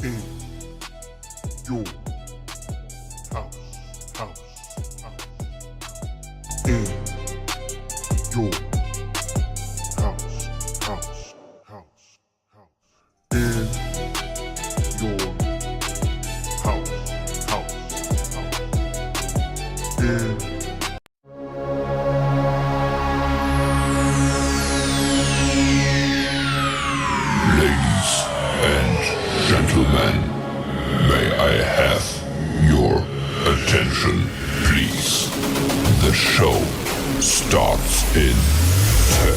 in your house, house, house. In your house, house, house, house. In your house, house, house. In Ladies and gentlemen, may I have your attention, please? The show starts in 10,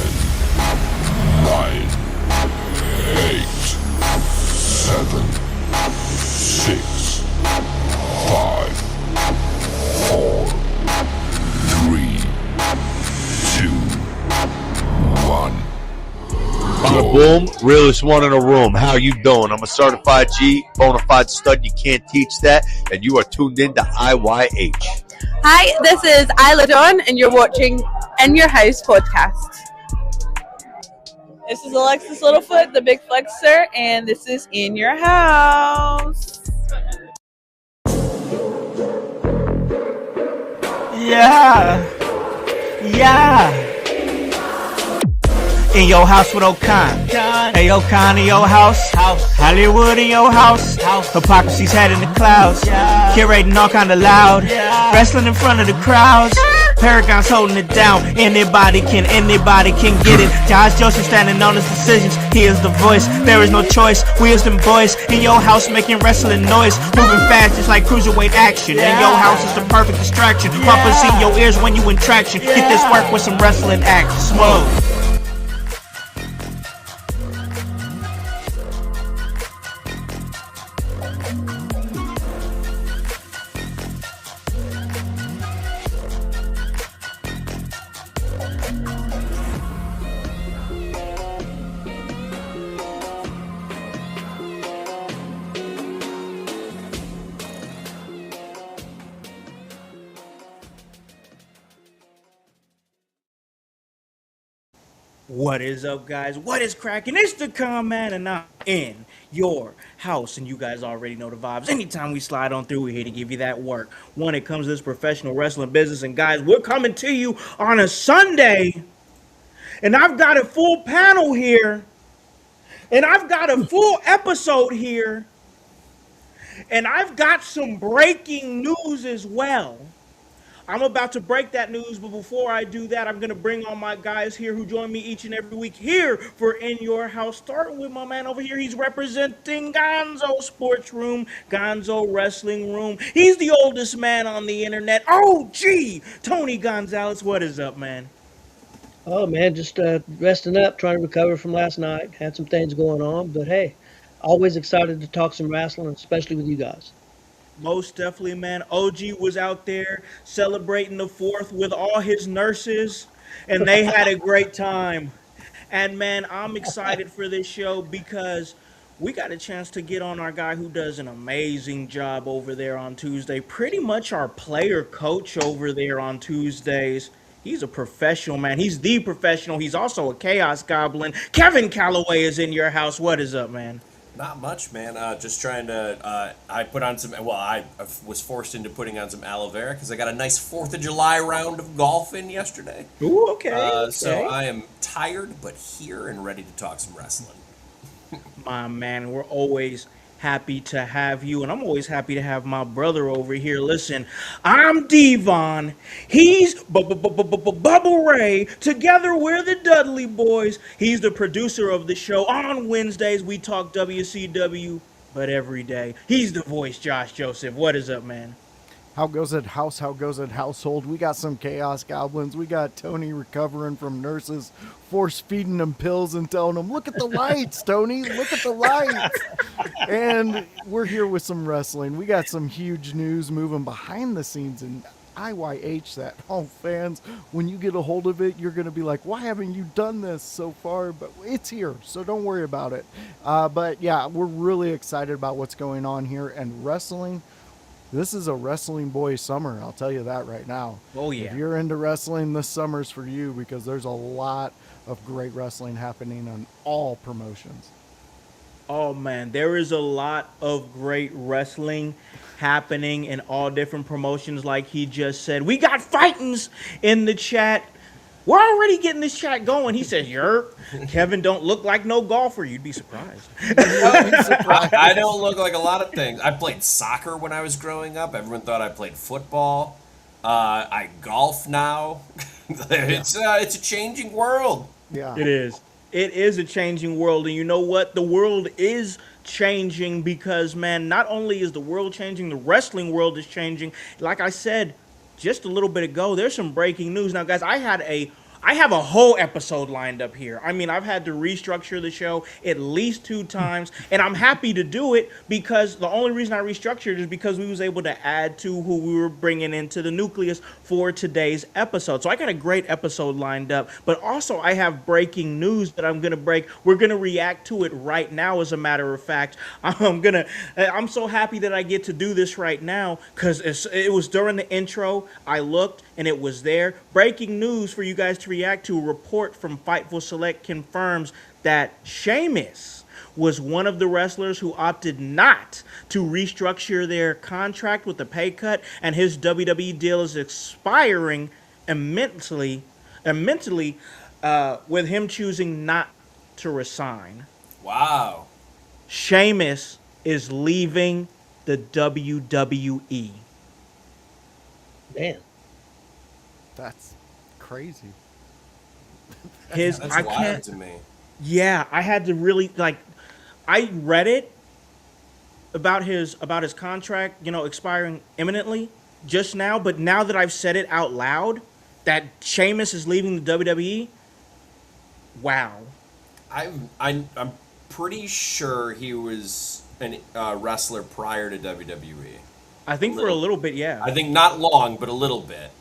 9, 8, 7, 6, 5, 4, 3, 2, 1. Bada boom, realest one in the room. How you doing? I'm a certified G, bona fide stud. You can't teach that. And you are tuned in to IYH. Hi, this is Isla Dawn, and you're watching In Your House podcast. This is Alexis Littlefoot, the Big Flexer, and this is In Your House. Yeah. In your house with O'Con. Hey, O'Con in your house. Hollywood in your house. Hypocrisy's head in the clouds. Curating all kind of loud. Wrestling in front of the crowds. Paragon's holding it down. Anybody can get it. Josh Joseph standing on his decisions. He is the voice. There is no choice. We is them boys in your house making wrestling noise. Moving fast just like cruiserweight action. In your house is the perfect distraction. Pumpers in your ears when you in traction. Get this work with some wrestling action. Smooth. What is up, guys? What is cracking? It's the Con Man, and I'm in your house, and you guys already know the vibes. Anytime we slide on through, we're here to give you that work when it comes to this professional wrestling business. And guys, we're coming to you on a Sunday, and I've got a full panel here, and I've got a full episode here, and I've got some breaking news as well. I'm about to break that news, but before I do that, I'm going to bring on my guys here who join me each and every week here for In Your House. Starting with my man over here. He's representing Gonzo Sports Room, Gonzo Wrestling Room. He's the oldest man on the internet. Oh, gee! Tony Gonzalez, what is up, man? Oh man, just resting up, trying to recover from last night. Had some things going on, but hey, always excited to talk some wrestling, especially with you guys. Most definitely, man. OG was out there celebrating the 4th with all his nurses, and they had a great time. And, man, I'm excited for this show because we got a chance to get on our guy who does an amazing job over there on Tuesday. Pretty much our player coach over there on Tuesdays. He's a professional, man. He's the professional. He's also a Chaos Goblin. Kevin Calloway is in your house. What is up, man? Not much, man. Just trying to. I put on some. Well, I was forced into putting on some aloe vera because I got a nice 4th of July round of golf in yesterday. Ooh, okay. So I am tired, but here and ready to talk some wrestling. My man, we're always happy to have you, and I'm always happy to have my brother over here. Listen, I'm Devon. He's Bubble Ray. Together, we're the Dudley Boys. He's the producer of the show. On Wednesdays, we talk WCW, but every day, he's the voice, Josh Joseph. What is up, man? How goes it, house? How goes it, household? We got some Chaos Goblins. We got Tony recovering from nurses, force feeding him pills and telling him, look at the lights, Tony, look at the lights. And we're here with some wrestling. We got some huge news moving behind the scenes in IYH that, fans, when you get a hold of it, you're going to be like, why haven't you done this so far? But it's here, so don't worry about it. But yeah, we're really excited about what's going on here. And wrestling, this is a wrestling boy summer, I'll tell you that right now. Oh, yeah. If you're into wrestling, this summer's for you because there's a lot of great wrestling happening on all promotions. Oh man, there is a lot of great wrestling happening in all different promotions. Like he just said, we got fightings in the chat. We're already getting this chat going. He says, "Yerp, Kevin don't look like no golfer." You'd be surprised. I don't look like a lot of things. I played soccer when I was growing up. Everyone thought I played football. I golf now. It's a changing world. Yeah. It is. It is a changing world. And you know what? The world is changing because, man, not only is the world changing, the wrestling world is changing. Like I said just a little bit ago, there's some breaking news. Now, guys, I have a whole episode lined up here. I mean, I've had to restructure the show at least 2 times, and I'm happy to do it because the only reason I restructured is because we was able to add to who we were bringing into the nucleus for today's episode. So I got a great episode lined up, but also I have breaking news that I'm going to break. We're going to react to it right now, as a matter of fact. I'm so happy that I get to do this right now because it was during the intro. I looked, and it was there. Breaking news for you guys to react to. A report from Fightful Select confirms that Sheamus was one of the wrestlers who opted not to restructure their contract with a pay cut, and his WWE deal is expiring immensely, with him choosing not to resign. Wow. Sheamus is leaving the WWE. Man. That's crazy. His That's I wild can't. to me. Yeah, I had to really I read it about his contract, expiring imminently just now. But now that I've said it out loud, that Sheamus is leaving the WWE. Wow. I'm pretty sure he was a wrestler prior to WWE. I think for a little bit, yeah. I think not long, but a little bit.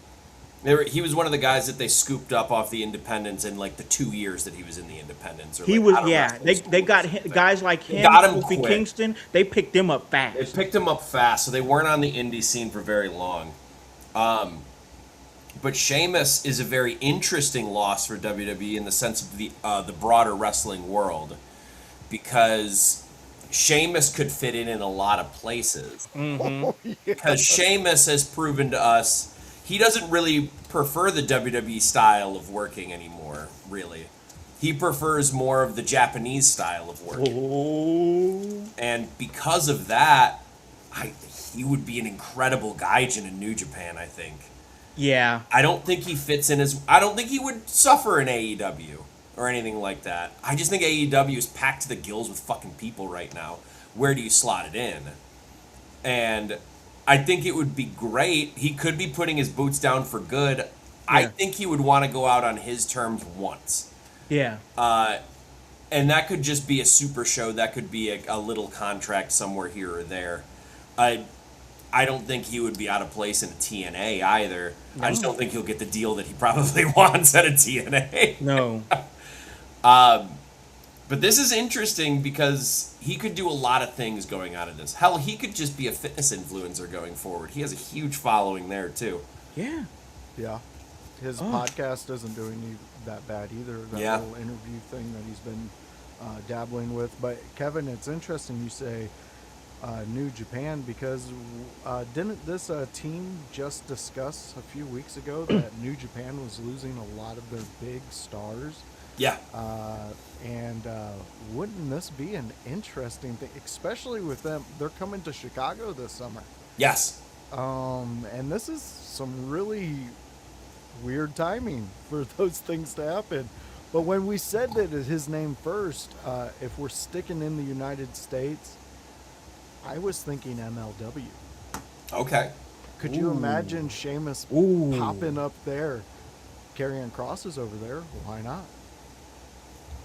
He was one of the guys that they scooped up off the independents in like the 2 years that he was in the independents. He was, yeah. They got guys like him, Kofi quick. Kingston. They picked him up fast. They picked him up fast, so they weren't on the indie scene for very long. But Sheamus is a very interesting loss for WWE in the sense of the broader wrestling world, because Sheamus could fit in a lot of places. Mm-hmm. Because Sheamus has proven to us he doesn't really prefer the WWE style of working anymore, really. He prefers more of the Japanese style of working. Oh. And because of that, he would be an incredible gaijin in New Japan, I think. Yeah. I don't think he fits in I don't think he would suffer in AEW or anything like that. I just think AEW is packed to the gills with fucking people right now. Where do you slot it in? And I think it would be great. He could be putting his boots down for good. Yeah. I think he would want to go out on his terms once. Yeah. And that could just be a super show. That could be a little contract somewhere here or there. I don't think he would be out of place in a TNA either. No. I just don't think he'll get the deal that he probably wants at a TNA. No. But this is interesting because he could do a lot of things going out of this. Hell, he could just be a fitness influencer going forward. He has a huge following there, too. Yeah. Yeah. His podcast isn't doing that bad either. That little interview thing that he's been dabbling with. But, Kevin, it's interesting you say New Japan because didn't this team just discuss a few weeks ago that New Japan was losing a lot of their big stars? Yeah. And wouldn't this be an interesting thing, especially with them? They're coming to Chicago this summer. Yes. And this is some really weird timing for those things to happen. But when we said that his name first, if we're sticking in the United States, I was thinking MLW. Okay. Could you imagine Sheamus popping up there? Karrion Kross is over there. Why not?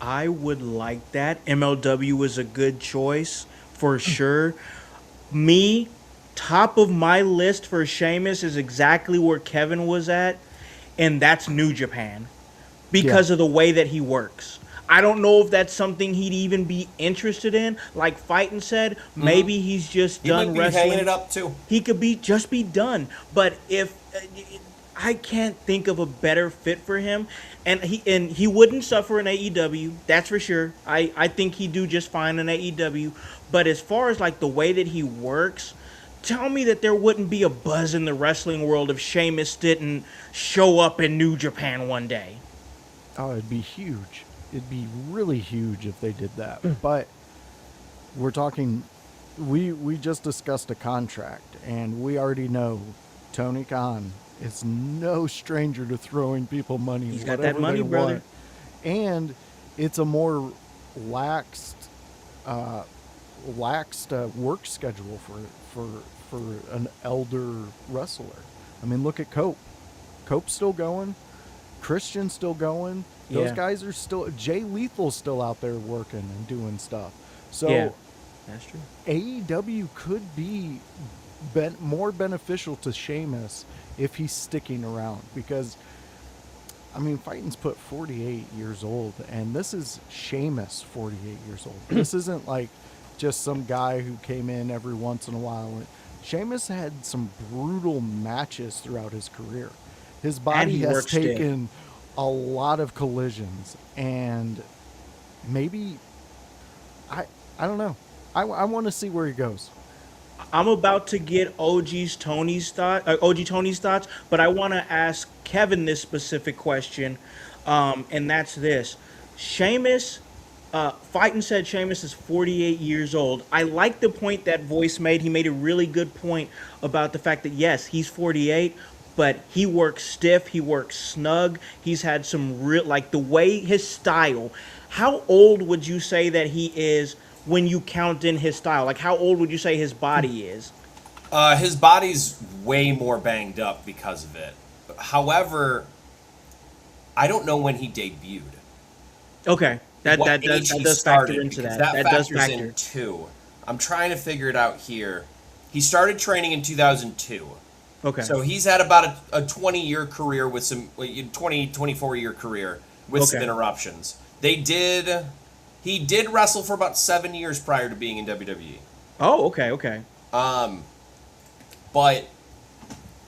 I would like that. MLW is a good choice for sure. Me, top of my list for Sheamus is exactly where Kevin was at, and that's New Japan because of the way that he works. I don't know if that's something he'd even be interested in. Like Fightin' said, maybe he's just done wrestling. He might be hanging it up too. He could just be done. But if I can't think of a better fit for him, and he wouldn't suffer in AEW. That's for sure. I think he'd do just fine in AEW. But as far as like the way that he works, tell me that there wouldn't be a buzz in the wrestling world if Sheamus didn't show up in New Japan one day. Oh, it'd be huge. It'd be really huge if they did that. But we're talking, we just discussed a contract, and we already know Tony Khan is no stranger to throwing people money. He's got that money, brother. And it's a more laxed, work schedule for an elder wrestler. I mean, look at Cope. Cope's still going. Christian's still going. Those guys are still. Jay Lethal's still out there working and doing stuff. So that's true. AEW could be more beneficial to Sheamus if he's sticking around, because I mean, Fighting's put 48 years old, and this is Sheamus 48 years old. This isn't like just some guy who came in every once in a while. Sheamus had some brutal matches throughout his career. His body has taken a lot of collisions, and maybe I don't know. I want to see where he goes. I'm about to get OG Tony's thoughts, but I want to ask Kevin this specific question, and that's this: Sheamus, Fighting said Sheamus is 48 years old. I like the point that Voice made. He made a really good point about the fact that yes, he's 48, but he works stiff, he works snug. He's had some real, like the way his style. How old would you say that he is when you count in his style? Like, how old would you say his body is? His body's way more banged up because of it. However, I don't know when he debuted. Okay, that does factor into that. That does factor in too. I'm trying to figure it out here. He started training in 2002. Okay. So he's had about a 20-year career with some 24-year career with some interruptions. He did wrestle for about 7 years prior to being in WWE. Oh, okay. But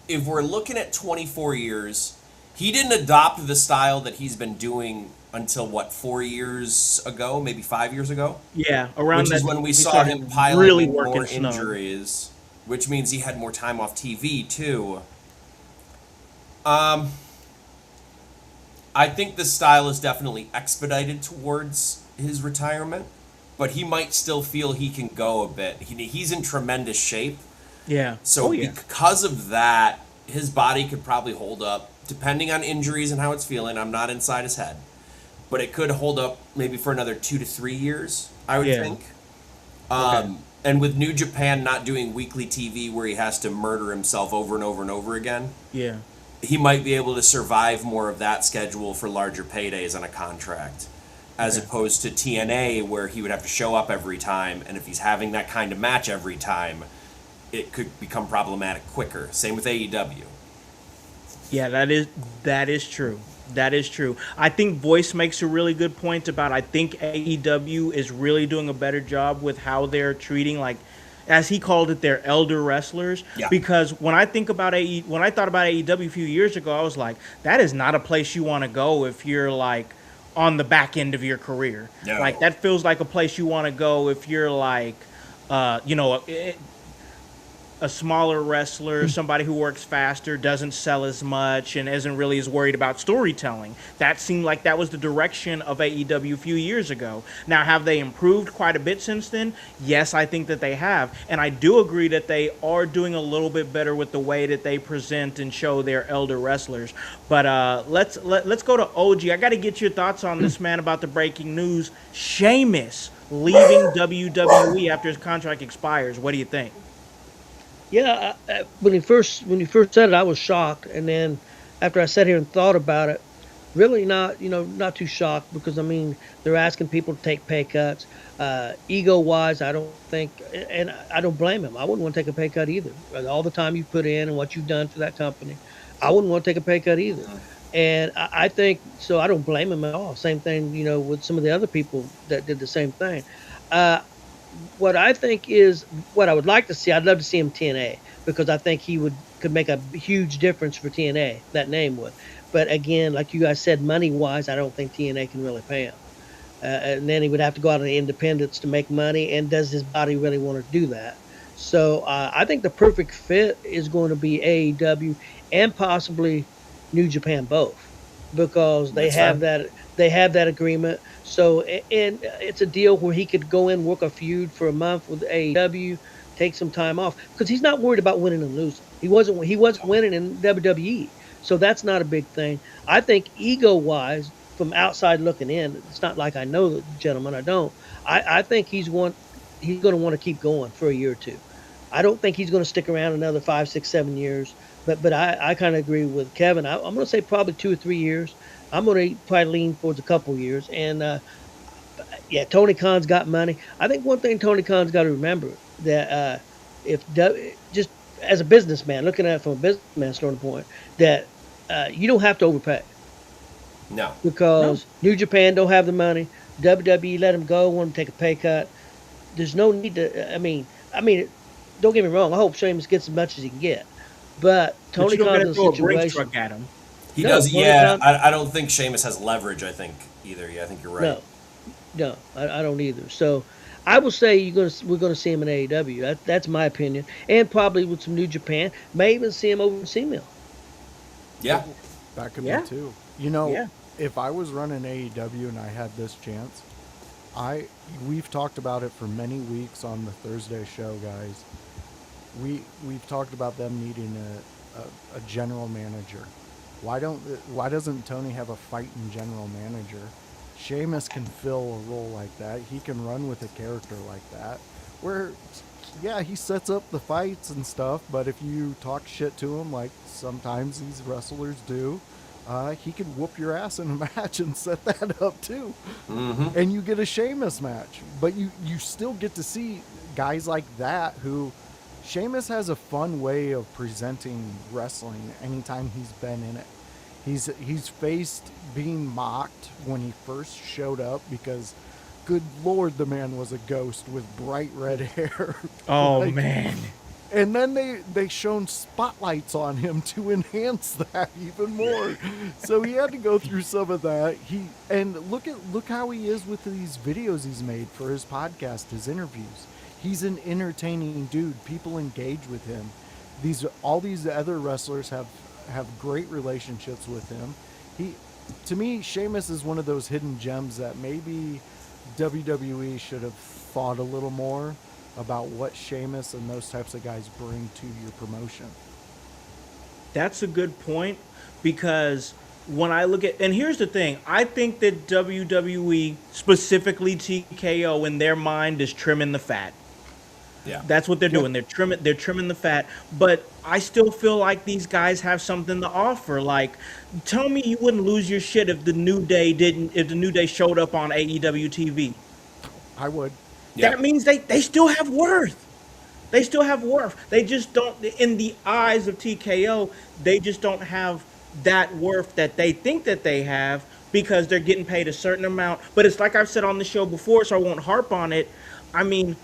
if we're looking at 24 years, he didn't adopt the style that he's been doing until 4 years ago, maybe 5 years ago? Yeah, around which that. Is when we saw him piling really more injuries, which means he had more time off TV too. I think the style is definitely expedited towards his retirement, but he might still feel he can go a bit. He's in tremendous shape. Yeah. So because of that, his body could probably hold up, depending on injuries and how it's feeling. I'm not inside his head, but it could hold up maybe for another 2 to 3 years, I would think. And with New Japan not doing weekly TV where he has to murder himself over and over and over again, he might be able to survive more of that schedule for larger paydays on a contract, as opposed to TNA where he would have to show up every time, and if he's having that kind of match every time, it could become problematic quicker. Same with AEW. Yeah, that is true. That is true. I think Voice makes a really good point about, I think AEW is really doing a better job with how they're treating, like, as he called it, their elder wrestlers. Yeah. Because when I think about when I thought about AEW a few years ago, I was like, that is not a place you want to go if you're like on the back end of your career. No. Like, that feels like a place you want to go if you're like, a smaller wrestler, somebody who works faster, doesn't sell as much, and isn't really as worried about storytelling. That seemed like that was the direction of AEW a few years ago. Now, have they improved quite a bit since then? Yes, I think that they have. And I do agree that they are doing a little bit better with the way that they present and show their elder wrestlers. But let's go to OG. I got to get your thoughts on this, man, about the breaking news. Sheamus leaving WWE after his contract expires. What do you think? Yeah, when you first said it, I was shocked, and then after I sat here and thought about it, really not too shocked, because I mean they're asking people to take pay cuts. Ego-wise, I don't think, and I don't blame him. I wouldn't want to take a pay cut either. All the time you put in and what you've done for that company, I wouldn't want to take a pay cut either. And I think so. I don't blame him at all. Same thing, with some of the other people that did the same thing. What I think is what I would like to see, I'd love to see him TNA, because I think he would could make a huge difference for TNA. That name would. But again, like you guys said, money wise, I don't think TNA can really pay him. And then he would have to go out on the independents to make money. And does his body really want to do that? So I think the perfect fit is going to be AEW and possibly New Japan both, because they That's have fair. that agreement. So and it's a deal where he could go in, work a feud for a month with AEW, take some time off, because he's not worried about winning and losing. He wasn't winning in WWE, so that's not a big thing. I think ego wise, from outside looking in, it's not like I know the gentleman. I don't. I think he's going to want to keep going for a year or two. I don't think he's going to stick around another 5, 6, 7 years. But I kind of agree with Kevin. I'm going to say probably 2 or 3 years. I'm going to probably lean towards a couple years. And yeah, Tony Khan's got money. I think one thing Tony Khan's got to remember, that just as a businessman, looking at it from a businessman standpoint, that you don't have to overpay, No. because New Japan don't have the money. WWE let him go, want to take a pay cut. There's no need to. I mean, don't get me wrong. I hope Sheamus gets as much as he can get, but But Tony you don't Khan's gotta in a throw a brake situation. truck at him. He No, does. Tony Yeah, Khan. I don't think Sheamus has leverage. I think either. Yeah, I think you're right. No, no, I don't either. So I will say we're gonna see him in AEW. That's my opinion, and probably with some New Japan. May even see him over in C-Mill. Yeah. That could Yeah. be too. You know, Yeah. if I was running AEW and I had this chance, we've talked about it for many weeks on the Thursday show, guys. We've talked about them needing a general manager. Why doesn't Tony have a fighting general manager? Sheamus can fill a role like that. He can run with a character like that. Where, yeah, he sets up the fights and stuff, but if you talk shit to him, like sometimes these wrestlers do, he can whoop your ass in a match and set that up too. Mm-hmm. And you get a Sheamus match. But you still get to see guys like that who Sheamus has a fun way of presenting wrestling anytime he's been in it. He's faced being mocked when he first showed up because, good lord, the man was a ghost with bright red hair. Oh Like, man. and then they shone spotlights on him to enhance that even more. So he had to go through some of that. Look how he is with these videos he's made for his podcast, his interviews. He's an entertaining dude. People engage with him. All these other wrestlers have great relationships with him. To me, Sheamus is one of those hidden gems that maybe WWE should have thought a little more about what Sheamus and those types of guys bring to your promotion. That's a good point, because when I look at, and here's the thing, I think that WWE, specifically TKO, in their mind is trimming the fat. Yeah. That's what they're doing. They're trimming the fat. But I still feel like these guys have something to offer. Like, tell me you wouldn't lose your shit if the New Day showed up on AEW TV. I would. Yeah. That means they still have worth. They still have worth. They just don't, in the eyes of TKO, they just don't have that worth that they think that they have, because they're getting paid a certain amount. But it's like I've said on the show before, so I won't harp on it. I mean,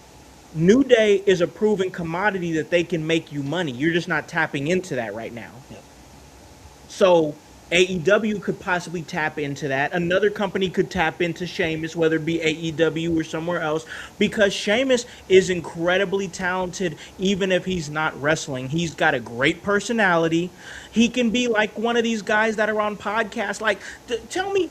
New Day is a proven commodity that they can make you money. You're just not tapping into that right now. Yep. So AEW could possibly tap into that. Another company could tap into Sheamus, whether it be AEW or somewhere else, because Sheamus is incredibly talented, even if he's not wrestling. He's got a great personality. He can be like one of these guys that are on podcasts. Like, tell me.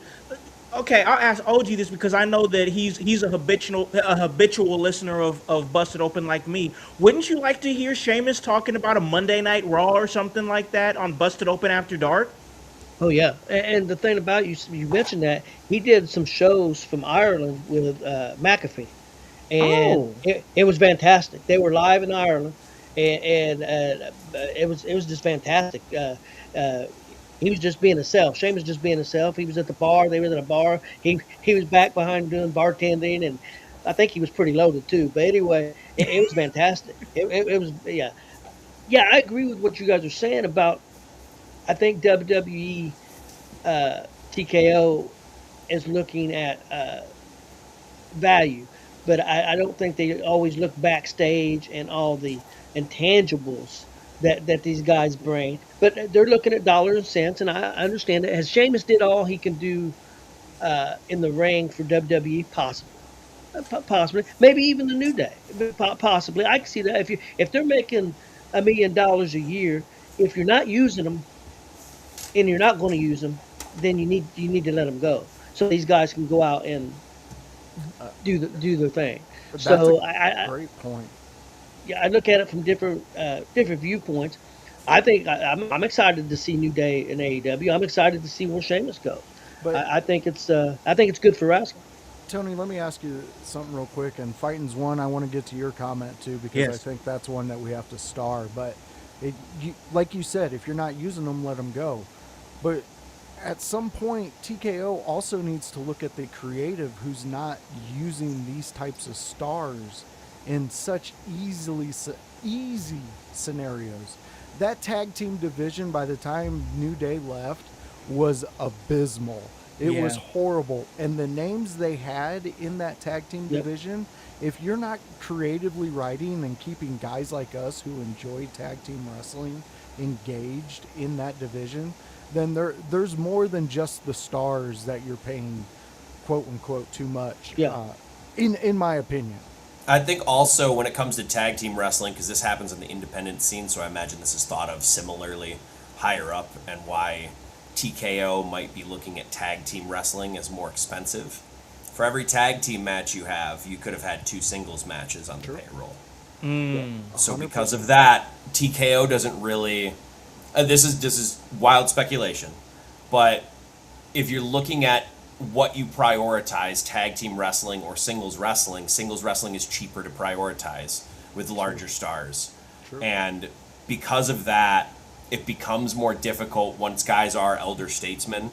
Okay, I'll ask OG this, because I know that he's a habitual listener of Busted Open like me. Wouldn't you like to hear Sheamus talking about a Monday Night Raw or something like that on Busted Open After Dark? Oh yeah, and the thing about you mentioned that he did some shows from Ireland with McAfee, and Oh. it was fantastic. They were live in Ireland, and it was just fantastic. He was just being himself. Shane was just being himself. He was at the bar. They were at a bar. He was back behind doing bartending, and I think he was pretty loaded too. But anyway, it was fantastic. It was, yeah. I agree with what you guys are saying about. I think WWE TKO is looking at value, but I don't think they always look backstage and all the intangibles that these guys bring. But they're looking at dollars and cents, and I understand it. Has Sheamus did all he can do in the ring for WWE? Possibly. Possibly, maybe even the New Day. Possibly, I can see that if they're making $1 million a year, if you're not using them and you're not going to use them, then you need to let them go so these guys can go out and do their thing. But that's a So great point. yeah, I look at it from different viewpoints. I think I'm excited to see New Day in AEW. I'm excited to see where Sheamus goes. But I think it's good for wrestling. Tony, let me ask you something real quick. And Fighting's one, I want to get to your comment too because I Yes. think that's one that we have to star. But like you said, if you're not using them, let them go. But at some point, TKO also needs to look at the creative who's not using these types of stars in such easy scenarios. That tag team division, by the time New Day left, was abysmal. It Yeah. was horrible. And the names they had in that tag team Yep. division, if you're not creatively writing and keeping guys like us who enjoy tag team wrestling engaged in that division, then there's more than just the stars that you're paying quote unquote too much. Yeah. In my opinion. I think also when it comes to tag team wrestling, because this happens in the independent scene, so I imagine this is thought of similarly higher up, and why TKO might be looking at tag team wrestling as more expensive. For every tag team match you have, you could have had 2 singles matches on the payroll. So because of that, TKO doesn't really. This is wild speculation, but if you're looking at what you prioritize, tag team wrestling or singles wrestling is cheaper to prioritize with larger stars. True. And because of that, it becomes more difficult once guys are elder statesmen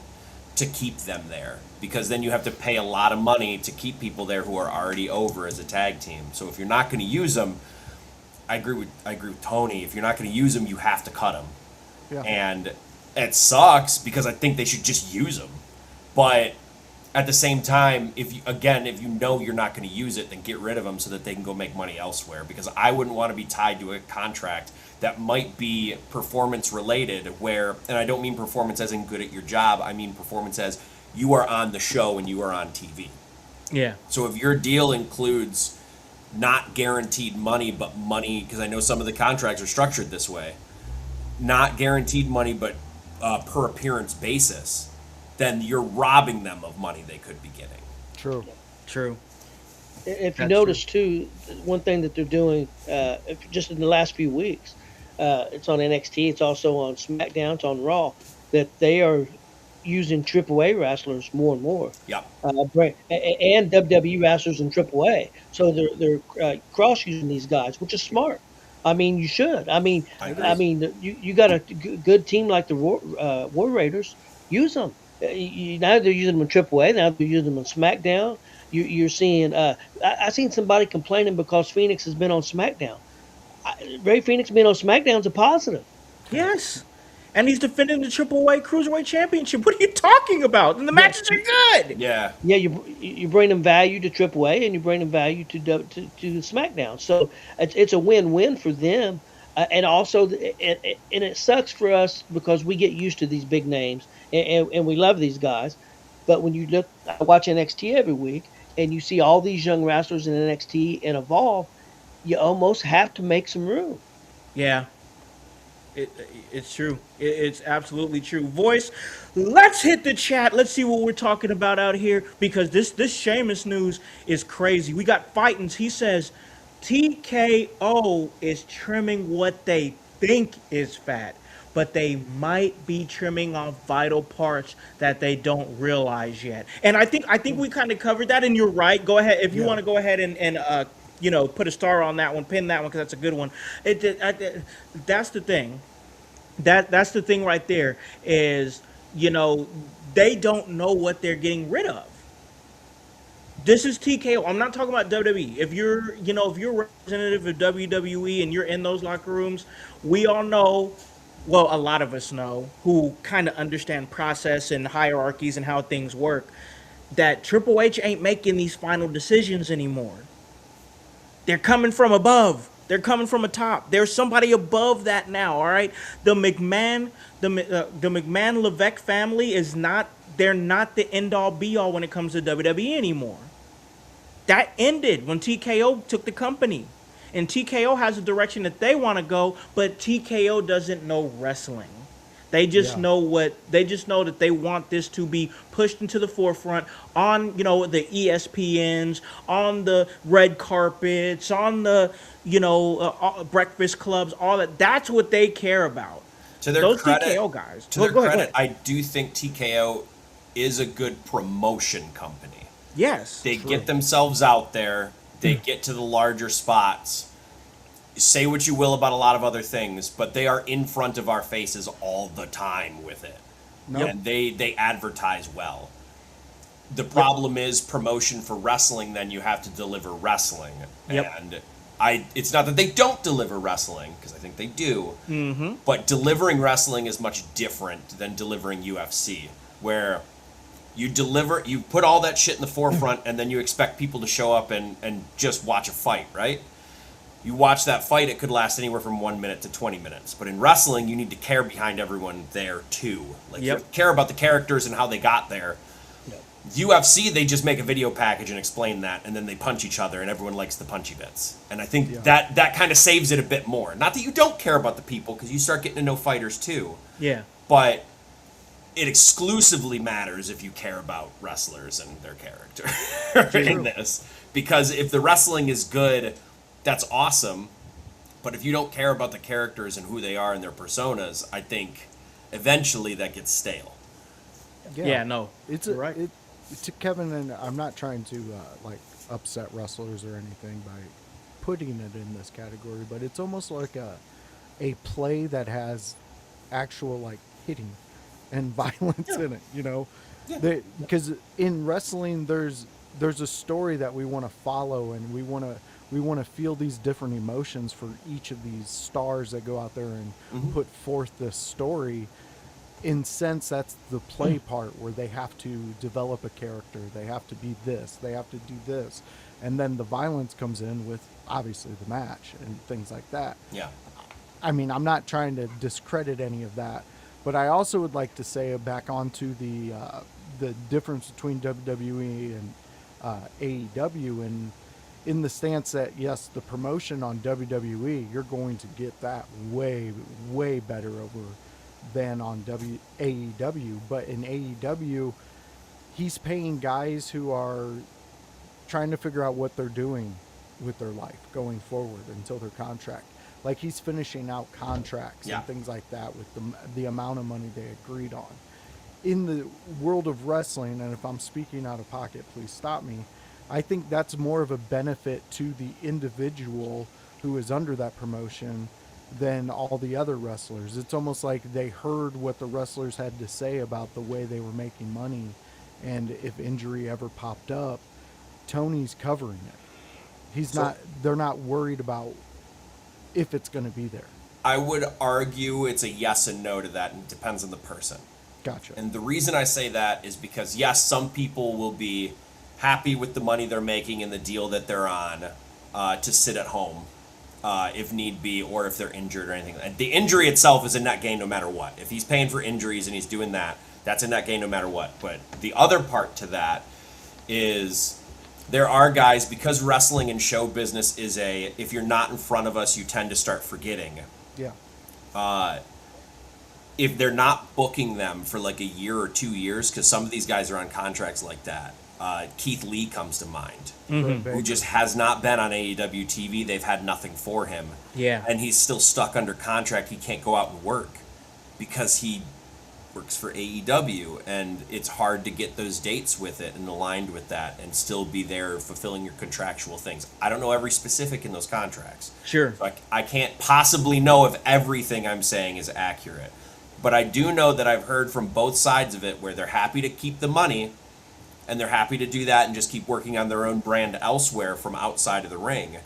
to keep them there, because then you have to pay a lot of money to keep people there who are already over as a tag team. So if you're not going to use them, I agree with Tony. If you're not going to use them, you have to cut them. Yeah. And it sucks because I think they should just use them. But at the same time, if you know you're not going to use it, then get rid of them so that they can go make money elsewhere. Because I wouldn't want to be tied to a contract that might be performance related, and I don't mean performance as in good at your job. I mean performance as you are on the show and you are on TV. Yeah. So if your deal includes not guaranteed money, but money, because I know some of the contracts are structured this way, not guaranteed money, but per appearance basis, then you're robbing them of money they could be getting. True. True. If you That's notice too, one thing that they're doing just in the last few weeks, it's on NXT, it's also on SmackDown, it's on Raw, that they are using AAA wrestlers more and more. Yep. And WWE wrestlers in AAA. So they're cross using these guys, which is smart. I mean, you should. I mean, I agree. you got a good team like the War Raiders. Use them. Now they're using them in AAA. Now they're using them on SmackDown. You're seeing. I seen somebody complaining because Phoenix has been on SmackDown. Ray Phoenix being on SmackDown is a positive. Yes. And he's defending the AAA Cruiserweight Championship. What are you talking about? And the matches are good. Yeah. Yeah, you bring them value to AAA and you bring them value to SmackDown. So it's a win-win for them, and also and it sucks for us because we get used to these big names and we love these guys. But when I watch NXT every week and you see all these young wrestlers in NXT and Evolve, you almost have to make some room. Yeah. It's true. It's absolutely true. Voice, let's hit the chat. Let's see what we're talking about out here, because this Sheamus news is crazy. We got Fightins. He says TKO is trimming what they think is fat, but they might be trimming off vital parts that they don't realize yet. And I think we kind of covered that, and you're right. Go ahead if you want to go ahead and put a star on that one, pin that one, because that's a good one. That's the thing. That's the thing right there is, they don't know what they're getting rid of. This is TKO. I'm not talking about WWE. If you're a representative of WWE and you're in those locker rooms, we all know, well, a lot of us know, who kind of understand process and hierarchies and how things work, that Triple H ain't making these final decisions anymore. They're coming from above. They're coming from a top. There's somebody above that now. All right, the McMahon Levesque family is not. They're not the end all be all when it comes to WWE anymore. That ended when TKO took the company, and TKO has a direction that they want to go, but TKO doesn't know wrestling. They just know that they want this to be pushed into the forefront on, the ESPNs, on the red carpets, on the, breakfast clubs, all that. That's what they care about. To their Those credit, TKO guys. To their Go ahead. credit, I do think TKO is a good promotion company. Yes. They get themselves out there. They get to the larger spots. Say what you will about a lot of other things, but they are in front of our faces all the time with it. Nope. And they advertise well. The problem is promotion for wrestling, then you have to deliver wrestling. Yep. And it's not that they don't deliver wrestling, because I think they do, but delivering wrestling is much different than delivering UFC, where you put all that shit in the forefront, and then you expect people to show up and just watch a fight, right? You watch that fight, it could last anywhere from 1 minute to 20 minutes. But in wrestling, you need to care behind everyone there, too. Like, you care about the characters and how they got there. UFC, they just make a video package and explain that, and then they punch each other, and everyone likes the punchy bits. And I think that kind of saves it a bit more. Not that you don't care about the people, because you start getting to know fighters, too. Yeah. But it exclusively matters if you care about wrestlers and their character in this. Because if the wrestling is good, that's awesome. But if you don't care about the characters and who they are and their personas, I think eventually that gets stale. Yeah, no. You're right. To Kevin, and I'm not trying to upset wrestlers or anything by putting it in this category, but it's almost like a play that has actual hitting and violence in it, Yeah. Because in wrestling, there's a story that we want to follow, and we want to feel these different emotions for each of these stars that go out there and put forth this story. In sense, that's the play part where they have to develop a character. They have to be this. They have to do this. And then the violence comes in with, obviously, the match and things like that. Yeah. I mean, I'm not trying to discredit any of that. But I also would like to say back onto the difference between WWE and AEW, and in the stance that, yes, the promotion on WWE, you're going to get that way, way better over than on AEW. But in AEW, he's paying guys who are trying to figure out what they're doing with their life going forward until their contract. Like, he's finishing out contracts and things like that with the amount of money they agreed on. In the world of wrestling, and if I'm speaking out of pocket, please stop me, I think that's more of a benefit to the individual who is under that promotion than all the other wrestlers. It's almost like they heard what the wrestlers had to say about the way they were making money, and if injury ever popped up, Tony's covering it. They're not worried about if it's going to be there. I would argue it's a yes and no to that, and it depends on the person. Gotcha. And the reason I say that is because, yes, some people will be happy with the money they're making and the deal that they're on to sit at home if need be, or if they're injured or anything. The injury itself is a net gain no matter what. If he's paying for injuries and he's doing that, that's a net gain no matter what. But the other part to that is there are guys, because wrestling and show business is if you're not in front of us, you tend to start forgetting. Yeah. If they're not booking them for like a year or 2 years, because some of these guys are on contracts like that. Keith Lee comes to mind, who just has not been on AEW TV. They've had nothing for him. Yeah. And he's still stuck under contract. He can't go out and work because he works for AEW, and it's hard to get those dates with it and aligned with that and still be there fulfilling your contractual things. I don't know every specific in those contracts. Sure. So I can't possibly know if everything I'm saying is accurate. But I do know that I've heard from both sides of it where they're happy to keep the money and they're happy to do that and just keep working on their own brand elsewhere from outside of the ring.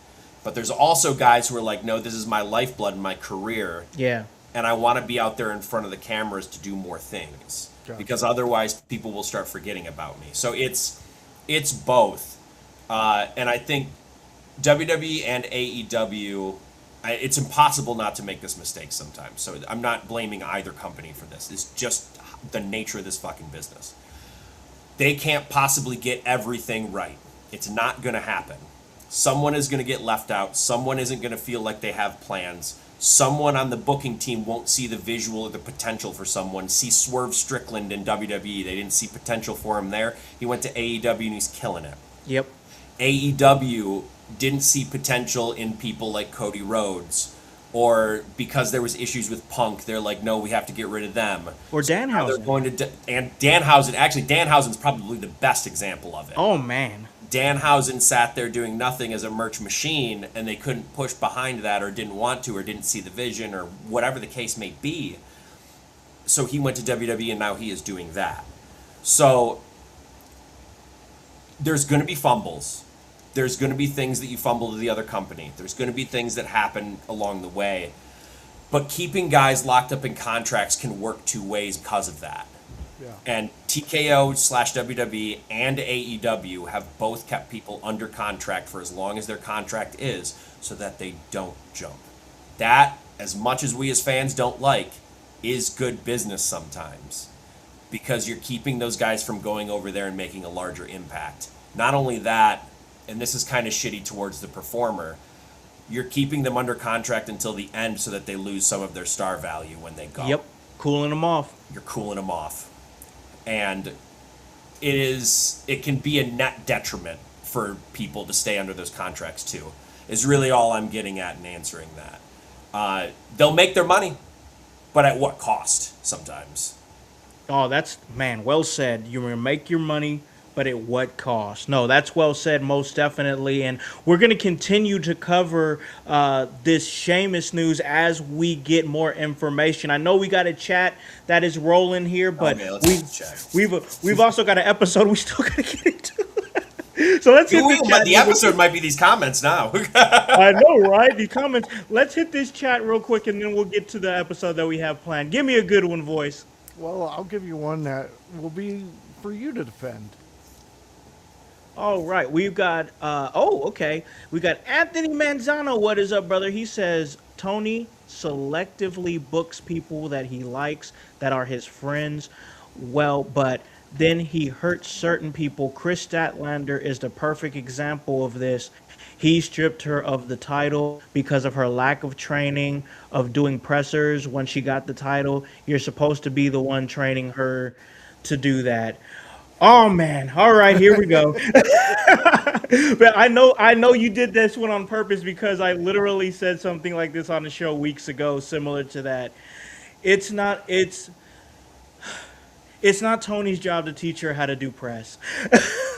But there's also guys who are like, no, this is my lifeblood and my career. Yeah. And I want to be out there in front of the cameras to do more things. Gotcha. Because otherwise people will start forgetting about me. So it's both. And I think WWE and AEW It's impossible not to make this mistake sometimes. So I'm not blaming either company for this. It's just the nature of this fucking business. They can't possibly get everything right. It's not going to happen. Someone is going to get left out. Someone isn't going to feel like they have plans. Someone on the booking team won't see the visual or the potential for someone. See Swerve Strickland in WWE. They didn't see potential for him there. He went to AEW and he's killing it. Yep. AEW didn't see potential in people like Cody Rhodes, or because there was issues with Punk, they're like, no, we have to get rid of them. Or Danhausen. They're going to and Danhausen. Actually, Danhausen's probably the best example of it. Oh man. Danhausen sat there doing nothing as a merch machine, and they couldn't push behind that, or didn't want to, or didn't see the vision, or whatever the case may be. So he went to WWE, and now he is doing that. So there's going to be fumbles. There's going to be things that you fumble to the other company. There's going to be things that happen along the way. But keeping guys locked up in contracts can work two ways because of that. Yeah. And TKO/WWE and AEW have both kept people under contract for as long as their contract is so that they don't jump. That, as much as we as fans don't like, is good business sometimes because you're keeping those guys from going over there and making a larger impact. Not only that, and this is kind of shitty towards the performer, you're keeping them under contract until the end so that they lose some of their star value when they go. Yep. Cooling them off. You're cooling them off. And it can be a net detriment for people to stay under those contracts too, is really all I'm getting at in answering that. They'll make their money, but at what cost sometimes? Oh, that's, man, well said. You're going to make your money, but at what cost? No, that's well said, most definitely. And we're going to continue to cover this Sheamus news as we get more information. I know we got a chat that is rolling here, but Okay, let's check. we've also got an episode we still got to get into. So let's hit the chat. The episode might be these comments now. I know, right? The comments. Let's hit this chat real quick, and then we'll get to the episode that we have planned. Give me a good one, voice. Well, I'll give you one that will be for you to defend. All right, we've got, okay. We got Anthony Manzano. What is up, brother? He says, Tony selectively books people that he likes, that are his friends. Well, but then he hurts certain people. Chris Statlander is the perfect example of this. He stripped her of the title because of her lack of training, of doing pressers when she got the title. You're supposed to be the one training her to do that. Oh man! All right, here we go. But I know you did this one on purpose because I literally said something like this on the show weeks ago, similar to that. It's not Tony's job to teach her how to do press.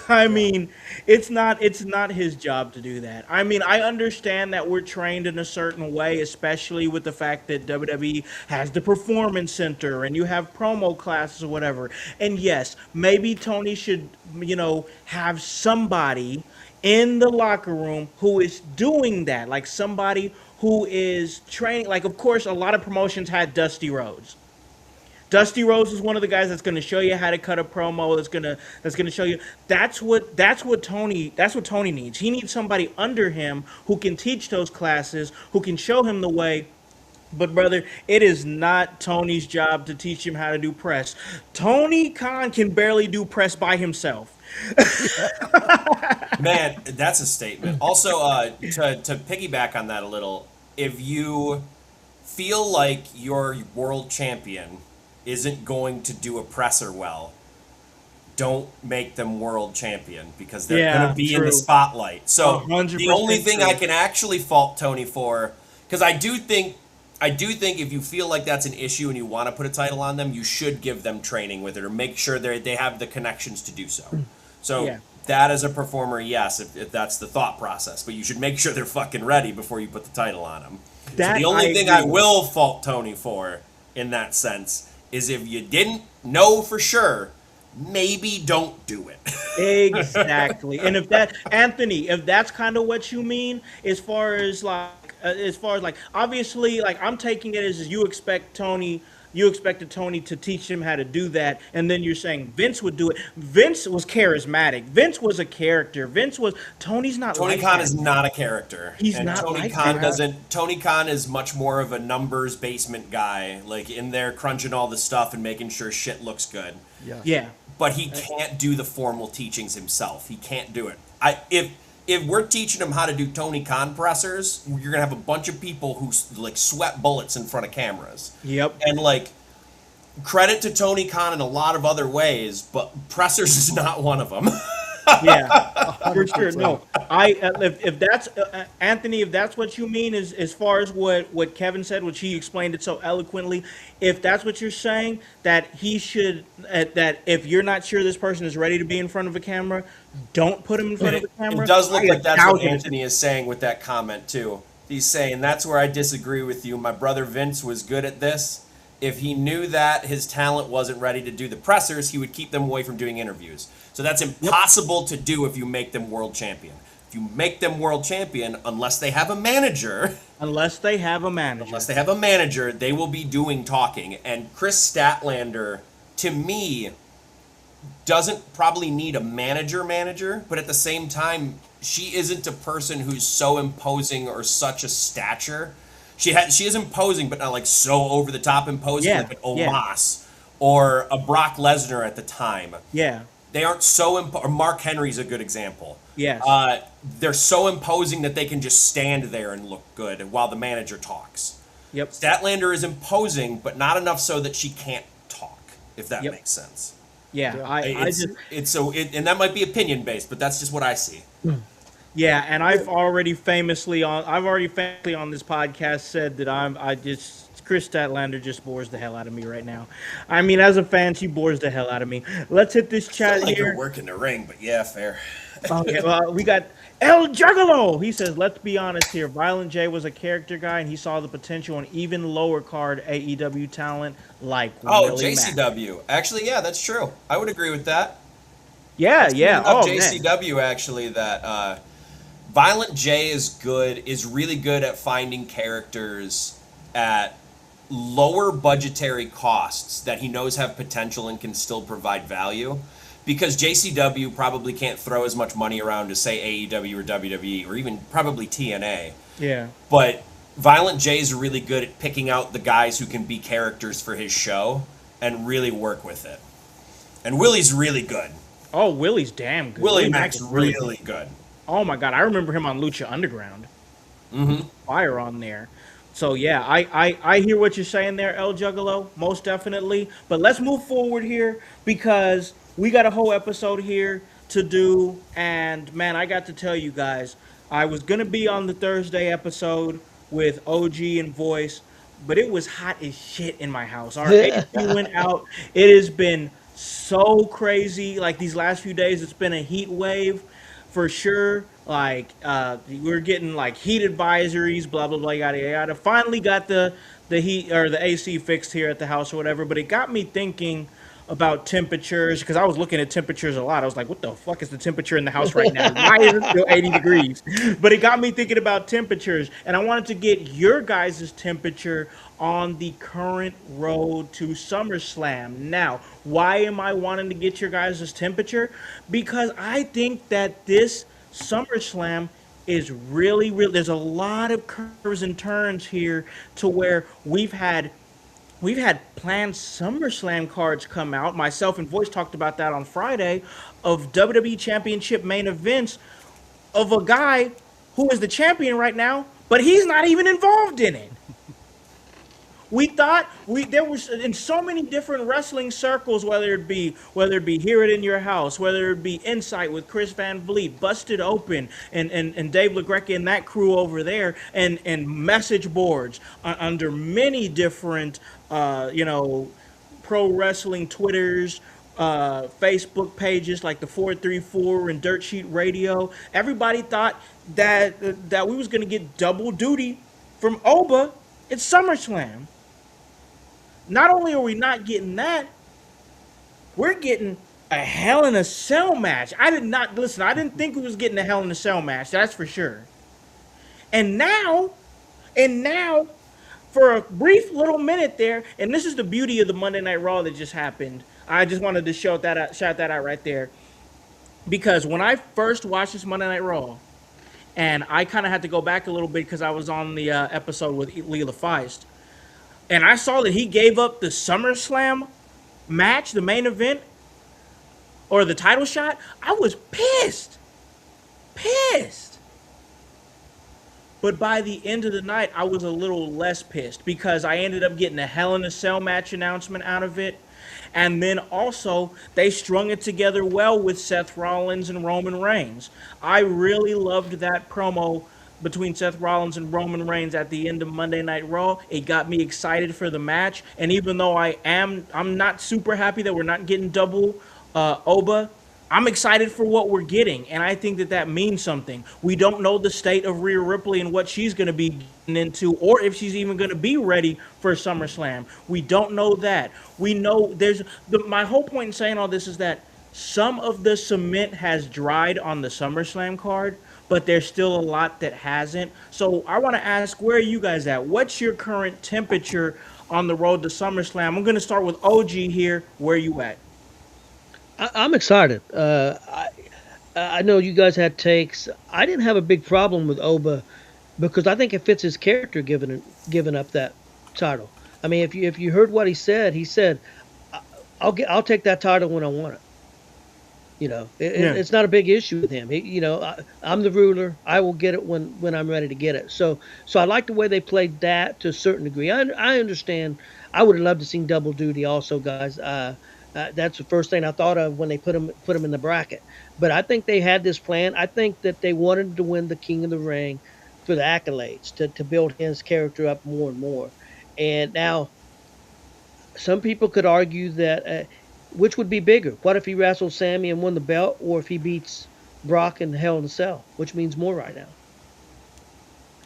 I mean, it's not his job to do that. I mean, I understand that we're trained in a certain way, especially with the fact that WWE has the Performance Center and you have promo classes or whatever. And yes, maybe Tony should, have somebody in the locker room who is doing that, like somebody who is training. Like, of course, a lot of promotions had Dusty Rhodes. Dusty Rhodes is one of the guys that's going to show you how to cut a promo. That's going to show you. That's what Tony needs. He needs somebody under him who can teach those classes, who can show him the way. But brother, it is not Tony's job to teach him how to do press. Tony Khan can barely do press by himself. Man, that's a statement. Also, to piggyback on that a little, if you feel like your world champion isn't going to do a presser well, don't make them world champion because they're going to be in the spotlight. So the only thing I can actually fault Tony for, because I do think if you feel like that's an issue and you want to put a title on them, you should give them training with it or make sure they have the connections to do so. So that as a performer, yes, if that's the thought process, but you should make sure they're fucking ready before you put the title on them. So the only thing I will fault Tony for in that sense is if you didn't know for sure, maybe don't do it. Exactly. And if that's kind of what you mean, as far as obviously, like I'm taking it as you expect Tony You expected Tony to teach him how to do that, and then you're saying Vince would do it. Vince was charismatic. Vince was a character. Tony's not Tony like Khan that. is not a character. He's and not Tony like Khan that. doesn't Tony Khan is much more of a numbers basement guy, like in there crunching all the stuff and making sure shit looks good. Yes. Yeah. But he can't do the formal teachings himself. He can't do it. If we're teaching him how to do Tony Khan pressers, you're gonna have a bunch of people who like sweat bullets in front of cameras. Yep. And like, credit to Tony Khan in a lot of other ways, but pressers is not one of them. Yeah, for sure. No, if that's Anthony, if that's what you mean, is as far as what Kevin said, which he explained it so eloquently. If that's what you're saying, that he should that if you're not sure this person is ready to be in front of a camera, don't put him in front of a camera. It does look I like that's what 1,000% Anthony is saying with that comment too. He's saying that's where I disagree with you. My brother Vince was good at this. If he knew that his talent wasn't ready to do the pressers, he would keep them away from doing interviews. So that's impossible to do if you make them world champion. If you make them world champion, unless they have a manager, Unless they have a manager. they will be doing talking. And Chris Statlander, to me, doesn't probably need a manager, but at the same time, she isn't a person who's so imposing or such a stature. She is imposing, but not like so over the top imposing, Yeah, like an Omos or a Brock Lesnar at the time. Yeah. They aren't so or Mark Henry's a good example. Yes. They're so imposing that they can just stand there and look good while the manager talks. Yep. Statlander is imposing, but not enough so that she can't talk, if that Yep. makes sense. Yeah. And that might be opinion based, but that's just what I see. Yeah, and I've already famously on this podcast said that Chris Statlander just bores the hell out of me right now. I mean, as a fan, she bores the hell out of me. Let's hit this chat Like here. you're working the ring, but yeah, fair. Okay, well, we got El Juggalo. He says, let's be honest here. Violent J was a character guy, and he saw the potential in even lower card AEW talent like Willie Mack. JCW. Actually, yeah, that's true. I would agree with that. Yeah. Oh, man. JCW actually that Violent J is really good at finding characters at lower budgetary costs that he knows have potential and can still provide value. Because JCW probably can't throw as much money around to say AEW or WWE or even probably TNA. Yeah. But Violent J is really good at picking out the guys who can be characters for his show and really work with it. And Willie's really good. Oh, Willie's damn good. Willie Mack Mack's is really good. Oh my God, I remember him on Lucha Underground. Mm-hmm. Fire on there. So yeah, I hear what you're saying there, El Juggalo, most definitely. But let's move forward here because we got a whole episode here to do. And man, I got to tell you guys, I was gonna be on the Thursday episode with OG and Voice, but it was hot as shit in my house. Our AC went out. It has been so crazy. Like these last few days, it's been a heat wave. For sure, like we're getting like heat advisories, blah blah blah, yada yada. Finally got the heat or the AC fixed here at the house or whatever. But it got me thinking about temperatures because I was looking at temperatures a lot. I was like, what the fuck is the temperature in the house right now? Why is it still 80 degrees? But it got me thinking about temperatures, and I wanted to get your guys' temperature on the current road to SummerSlam. Now, why am I wanting to get your guys' temperature? Because I think that this SummerSlam is really, there's a lot of curves and turns here to where we've had planned SummerSlam cards come out. Myself and Voice talked about that on Friday of WWE Championship main events of a guy who is the champion right now, but he's not even involved in it. We thought there was in so many different wrestling circles, whether it be Hear It in Your House, whether it be Insight with Chris Van Vliet, Busted Open, and Dave LaGreca and that crew over there, and message boards under many different pro wrestling Twitters, Facebook pages like the 434 and Dirt Sheet Radio. Everybody thought that we was gonna get double duty from Oba at SummerSlam. Not only are we not getting that, we're getting a Hell in a Cell match. I didn't think we was getting a Hell in a Cell match, that's for sure. And now, for a brief little minute there, and this is the beauty of the Monday Night Raw that just happened. I just wanted to shout that out right there, because when I first watched this Monday Night Raw, and I kind of had to go back a little bit because I was on the episode with Leela Feist, and I saw that he gave up the SummerSlam match, the main event, or the title shot. I was pissed. Pissed. But by the end of the night, I was a little less pissed because I ended up getting a Hell in a Cell match announcement out of it. And then also, they strung it together well with Seth Rollins and Roman Reigns. I really loved that promo between Seth Rollins and Roman Reigns at the end of Monday Night Raw. It got me excited for the match. And even though I'm not super happy that we're not getting double Oba, I'm excited for what we're getting, and I think that means something. We don't know the state of Rhea Ripley and what she's going to be getting into, or if she's even going to be ready for SummerSlam. We don't know that. We know my whole point in saying all this is that some of the cement has dried on the SummerSlam card, but there's still a lot that hasn't. So I want to ask, where are you guys at? What's your current temperature on the road to SummerSlam? I'm going to start with OG here. Where are you at? I'm excited. I know you guys had takes. I didn't have a big problem with Oba because I think it fits his character giving up that title. I mean, if you heard what he said, I'll take that title when I want it. You know, it's not a big issue with him. I'm the ruler. I will get it when I'm ready to get it. So I like the way they played that to a certain degree. I understand. I would have loved to seen double duty also, guys. That's the first thing I thought of when they put him in the bracket. But I think they had this plan. I think that they wanted to win the King of the Ring for the accolades, to build his character up more and more. And now, some people could argue that which would be bigger? What if he wrestled Sammy and won the belt, or if he beats Brock in Hell in a Cell? Which means more right now?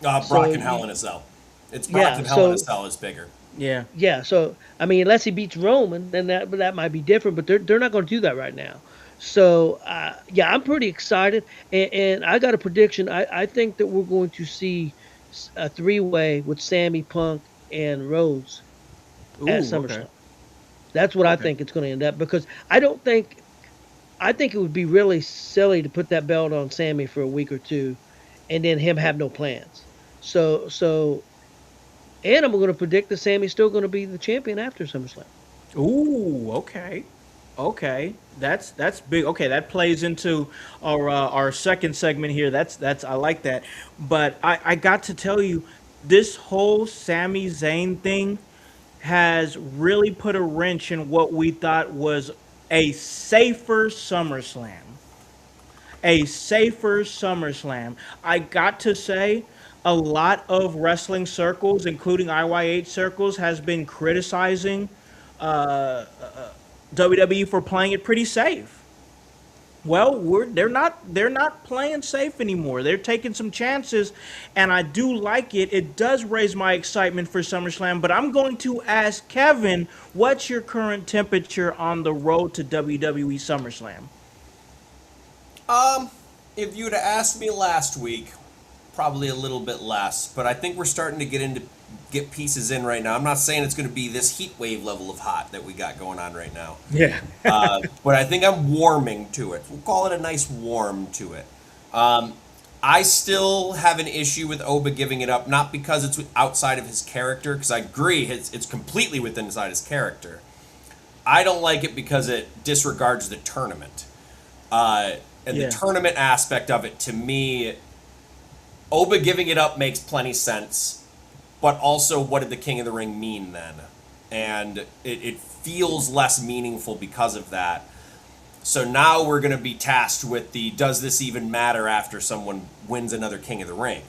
Brock in Hell in a Cell. It's Brock in Hell in a Cell is bigger. Yeah. Yeah. So I mean, unless he beats Roman, then that might be different. But they're not going to do that right now. So I'm pretty excited, and I got a prediction. I think that we're going to see a 3-way with Sammy, Punk, and Rhodes at SummerSlam. Okay. That's what I think it's going to end up, because I think it would be really silly to put that belt on Sammy for a week or two, and then him have no plans. So. And I'm going to predict that Sammy's still going to be the champion after SummerSlam. Ooh, okay. That's big. Okay, that plays into our second segment here. That's I like that. But I got to tell you, this whole Sami Zayn thing has really put a wrench in what we thought was a safer SummerSlam. A safer SummerSlam. I got to say, a lot of wrestling circles, including IYH circles, has been criticizing WWE for playing it pretty safe. Well, they're not playing safe anymore. They're taking some chances, and I do like it. It does raise my excitement for SummerSlam, but I'm going to ask Kevin, what's your current temperature on the road to WWE SummerSlam? If you would have asked me last week, probably a little bit less, but I think we're starting to get pieces in right now. I'm not saying it's going to be this heat wave level of hot that we got going on right now. Yeah. But I think I'm warming to it. We'll call it a nice warm to it. I still have an issue with Oba giving it up, not because it's outside of his character, because I agree it's completely within inside his character. I don't like it because it disregards the tournament. The tournament aspect of it, to me, Oba giving it up makes plenty sense, but also what did the King of the Ring mean then? And it feels less meaningful because of that. So now we're going to be tasked with does this even matter after someone wins another King of the Ring?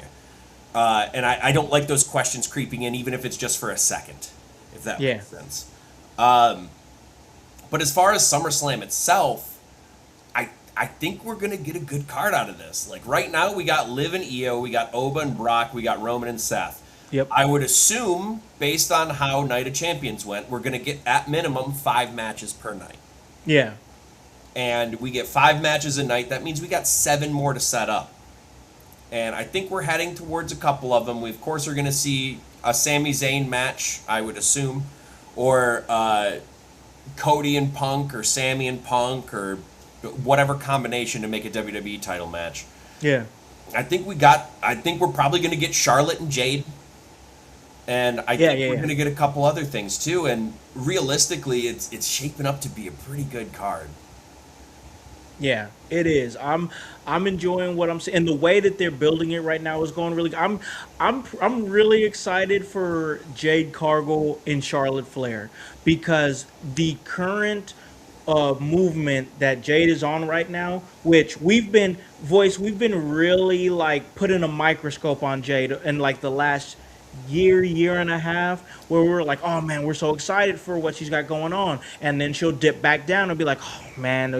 And I don't like those questions creeping in, even if it's just for a second, if that makes sense. But as far as SummerSlam itself, I think we're going to get a good card out of this. Like right now, we got Liv and Io, we got Oba and Brock, we got Roman and Seth. Yep. I would assume, based on how Night of Champions went, we're going to get at minimum 5 matches per night. Yeah. And we get 5 matches a night. That means we got 7 more to set up. And I think we're heading towards a couple of them. We, of course, are going to see a Sami Zayn match, I would assume, or Cody and Punk, or Sammy and Punk, or whatever combination to make a WWE title match. Yeah. I think we're probably going to get Charlotte and Jade. And I think we're going to get a couple other things too. And realistically, it's shaping up to be a pretty good card. Yeah, it is. I'm enjoying what I'm seeing, and the way that they're building it right now is going really. I'm really excited for Jade Cargill and Charlotte Flair because the current movement that Jade is on right now, which we've been really like putting a microscope on Jade in like the last year and a half, where we're like, oh man, we're so excited for what she's got going on, and then she'll dip back down and be like, oh man,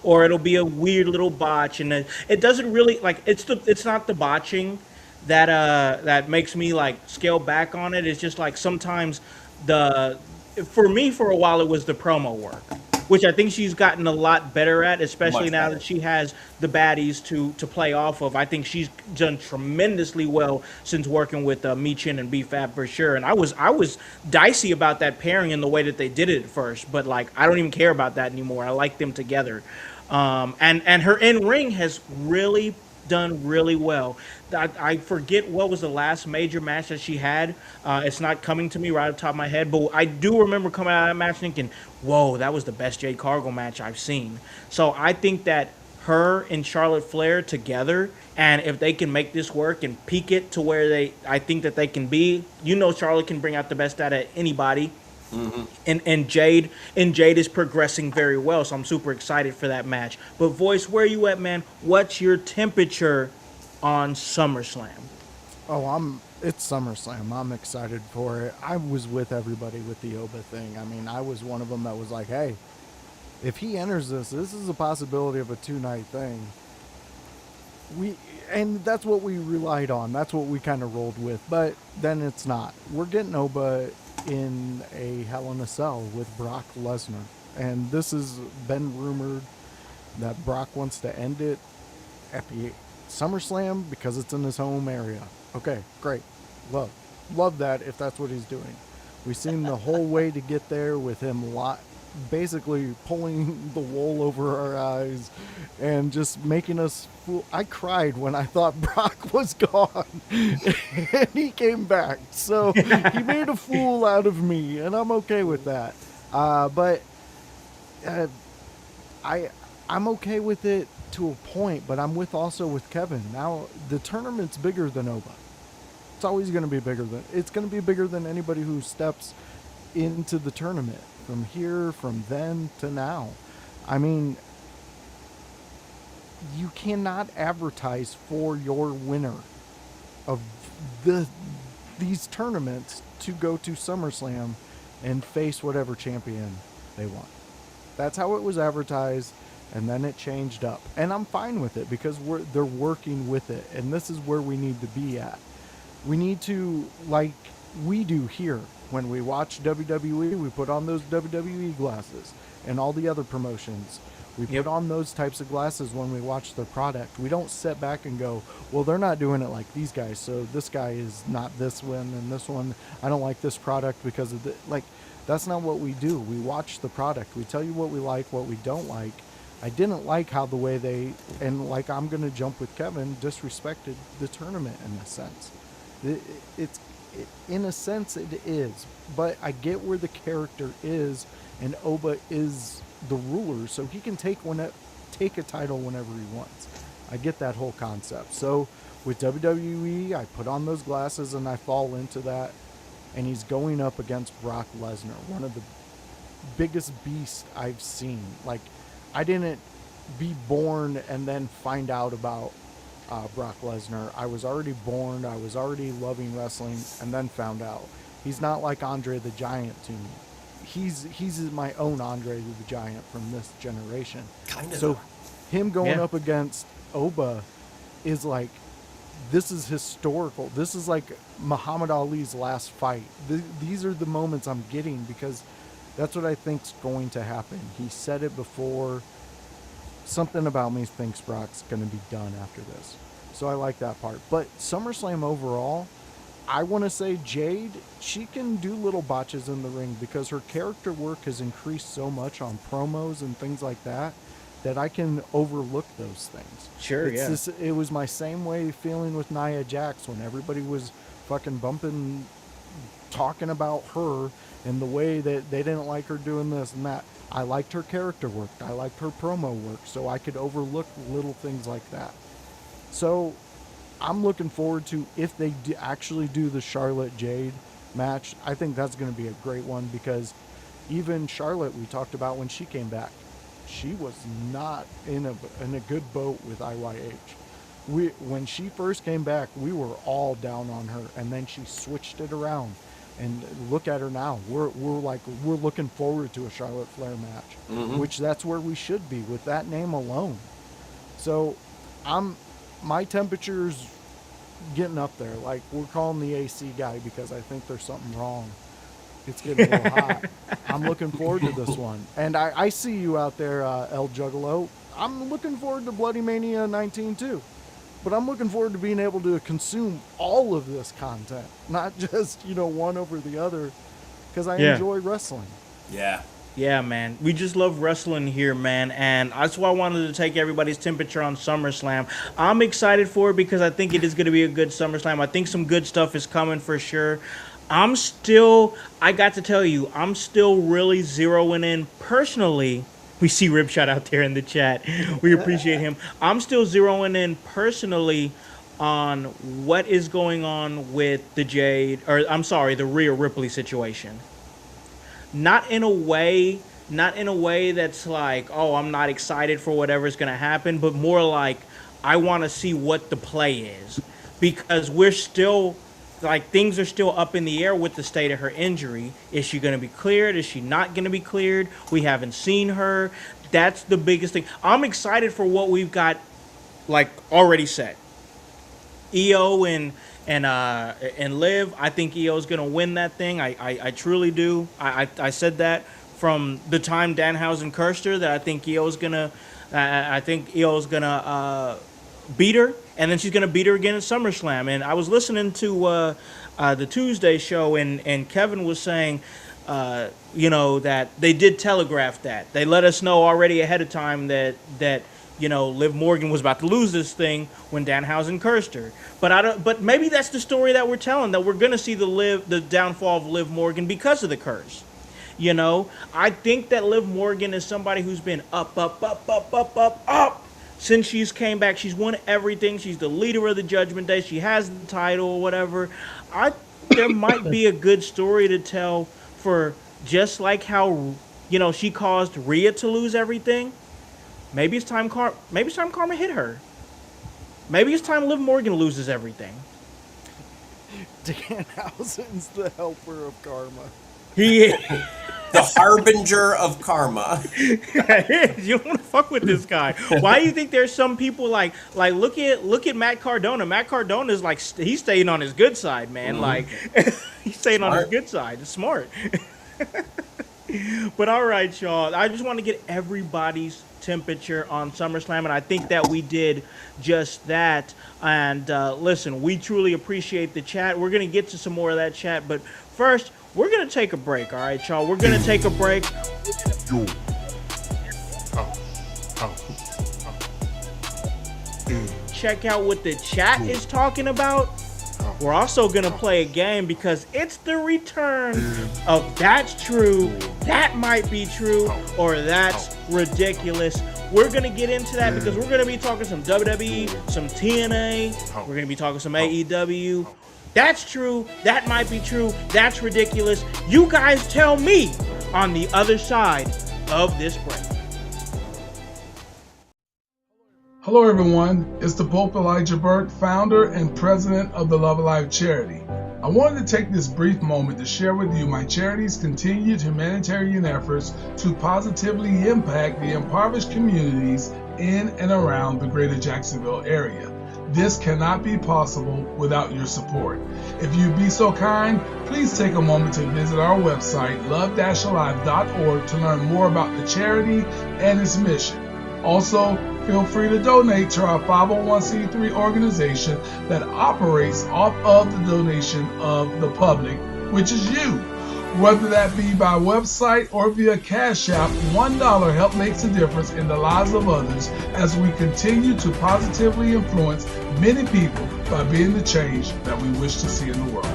or it'll be a weird little botch, and it doesn't really like it's not the botching that makes me like scale back on it. It's just like sometimes for me for a while it was the promo work, which I think she's gotten a lot better at, especially now that she has the baddies to play off of. I think she's done tremendously well since working with Michin and B-Fab for sure. And I was dicey about that pairing in the way that they did it at first, but like I don't even care about that anymore. I like them together. And her in-ring has really done really well. I forget what was the last major match that she had. It's not coming to me right off the top of my head, but I do remember coming out of that match thinking, whoa, that was the best Jade Cargill match I've seen. So I think that her and Charlotte Flair together, and if they can make this work and peak it to where I think that they can be, Charlotte can bring out the best out of anybody. Mm-hmm. And Jade is progressing very well, so I'm super excited for that match. But Voice, where you at, man? What's your temperature on SummerSlam? Oh, it's SummerSlam. I'm excited for it. I was with everybody with the Oba thing. I mean, I was one of them that was like, hey, if he enters this is a possibility of a 2-night thing. And that's what we relied on. That's what we kind of rolled with. But then it's not. We're getting Oba in a Hell in a Cell with Brock Lesnar. And this has been rumored that Brock wants to end it at the SummerSlam because it's in his home area. Okay, great. Love that if that's what he's doing. We've seen the whole way to get there with him basically pulling the wool over our eyes and just making us fool. I cried when I thought Brock was gone and he came back. So he made a fool out of me, and I'm okay with that. But I'm okay with it to a point, but I'm also with Kevin. Now the tournament's bigger than Oba. It's always going to be bigger than anybody who steps into the tournament from then to now. I mean, you cannot advertise for your winner of these tournaments to go to SummerSlam and face whatever champion they want. That's how it was advertised, and then it changed up. And I'm fine with it because they're working with it, and this is where we need to be at. We need to, like we do here, when we watch WWE, we put on those WWE glasses, and all the other promotions. We put on those types of glasses when we watch their product. We don't sit back and go, well, they're not doing it like these guys, so this guy is not this one, and this one, I don't like this product because of the, like, that's not what we do. We watch the product. We tell you what we like, what we don't like. I didn't like how the way and like I'm going to jump with Kevin, disrespected the tournament in a sense. In a sense, it is. But I get where the character is, and Oba is the ruler, so he can take a title whenever he wants. I get that whole concept. So with WWE, I put on those glasses and I fall into that. And he's going up against Brock Lesnar, one of the biggest beasts I've seen. Like, I didn't be born and then find out about Brock Lesnar. I was already born, I was already loving wrestling, and then found out. He's not like Andre the Giant to me. He's my own Andre the Giant from this generation. Kind of. So him going up against Oba is like, this is historical. This is like Muhammad Ali's last fight. These are the moments I'm getting because that's what I think's going to happen. He said it before. Something about me thinks Brock's going to be done after this. So I like that part. But SummerSlam overall, I want to say Jade, she can do little botches in the ring because her character work has increased so much on promos and things like that I can overlook those things. Sure, yeah. It was my same way feeling with Nia Jax when everybody was fucking talking about her and the way that they didn't like her doing this and that. I liked her character work. I liked her promo work, so I could overlook little things like that. So I'm looking forward to if they actually do the Charlotte Jade match. I think that's going to be a great one because even Charlotte, we talked about when she came back, she was not in a good boat with IYH. When she first came back, we were all down on her, and then she switched it around. And look at her now. We're looking forward to a Charlotte Flair match, which that's where we should be with that name alone. So my temperature's getting up there. Like, we're calling the AC guy because I think there's something wrong. It's getting a little hot. I'm looking forward to this one. And I see you out there, El Juggalo. I'm looking forward to Bloody Mania 19 too. But I'm looking forward to being able to consume all of this content, not just, one over the other, because I enjoy wrestling. Yeah. Yeah, man. We just love wrestling here, man. And that's why I wanted to take everybody's temperature on SummerSlam. I'm excited for it because I think it is going to be a good SummerSlam. I think some good stuff is coming for sure. I got to tell you, I'm still really zeroing in personally. We see Ripshot out there in the chat. We appreciate him. I'm still zeroing in personally on what is going on with the the Rhea Ripley situation. Not in a way that's like, oh, I'm not excited for whatever's going to happen, but more like I want to see what the play is. Because we're still, things are still up in the air with the state of her injury. Is she going to be cleared? Is she not going to be cleared? We haven't seen her. That's the biggest thing. I'm excited for what we've got, already set. EO and Liv. I think EO is going to win that thing. I truly do. I said that from the time Danhausen cursed her that I think EO is gonna beat her, and then she's gonna beat her again at SummerSlam. And I was listening to the Tuesday show, and Kevin was saying, that they did telegraph that. They let us know already ahead of time that Liv Morgan was about to lose this thing when Danhausen cursed her. But maybe that's the story that we're telling, that we're gonna see the downfall of Liv Morgan because of the curse. I think that Liv Morgan is somebody who's been up since she's came back. She's won everything. She's the leader of the Judgment Day. She has the title or whatever. There might be a good story to tell for just like how, she caused Rhea to lose everything. Maybe it's time Karma hit her. Maybe it's time Liv Morgan loses everything. Danhausen's the helper of Karma. He is. The harbinger of karma. You don't want to fuck with this guy. Why do you think there's some people like look at Matt Cardona. Matt Cardona is he's staying on his good side, man. He's staying on his good side. It's smart. But all right, y'all. I just want to get everybody's temperature on SummerSlam, and I think that we did just that. And listen, we truly appreciate the chat. We're gonna get to some more of that chat, but first, we're going to take a break, all right, y'all? We're going to take a break. Check out what the chat is talking about. We're also going to play a game because it's the return of That's True, That Might Be True, or That's Ridiculous. We're going to get into that because we're going to be talking some WWE, some TNA. We're going to be talking some AEW. That's true. That might be true. That's ridiculous. You guys tell me on the other side of this break. Hello, everyone. It's the Pope Elijah Burke, founder and president of the Love Alive charity. I wanted to take this brief moment to share with you my charity's continued humanitarian efforts to positively impact the impoverished communities in and around the greater Jacksonville area. This cannot be possible without your support. If you'd be so kind, please take a moment to visit our website, love-alive.org, to learn more about the charity and its mission. Also, feel free to donate to our 501c3 organization that operates off of the donation of the public, which is you. Whether that be by website or via Cash App, $1 help makes a difference in the lives of others as we continue to positively influence many people by being the change that we wish to see in the world.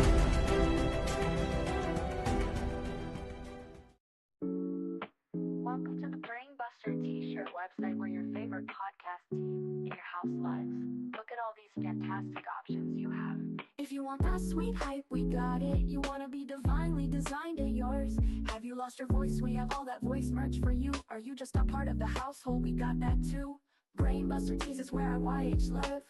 Welcome to the Brainbuster T-shirt website where your favorite podcast team in your house lives. Look at all these fantastic options you have. If you want that sweet hype, we got it. You wanna be divinely designed at yours. Have you lost your voice? We have all that voice merch for you. Are you just a part of the household? We got that too. Brainbuster Tees is where IYH live.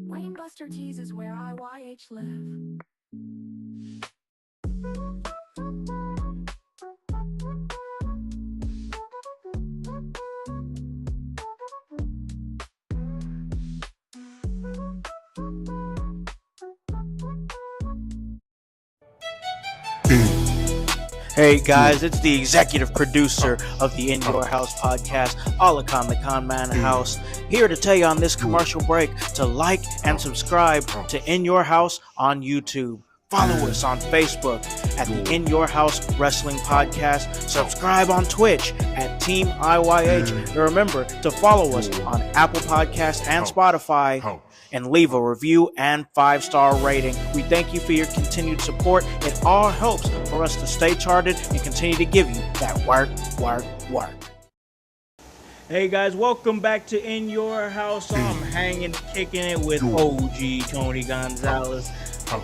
Brainbuster Tees is where IYH live. Hey guys, it's the executive producer of the In Your House podcast, Alakon the Con Man House, here to tell you on this commercial break to like and subscribe to In Your House on YouTube. Follow us on Facebook at the In Your House Wrestling Podcast. Subscribe on Twitch at Team IYH. And remember to follow us on Apple Podcasts and Spotify. And leave a review and 5-star rating. We thank you for your continued support. It all helps for us to stay charted and continue to give you that work. Hey guys, welcome back to In Your House. I'm hanging, kicking it with OG Tony Gonzalez,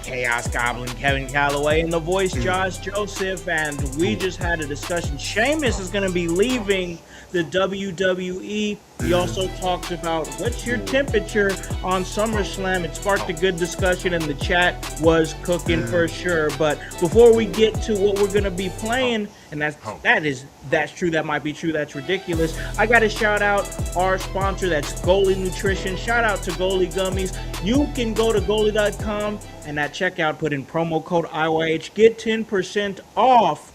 Chaos Goblin Kevin Calloway, and the voice Josh Joseph. And we just had a discussion. Sheamus is going to be leaving the WWE. We also talked about what's your temperature on SummerSlam. It sparked a good discussion and the chat was cooking for sure. But before we get to what we're going to be playing, and that's true, that might be true, that's ridiculous, I got to shout out our sponsor, that's Goalie Nutrition. Shout out to Goalie Gummies. You can go to goalie.com and at checkout put in promo code IYH. Get 10% off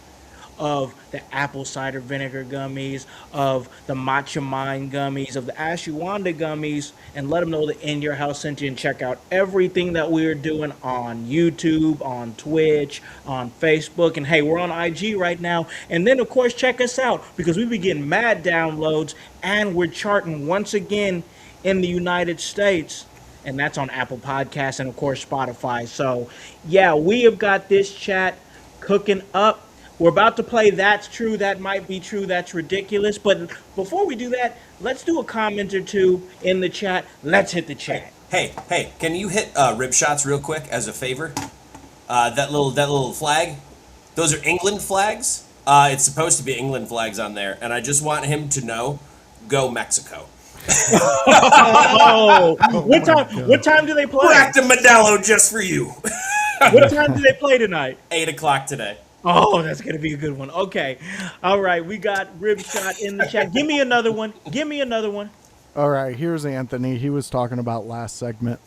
of the apple cider vinegar gummies, of the matcha mind gummies, of the ashwagandha gummies, and let them know that In Your House sent you, and check out everything that we're doing on YouTube, on Twitch, on Facebook, and hey, we're on IG right now. And then of course check us out because we be getting mad downloads and we're charting once again in the United States. And that's on Apple Podcasts and of course Spotify. So yeah, we have got this chat cooking up. We're about to play That's True, That Might Be True, That's Ridiculous. But before we do that, let's do a comment or two in the chat. Let's hit the chat. Hey, can you hit rib shots real quick as a favor? That little flag, those are England flags. It's supposed to be England flags on there, and I just want him to know, go Mexico. What time do they play? Crack the Modelo just for you. What time do they play tonight? 8 o'clock today. Oh, that's going to be a good one. Okay. All right. We got Rib Shot in the chat. Give me another one. All right, here's Anthony. He was talking about last segment.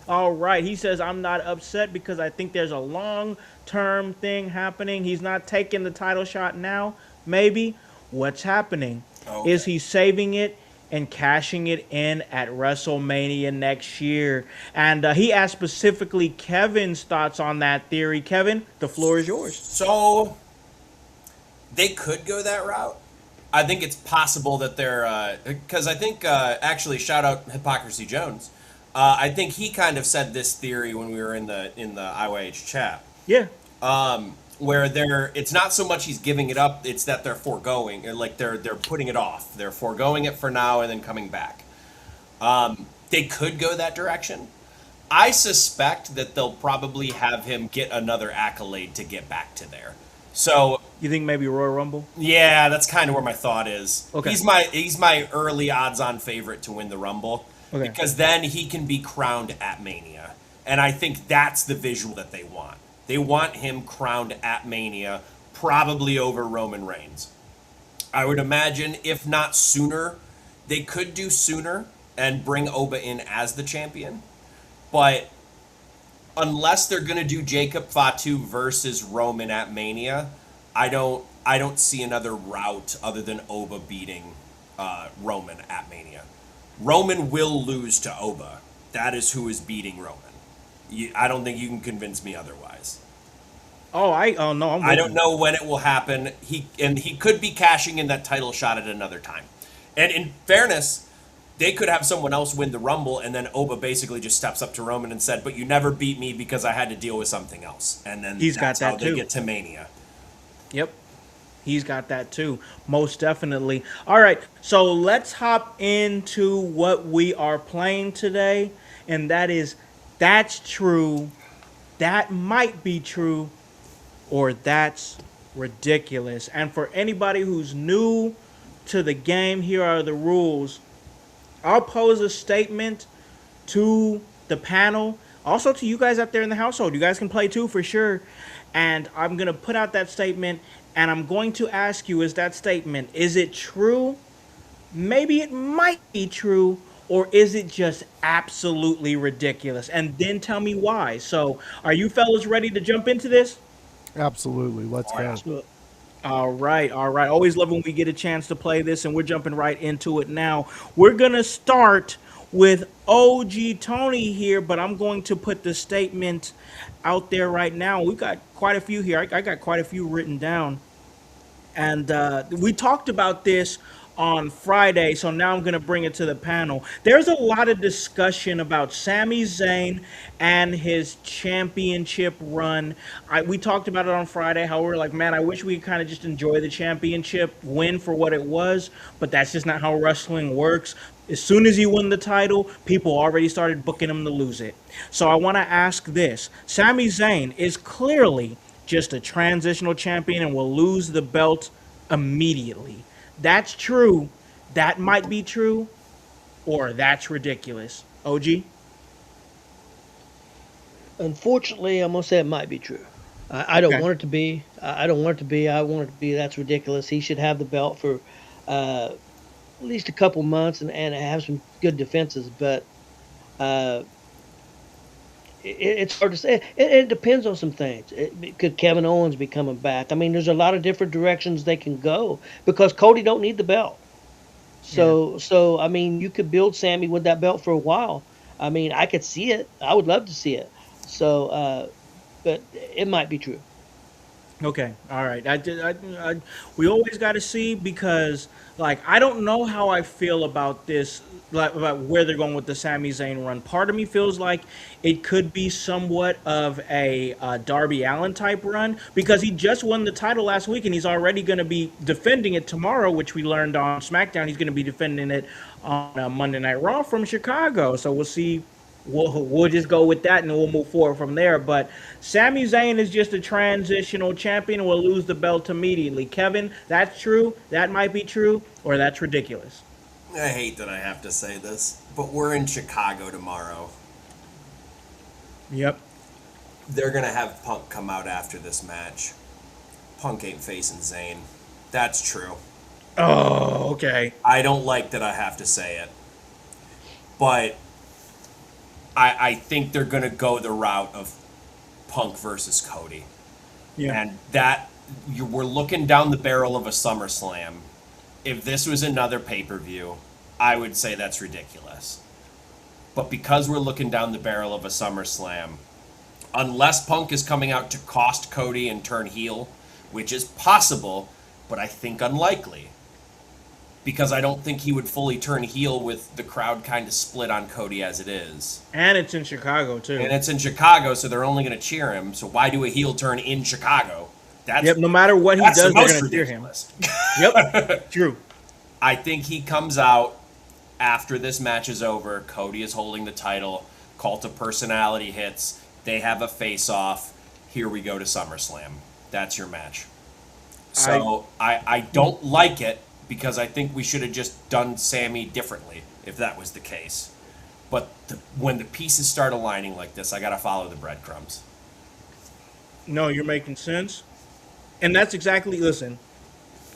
All right. He says, I'm not upset because I think there's a long-term thing happening. He's not taking the title shot now, maybe. What's happening? Okay. Is he saving it and cashing it in at WrestleMania next year? And he asked specifically Kevin's thoughts on that theory. Kevin, the floor is yours. So they could go that route. I think it's possible that they're because I think actually shout out Hypocrisy Jones. I think he kind of said this theory when we were in the IYH chat. Yeah. Where it's not so much he's giving it up, it's that they're foregoing, like they're putting it off. They're foregoing it for now and then coming back. They could go that direction. I suspect that they'll probably have him get another accolade to get back to there. So you think maybe Royal Rumble? Yeah, that's kind of where my thought is. Okay. He's my early odds-on favorite to win the Rumble. Okay. Because then he can be crowned at Mania. And I think that's the visual that they want. They want him crowned at Mania, probably over Roman Reigns. I would imagine, if not sooner, they could do sooner and bring Oba in as the champion. But unless they're gonna do Jacob Fatu versus Roman at Mania, I don't see another route other than Oba beating Roman at Mania. Roman will lose to Oba. That is who is beating Roman. I don't think you can convince me otherwise. Oh no, I don't know when it will happen. He could be cashing in that title shot at another time. And in fairness, they could have someone else win the Rumble, and then Oba basically just steps up to Roman and said, "But you never beat me because I had to deal with something else." And then He's got that's that how they too. get to Mania. Yep. He's got that too. Most definitely. All right. So let's hop into what we are playing today. And that is That's True, That Might Be True, or That's Ridiculous. And for anybody who's new to the game, here are the rules. I'll pose a statement to the panel, also to you guys out there in the household. You guys can play too for sure. And I'm going to put out that statement, and I'm going to ask you, is that statement, is it true? Maybe it might be true, or is it just absolutely ridiculous? And then tell me why. So, are you fellas ready to jump into this? Absolutely. Let's go. So, All right, all right. Always love when we get a chance to play this, and we're jumping right into it now. We're going to start with OG Tony here, but I'm going to put the statement out there right now. We've got quite a few here. I got quite a few written down. And we talked about this on Friday, so now I'm going to bring it to the panel. There's a lot of discussion about Sami Zayn and his championship run. We talked about it on Friday, how we're like, man, I wish we could kind of just enjoy the championship win for what it was, but that's just not how wrestling works. As soon as he won the title, people already started booking him to lose it. So I want to ask this. Sami Zayn is clearly just a transitional champion and will lose the belt immediately. That's true. That might be true, or that's ridiculous. OG? unfortunately, I'm gonna say it might be true. I don't Okay. want it to be. I don't want it to be. I want it to be. That's ridiculous. He should have the belt for at least a couple months and have some good defenses. But uh, it's hard to say. It depends on some things. Could Kevin Owens be coming back? I mean, there's a lot of different directions they can go because Cody don't need the belt. Yeah. So I mean, you could build Sammy with that belt for a while. I mean, I could see it. I would love to see it. So, but it might be true. Okay, all right. We always got to see because, like, I don't know how I feel about this, like, about where they're going with the Sami Zayn run. Part of me feels like it could be somewhat of a Darby Allin type run because he just won the title last week and he's already going to be defending it tomorrow, which we learned on SmackDown. He's going to be defending it on Monday Night Raw from Chicago. So we'll see. We'll just go with that and we'll move forward from there. But Sami Zayn is just a transitional champion and will lose the belt immediately. Kevin, that's true. That might be true, or that's ridiculous. I hate that I have to say this, but we're in Chicago tomorrow. Yep. They're going to have Punk come out after this match. Punk ain't facing Zayn. That's true. Oh, okay. I don't like that I have to say it. But I think they're going to go the route of Punk versus Cody. Yeah. And that, we're looking down the barrel of a SummerSlam. If this was another pay-per-view, I would say that's ridiculous. But because we're looking down the barrel of a SummerSlam, unless Punk is coming out to cost Cody and turn heel, which is possible, but I think unlikely. Because I don't think he would fully turn heel with the crowd kind of split on Cody as it is. And it's in Chicago, too. And it's in Chicago, so they're only going to cheer him. So why do a heel turn in Chicago? That's, Yep, no matter what he that's does, the they're most going to cheer him. ridiculous. Yep, true. I think he comes out after this match is over. Cody is holding the title. Cult of Personality hits. They have a face-off. Here we go to SummerSlam. That's your match. So I don't like it because I think we should have just done Sammy differently if that was the case. But when the pieces start aligning like this, I got to follow the breadcrumbs. No, you're making sense. And that's exactly, listen,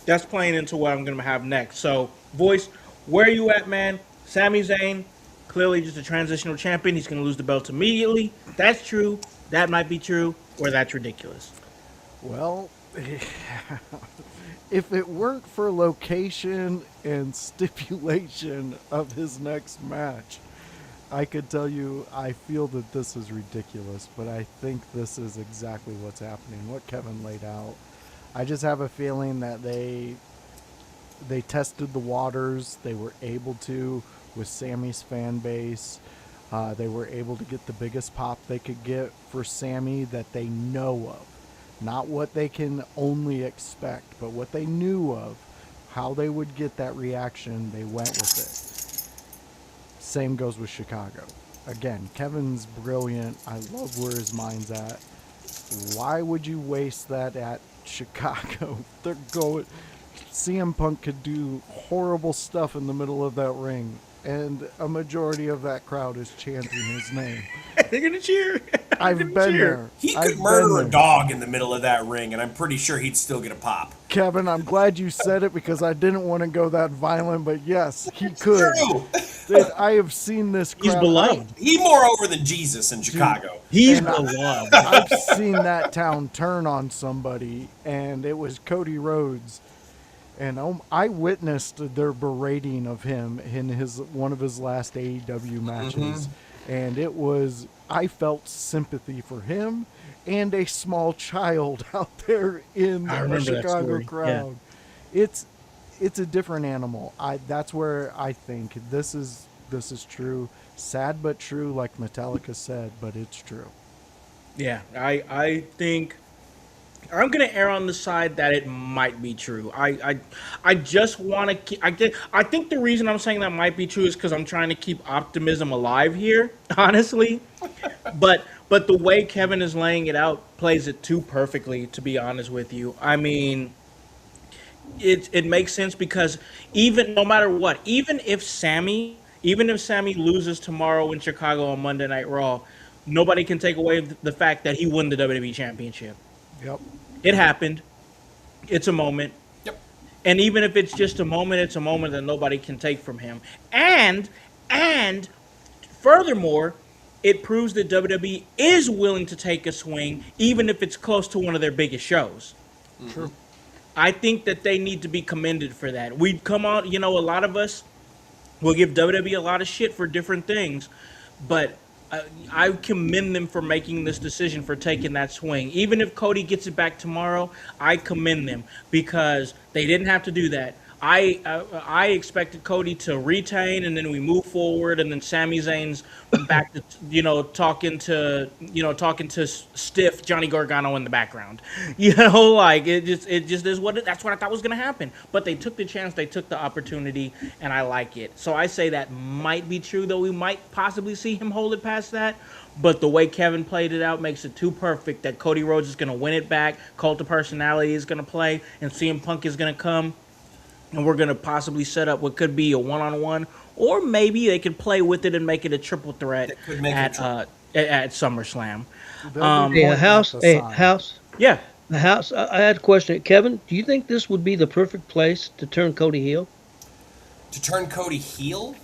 that's playing into what I'm going to have next. So, Voice, where are you at, man? Sami Zayn, Clearly, just a transitional champion. He's going to lose the belt immediately. That's true. That might be true, or that's ridiculous. Well, if it weren't for location and stipulation of his next match, I could tell you I feel that this is ridiculous, but I think this is exactly what's happening, what Kevin laid out. I just have a feeling that they tested the waters. They were able to with Sammy's fan base. They were able to get the biggest pop they could get for Sammy that they know of. Not what they can only expect, but what they knew of, how they would get that reaction, they went with it. Same goes with Chicago. Again, Kevin's brilliant. I love where his mind's at. Why would you waste that at Chicago? They're going. CM Punk could do horrible stuff in the middle of that ring, and a majority of that crowd is chanting his name. They're going to cheer. I've been there. He I've could murder been a there. dog in the middle of that ring, and I'm pretty sure he'd still get a pop. Kevin, I'm glad you said it because I didn't want to go that violent, but yes, he could. I have seen this crowd. He's beloved. He more over than Jesus in Chicago. He's And beloved. I've seen that town turn on somebody, and it was Cody Rhodes. And I witnessed their berating of him in one of his last AEW matches. And it was, I felt sympathy for him and a small child out there in I the remember that Chicago story. crowd. It's a different animal. That's where I think this is true. Sad but true, like Metallica said, but it's true. Yeah, I think I'm gonna err on the side that it might be true. I just want to. I think the reason I'm saying that might be true is because I'm trying to keep optimism alive here, honestly. but the way Kevin is laying it out plays it too perfectly. To be honest with you, I mean, it makes sense because even no matter what, even if Sammy loses tomorrow in Chicago on Monday Night Raw, nobody can take away the fact that he won the WWE Championship. Yep. It happened. It's a moment. Yep. And even if it's just a moment, it's a moment that nobody can take from him. And furthermore, it proves that WWE is willing to take a swing, even if it's close to one of their biggest shows. True. I think that they need to be commended for that. We come out, a lot of us will give WWE a lot of shit for different things, but I commend them for making this decision, for taking that swing. Even if Cody gets it back tomorrow, I commend them because they didn't have to do that. I expected Cody to retain, and then we move forward, and then Sami Zayn's back to talking to stiff Johnny Gargano in the background. Like it just is that's what I thought was gonna happen. But they took the chance, they took the opportunity, and I like it. So I say that might be true, though we might possibly see him hold it past that. But the way Kevin played it out makes it too perfect that Cody Rhodes is gonna win it back, Cult of Personality is gonna play, and CM Punk is gonna come. And we're going to possibly set up what could be a one-on-one, or maybe they could play with it and make it a triple threat at SummerSlam. Howse. Yeah. Howse. I had a question. Kevin, do you think this would be the perfect place to turn Cody heel? To turn Cody heel?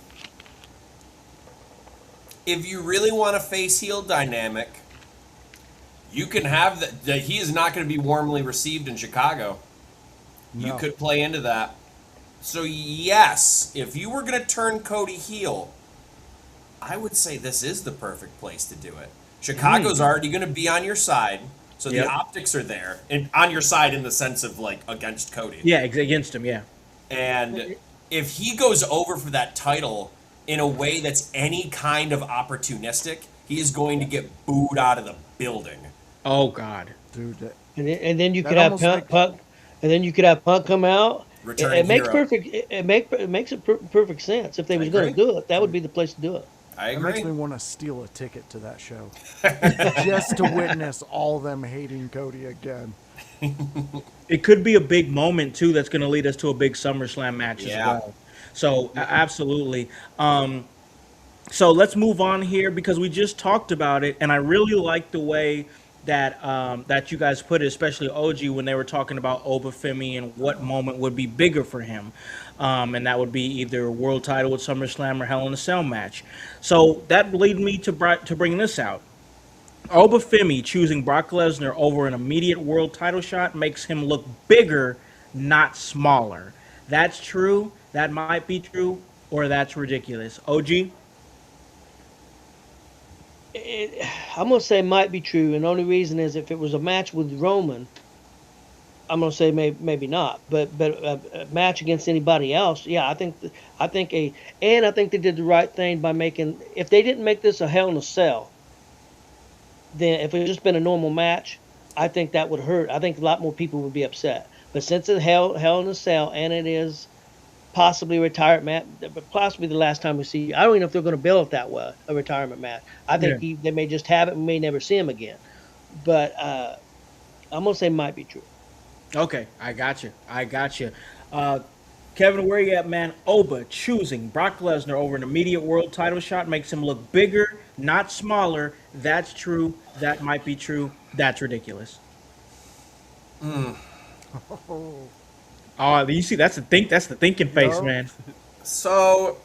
If you really want a face-heel dynamic, you can have that. He is not going to be warmly received in Chicago. No. You could play into that. So yes, if you were going to turn Cody heel, I would say this is the perfect place to do it. Chicago's already going to be on your side, so the optics are there. And on your side in the sense of, like, against Cody. Yeah, against him, yeah. And if he goes over for that title in a way that's any kind of opportunistic, he is going to get booed out of the building. Oh, God. Dude, And then you could have Punk, and then you could have Punk come out. It makes perfect. It makes perfect sense. If they was going to do it, that would be the place to do it. I It agree. makes me want to steal a ticket to that show just to witness all them hating Cody again. It could be a big moment, too, that's going to lead us to a big SummerSlam match as well. So, absolutely. So let's move on here because we just talked about it, and I really like the way that you guys put it, especially OG, when they were talking about Obafemi and what moment would be bigger for him, and that would be either world title at SummerSlam or Hell in a Cell match. So that lead me to bring this out. Obafemi choosing Brock Lesnar over an immediate world title shot makes him look bigger, not smaller. That's true. That might be true, or that's ridiculous. OG? I'm gonna say might be true, and the only reason is if it was a match with Roman, I'm gonna say maybe not. But a match against anybody else, yeah, I think I think they did the right thing by making. If they didn't make this a Hell in a Cell, then if it had just been a normal match, I think that would hurt. I think a lot more people would be upset. But since it's Hell in a Cell, and it is possibly a retirement match, but possibly the last time we see you. I don't even know if they're going to bill it that well, a retirement match. I think they may just have it and we may never see him again. But I'm going to say might be true. Okay, I got you. Kevin, where you at, man? Oba choosing Brock Lesnar over an immediate world title shot makes him look bigger, not smaller. That's true. That might be true. That's ridiculous. Oh, you see, that's the thinking face, Yup. man. So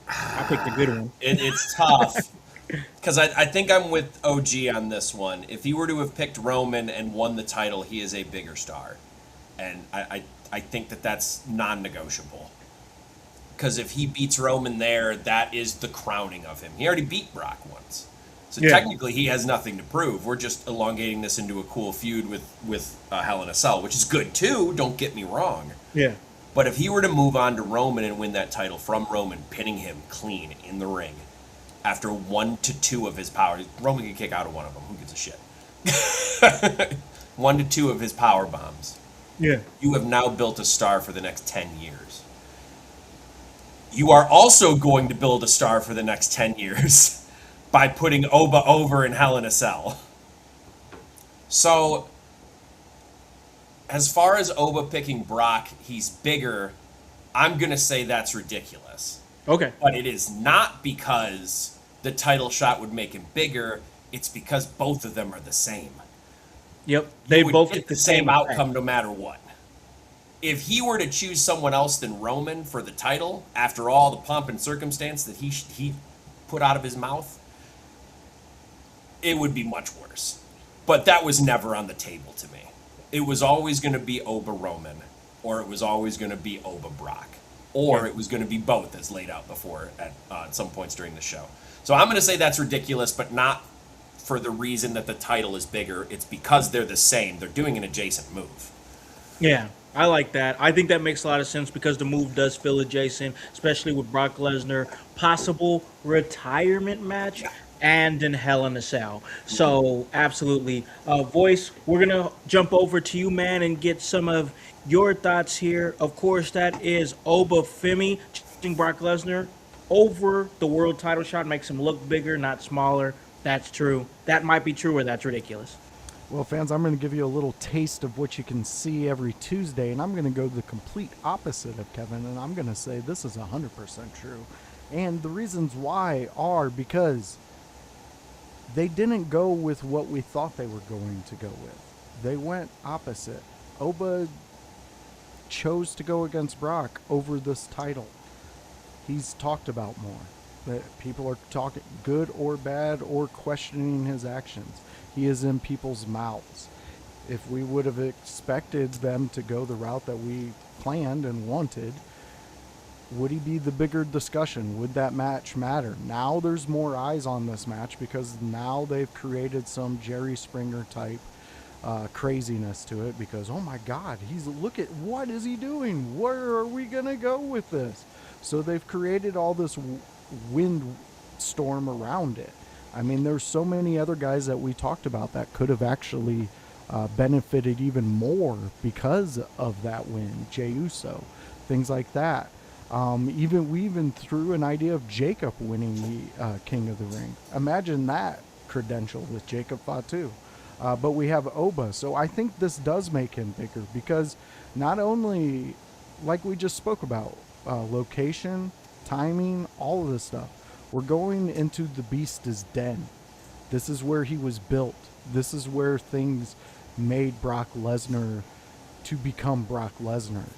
I picked a good one. it's tough because I think I'm with OG on this one. If he were to have picked Roman and won the title, he is a bigger star, and I think that's non-negotiable. Because if he beats Roman there, that is the crowning of him. He already beat Brock once. So technically, he has nothing to prove. We're just elongating this into a cool feud with Hell in a Cell, which is good too. Don't get me wrong. Yeah. But if he were to move on to Roman and win that title from Roman, pinning him clean in the ring after 1 to 2 of his powers, Roman can kick out of one of them. Who gives a shit? 1 to 2 of his power bombs. Yeah. You have now built a star for the next 10 years. You are also going to build a star for the next 10 years. By putting Oba over in Hell in a Cell. So, as far as Oba picking Brock, he's bigger, I'm going to say that's ridiculous. Okay. But it is not because the title shot would make him bigger, it's because both of them are the same. Yep. They would both get the same outcome no matter what. If he were to choose someone else than Roman for the title, after all the pomp and circumstance that he put out of his mouth, it would be much worse. But that was never on the table to me. It was always going to be Oba Roman, or it was always going to be Oba Brock, or it was going to be both, as laid out before at some points during the show. So I'm going to say that's ridiculous, but not for the reason that the title is bigger. It's because they're the same. They're doing an adjacent move. Yeah, I like that. I think that makes a lot of sense because the move does feel adjacent, especially with Brock Lesnar. Possible retirement match. And in Hell in a Cell. So, absolutely. Voice, we're going to jump over to you, man, and get some of your thoughts here. Of course, that is Obafemi choosing Brock Lesnar over the world title shot. Makes him look bigger, not smaller. That's true. That might be true, or that's ridiculous. Well, fans, I'm going to give you a little taste of what you can see every Tuesday, and I'm going to go the complete opposite of Kevin, and I'm going to say this is 100% true. And the reasons why are because they didn't go with what we thought they were going to go with. They went opposite. Oba chose to go against Brock over this title. He's talked about more. That people are talking good or bad or questioning his actions. He is in people's mouths. If we would have expected them to go the route that we planned and wanted, would he be the bigger discussion? Would that match matter? Now there's more eyes on this match because now they've created some Jerry Springer type craziness to it because, oh my God, look at what is he doing? Where are we going to go with this? So they've created all this wind storm around it. I mean, there's so many other guys that we talked about that could have actually benefited even more because of that win. Jey Uso, things like that. We even threw an idea of Jacob winning the King of the Ring. Imagine that credential with Jacob Fatu. But we have Oba. So I think this does make him bigger because not only, like we just spoke about, location, timing, all of this stuff. We're going into the Beast's den. This is where he was built. This is where things made Brock Lesnar to become Brock Lesnar.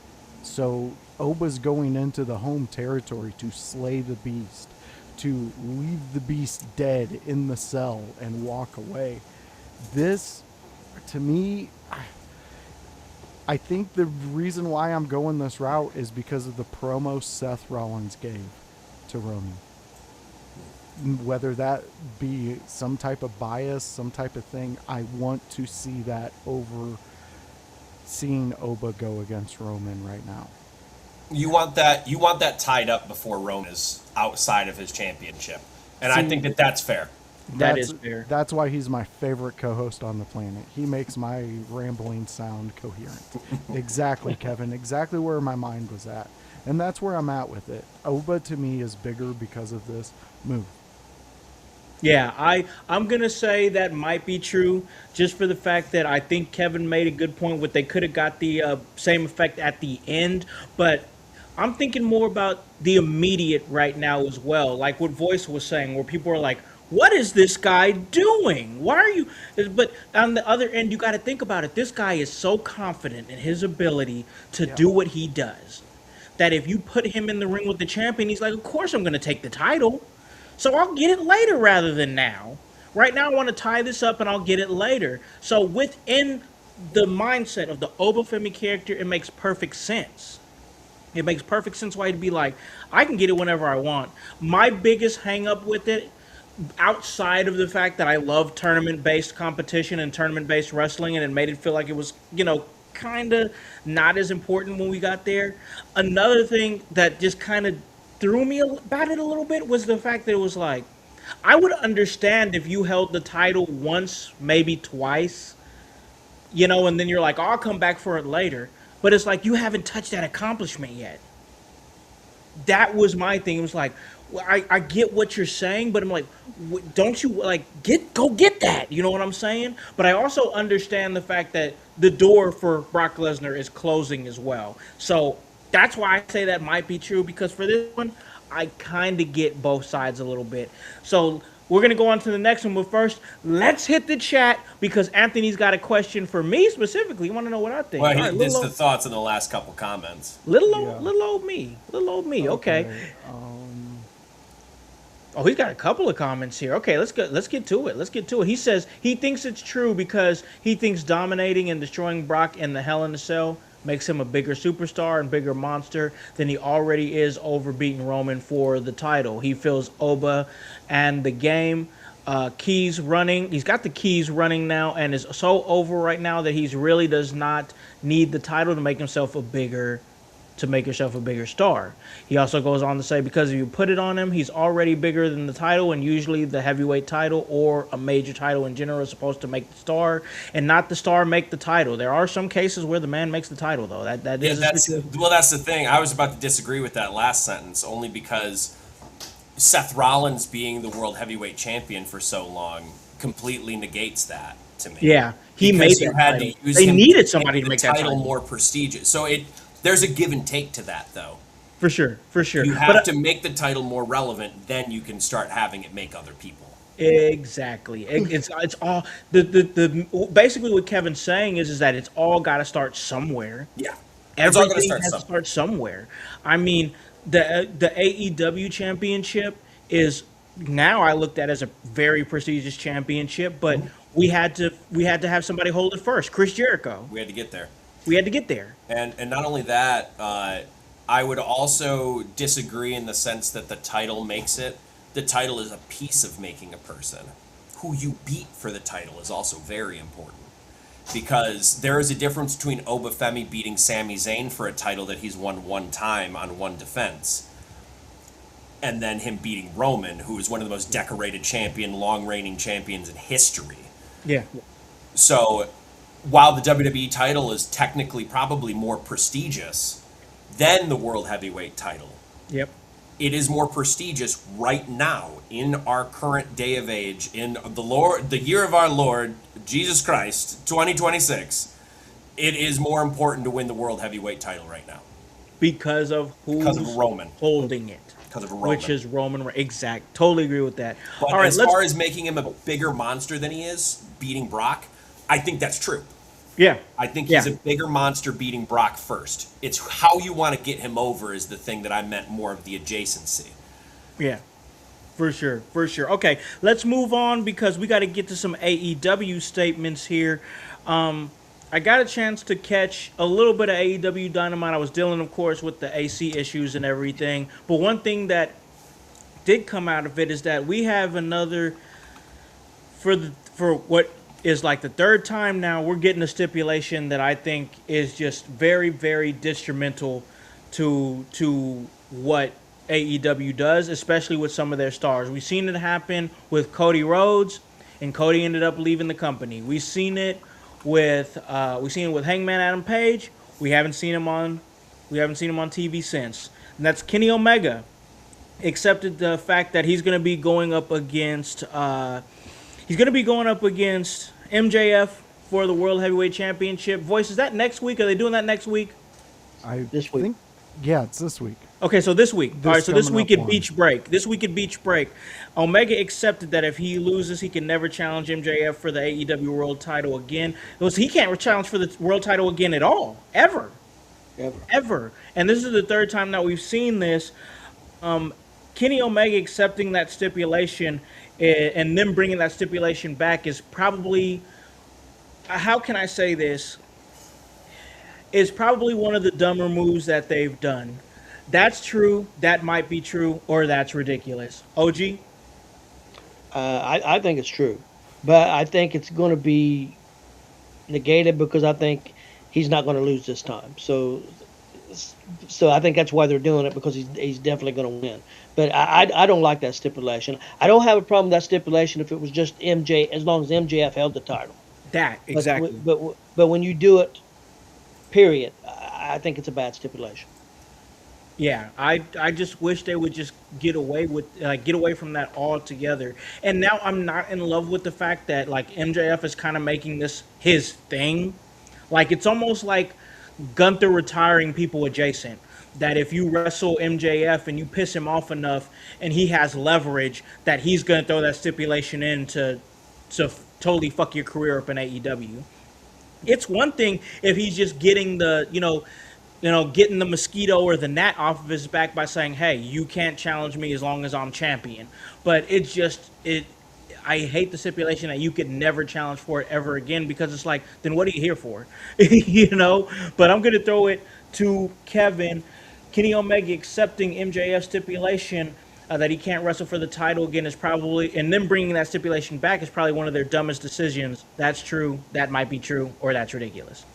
So Oba's going into the home territory to slay the beast, to leave the beast dead in the cell and walk away. This, to me, I think the reason why I'm going this route is because of the promo Seth Rollins gave to Roman. Whether that be some type of bias, some type of thing, I want to see that over seeing Oba go against Roman right now. You want that tied up before Roman is outside of his championship. And I think that's fair. That is fair. That's why he's my favorite co-host on the planet. He makes my rambling sound coherent. Exactly, Kevin. Exactly where my mind was at. And that's where I'm at with it. Oba, to me, is bigger because of this move. Yeah, I'm going to say that might be true just for the fact that I think Kevin made a good point with they could have got the same effect at the end, but I'm thinking more about the immediate right now as well, like what Voice was saying, where people are like, what is this guy doing? Why are you? But on the other end, you got to think about it. This guy is so confident in his ability to do what he does that if you put him in the ring with the champion, he's like, of course I'm going to take the title. So I'll get it later rather than now. Right now I want to tie this up and I'll get it later. So within the mindset of the Obafemi character, it makes perfect sense. It makes perfect sense why he'd be like, I can get it whenever I want. My biggest hang up with it, outside of the fact that I love tournament-based competition and tournament-based wrestling, and it made it feel like it was, kind of not as important when we got there. Another thing that just kind of threw me about it a little bit was the fact that it was like, I would understand if you held the title once, maybe twice, and then you're like, oh, I'll come back for it later. But it's like, you haven't touched that accomplishment yet. That was my thing. It was like, well, I get what you're saying, but I'm like, don't you go get that? You know what I'm saying? But I also understand the fact that the door for Brock Lesnar is closing as well. So that's why I say that might be true, because for this one, I kind of get both sides a little bit. So we're going to go on to the next one. But first, let's hit the chat, because Anthony's got a question for me specifically. You want to know what I think? Well, he gets the thoughts in the last couple comments. Little old me. Okay. Oh, he's got a couple of comments here. Okay, let's get to it. He says he thinks it's true because he thinks dominating and destroying Brock in the Hell in a Cell makes him a bigger superstar and bigger monster than he already is over beating Roman for the title. He feels Oba and the game keys running. He's got the keys running now and is so over right now that he's really does not need the title to make himself a bigger star. He also goes on to say, because if you put it on him, he's already bigger than the title, and usually the heavyweight title or a major title in general is supposed to make the star and not the star make the title. There are some cases where the man makes the title, though. That's the thing. I was about to disagree with that last sentence, only because Seth Rollins being the world heavyweight champion for so long completely negates that to me. Yeah, he because made you had to use they him needed to somebody to make that title more prestigious. So there's a give and take to that, though. For sure. You have to make the title more relevant, then you can start having it make other people. Exactly. It's all the basically what Kevin's saying is that it's all got to start somewhere. Yeah, everything has to start somewhere. I mean, the AEW championship is now I looked at as a very prestigious championship, but we had to have somebody hold it first. Chris Jericho. We had to get there. And not only that, I would also disagree in the sense that the title makes it. The title is a piece of making a person. Who you beat for the title is also very important. Because there is a difference between Obafemi beating Sami Zayn for a title that he's won one time on one defense, and then him beating Roman, who is one of the most decorated long-reigning champions in history. Yeah. So while the WWE title is technically probably more prestigious than the World Heavyweight title, yep, it is more prestigious right now in our current day of age, in the year of our Lord Jesus Christ, 2026. It is more important to win the World Heavyweight title right now because of Roman holding it. because of Roman. which is Roman. Exact. Totally agree with that. But All right, as far as making him a bigger monster than he is, beating Brock, I think that's true. Yeah. I think he's a bigger monster beating Brock first. It's how you want to get him over is the thing that I meant more of the adjacency. Yeah. For sure. Okay, let's move on because we got to get to some AEW statements here. I got a chance to catch a little bit of AEW Dynamite. I was dealing, of course, with the AC issues and everything. But one thing that did come out of it is that we have another for what is like the third time now. We're getting a stipulation that I think is just very, very detrimental to what AEW does, especially with some of their stars. We've seen it happen with Cody Rhodes, and Cody ended up leaving the company. We've seen it with Hangman Adam Page. We haven't seen him on TV since. And that's Kenny Omega. Accepted the fact that he's going to be going up against MJF for the World Heavyweight Championship. Voice, is that next week? Are they doing that next week? This week. Yeah, it's this week. Okay, so this week. All right, so this week at Beach Break. Omega accepted that if he loses, he can never challenge MJF for the AEW World title again. He can't challenge for the World title again at all. Ever. And this is the third time that we've seen this. Kenny Omega accepting that stipulation and them bringing that stipulation back is probably, how can I say this? Is probably one of the dumber moves that they've done. That's true. That might be true, or that's ridiculous. OG? I think it's true, but I think it's going to be negated because I think he's not going to lose this time. So I think that's why they're doing it, because he's definitely going to win. But I don't like that stipulation. I don't have a problem with that stipulation if it was just MJ, as long as MJF held the title. That exactly. But when you do it, period, I think it's a bad stipulation. Yeah, I just wish they would just get away from that altogether. And now I'm not in love with the fact that like MJF is kind of making this his thing. Like it's almost like Gunther retiring people adjacent. That if you wrestle MJF and you piss him off enough and he has leverage, that he's going to throw that stipulation in to totally fuck your career up in AEW. It's one thing if he's just getting getting the mosquito or the gnat off of his back by saying, hey, you can't challenge me as long as I'm champion. But I hate the stipulation that you could never challenge for it ever again, because it's like, then what are you here for? But I'm going to throw it to Kevin. Kenny Omega accepting MJF stipulation that he can't wrestle for the title again is probably, and them bringing that stipulation back is probably one of their dumbest decisions. That's true. That might be true, or that's ridiculous.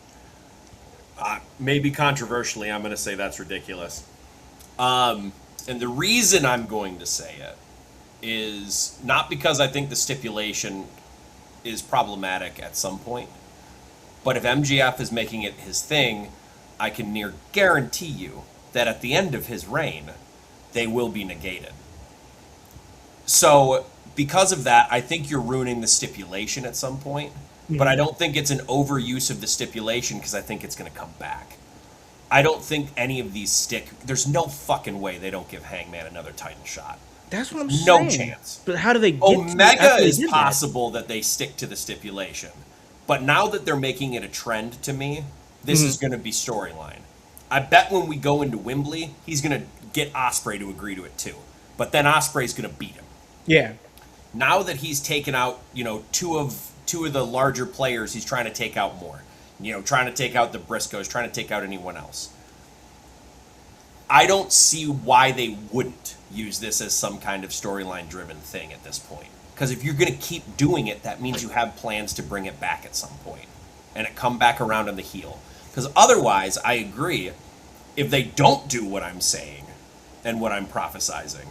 Maybe controversially, I'm going to say that's ridiculous. And the reason I'm going to say it is not because I think the stipulation is problematic at some point, but if MJF is making it his thing, I can near guarantee you that at the end of his reign, they will be negated. So because of that, I think you're ruining the stipulation at some point. But I don't think it's an overuse of the stipulation, because I think it's going to come back. I don't think any of these stick. There's no fucking way they don't give Hangman another title shot. That's what I'm saying. No chance. But how do they get Omega is possible that they stick to the stipulation. But now that they're making it a trend to me, this is going to be storyline. I bet when we go into Wembley, he's going to get Ospreay to agree to it too. But then Ospreay's going to beat him. Yeah. Now that he's taken out, two of the larger players, he's trying to take out more. Trying to take out the Briscoes, trying to take out anyone else. I don't see why they wouldn't use this as some kind of storyline-driven thing at this point. Because if you're going to keep doing it, that means you have plans to bring it back at some point. And it come back around on the heel. Because otherwise, I agree, if they don't do what I'm saying and what I'm prophesizing,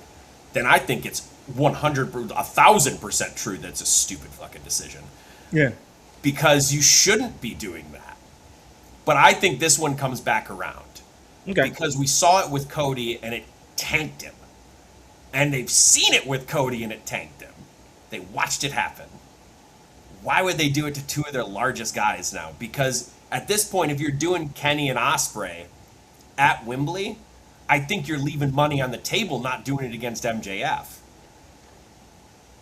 then I think it's 1,000% true that's a stupid fucking decision. Yeah. Because you shouldn't be doing that. But I think this one comes back around. Okay. Because we saw it with Cody and it tanked him. And they've seen it with Cody and it tanked him. They watched it happen. Why would they do it to two of their largest guys now? Because at this point, if you're doing Kenny and Ospreay at Wembley, I think you're leaving money on the table not doing it against MJF.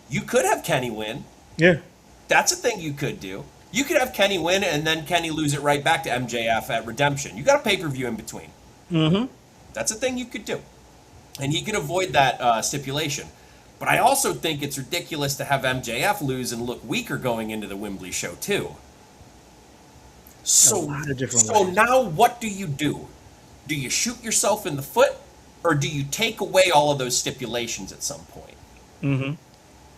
You could have Kenny win. Yeah. That's a thing you could do. You could have Kenny win and then Kenny lose it right back to MJF at Redemption. You got a pay-per-view in between. Mm-hmm. That's a thing you could do. And he could avoid that stipulation. But I also think it's ridiculous to have MJF lose and look weaker going into the Wembley show, too. So, lot of different so ways. now what do you do? Do you shoot yourself in the foot? Or do you take away all of those stipulations at some point? Mm-hmm.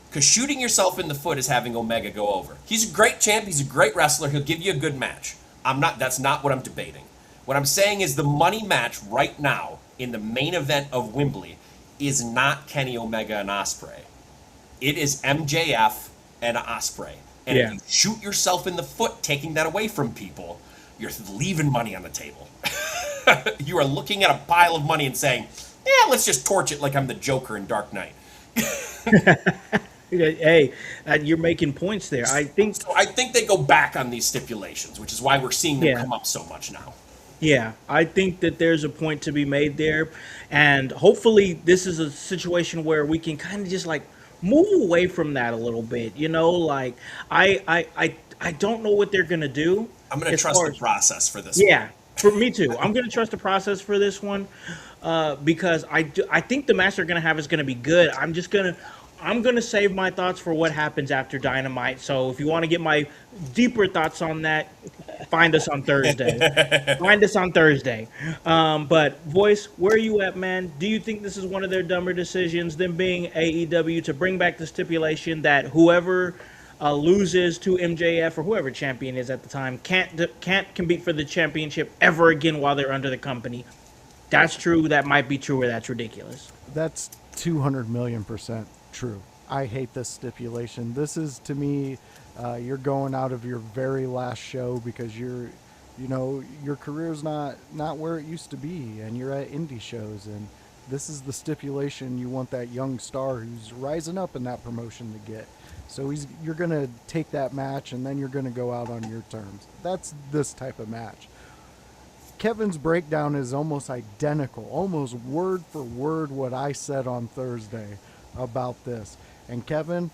Because shooting yourself in the foot is having Omega go over. He's a great champ. He's a great wrestler. He'll give you a good match. That's not what I'm debating. What I'm saying is the money match right now in the main event of Wembley is not Kenny Omega and Ospreay. It is MJF and Ospreay. And if you shoot yourself in the foot taking that away from people, you're leaving money on the table. You are looking at a pile of money and saying, yeah, let's just torch it like I'm the Joker in Dark Knight. Hey, you're making points there. I think they go back on these stipulations, which is why we're seeing them come up so much now. Yeah, I think that there's a point to be made there, and hopefully this is a situation where we can kind of just like move away from that a little bit. You know, like I don't know what they're gonna do. I'm gonna trust the process for this. Yeah, for me too. I'm gonna trust the process for this one because I think the match they're gonna have is gonna be good. I'm gonna save my thoughts for what happens after Dynamite. So if you want to get my deeper thoughts on that, find us on Thursday. But Voice, where are you at, man? Do you think this is one of their dumber decisions, them being AEW, to bring back the stipulation that whoever loses to MJF or whoever champion is at the time can't compete for the championship ever again while they're under the company? That's true. That might be true, or that's ridiculous. That's 200 million% true. I hate this stipulation. This is, to me, you're going out of your very last show because your career's not where it used to be, and you're at indie shows, and this is the stipulation you want that young star who's rising up in that promotion to get. So you're gonna take that match, and then you're gonna go out on your terms. That's this type of match. Kevin's breakdown is almost identical, almost word for word what I said on Thursday about this. And Kevin,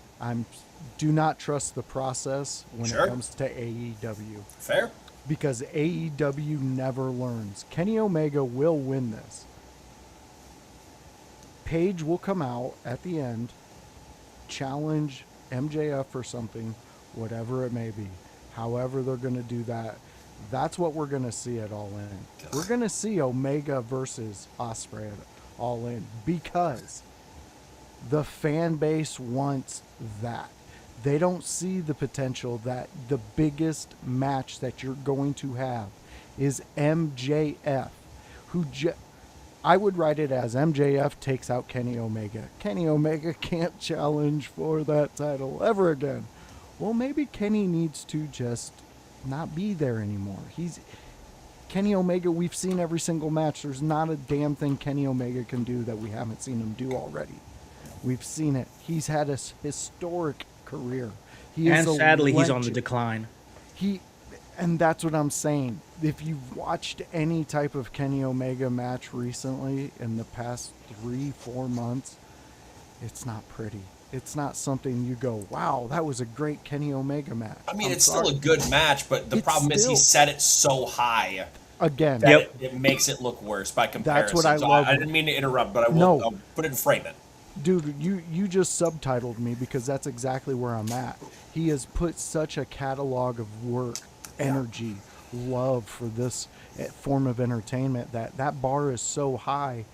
do not trust the process when it comes to AEW. Fair. Because AEW never learns. Kenny Omega will win this. Paige will come out at the end, challenge MJF for something, whatever it may be. However they're going to do that, that's what we're going to see at All In. We're going to see Omega versus Ospreay at All In because the fan base wants that. They don't see the potential that the biggest match that you're going to have is MJF, I would write it as MJF takes out Kenny Omega. Kenny Omega can't challenge for that title ever again. Well, maybe Kenny needs to just not be there anymore. Kenny Omega, we've seen every single match. There's not a damn thing Kenny Omega can do that we haven't seen him do already. We've seen it. He's had a historic career. And sadly, he's on the decline. And that's what I'm saying. If you've watched any type of Kenny Omega match recently in the past 3-4 months, it's not pretty. It's not something you go, wow, that was a great Kenny Omega match. I mean, it's still a good match, but the problem is he set it so high. Again. That it makes it look worse by comparison. That's what I love. I didn't mean to interrupt, but I'll put it in frame it. Dude, you just subtitled me because that's exactly where I'm at. He has put such a catalog of work, energy, love for this form of entertainment that bar is so high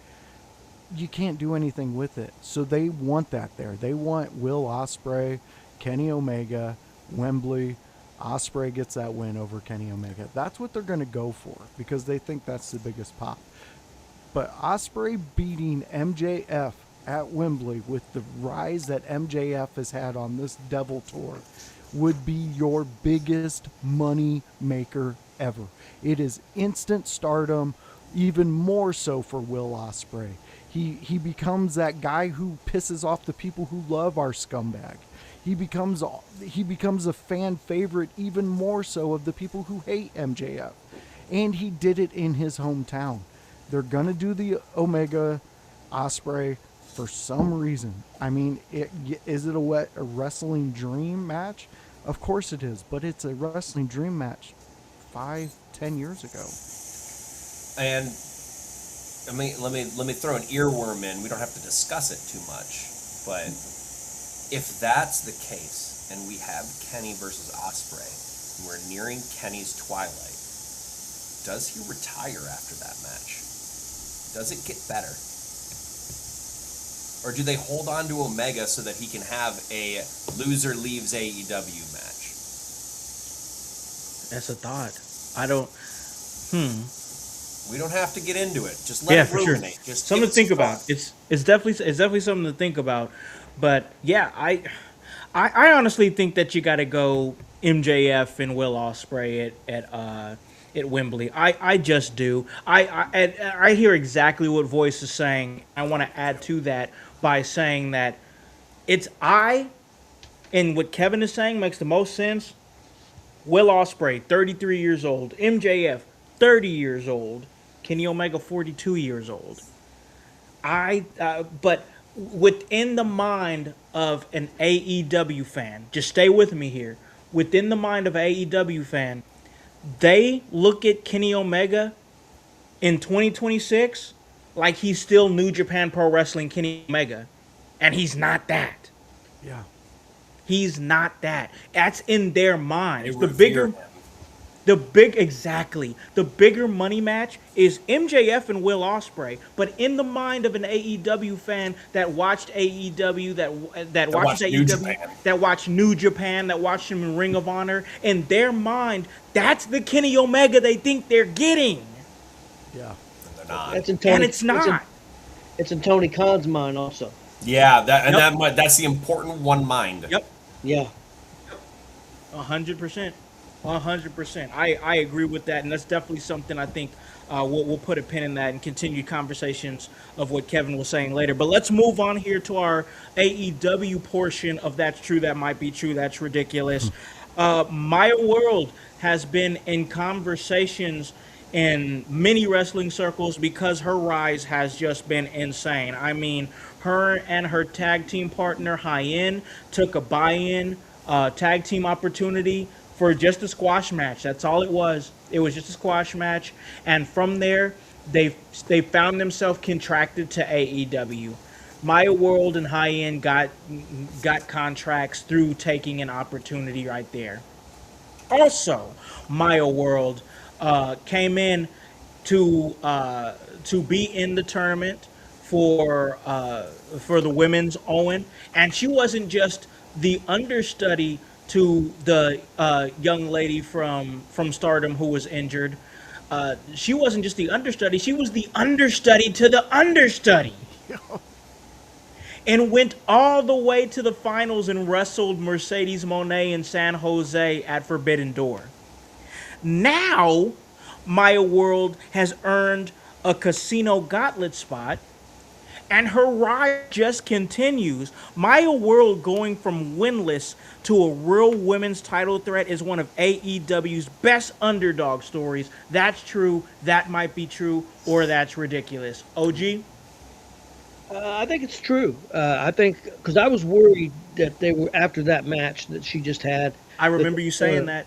you can't do anything with it. So they want that there. They want Will Ospreay, Kenny Omega, Wembley. Ospreay gets that win over Kenny Omega. That's what they're going to go for because they think that's the biggest pop. But Ospreay beating MJF at Wembley with the rise that MJF has had on this Devil Tour would be your biggest money maker ever. It is instant stardom, even more so for Will Ospreay. He becomes that guy who pisses off the people who love our scumbag. He becomes a fan favorite even more so of the people who hate MJF. And he did it in his hometown. They're gonna do the Omega Osprey for some reason. I mean, is it a wrestling dream match? Of course it is, but it's a wrestling dream match 5, 10 years ago. And let me throw an earworm in. We don't have to discuss it too much, but if that's the case, and we have Kenny versus Osprey, and we're nearing Kenny's twilight, does he retire after that match? Does it get better? Or do they hold on to Omega so that he can have a loser leaves AEW match? That's a thought. I don't. We don't have to get into it. Just let it For sure. ruminate. Just Something give to think some about. thought. It's definitely something to think about. But yeah, I honestly think that you got to go MJF and Will Ospreay at Wembley. I just do. I hear exactly what Voice is saying. I want to add to that by saying that and what Kevin is saying makes the most sense. Will Ospreay, 33 years old. MJF, 30 years old. Kenny Omega, 42 years old. But within the mind of an AEW fan, just stay with me here. Within the mind of an AEW fan, they look at Kenny Omega in 2026 like he's still New Japan Pro Wrestling Kenny Omega. And he's not that. Yeah. He's not that. That's in their minds. They revere him. The bigger money match is MJF and Will Ospreay. But in the mind of an AEW fan that watched AEW, that watched New AEW, Japan. that watched New Japan, that watched him in Ring of Honor, in their mind, that's the Kenny Omega they think they're getting. Yeah. They're not. That's in Tony, And it's not. It's in Tony Khan's mind also. Yeah, that's the important one mind. Yep. Yeah. 100%. 100%. I agree with that, and that's definitely something I think we'll put a pin in that and continue conversations of what Kevin was saying later. But let's move on here to our AEW portion of That's True, That Might Be True, That's Ridiculous. Maya World has been in conversations in many wrestling circles because her rise has just been insane. I mean, her and her tag team partner, Hyen, took a buy-in tag team opportunity for just a squash match. That's all it was. It was just a squash match. And from there, they found themselves contracted to AEW. Maya World and Hyen got contracts through taking an opportunity right there. Also, Maya World came in to be in the tournament for the women's Owen, and she wasn't just the understudy to the young lady from Stardom who was injured. She wasn't just the understudy; she was the understudy to the understudy. And went all the way to the finals and wrestled Mercedes Moné in San Jose at Forbidden Door. Now, Maya World has earned a Casino Gauntlet spot, and her ride just continues. Maya World going from winless to a real women's title threat is one of AEW's best underdog stories. That's true, that might be true, or that's ridiculous. OG? I think it's true. I think because I was worried that they were after that match that she just had. I remember you saying that.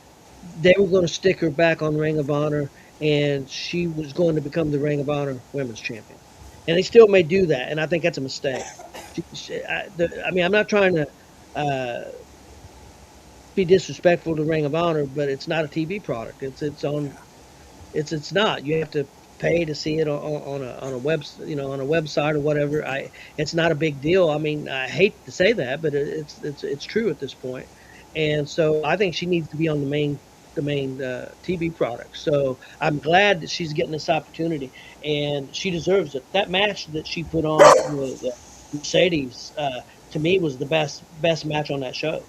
They were going to stick her back on Ring of Honor, and she was going to become the Ring of Honor Women's Champion. And they still may do that, and I think that's a mistake. I mean, I'm not trying to be disrespectful to Ring of Honor, but it's not a TV product. It's not. You have to pay to see it on a web, on a website or whatever. It's not a big deal. I mean, I hate to say that, but it's true at this point. And so I think she needs to be on the main TV product. So I'm glad that she's getting this opportunity, and she deserves it. That match that she put on with Mercedes, to me, was the best match on that show.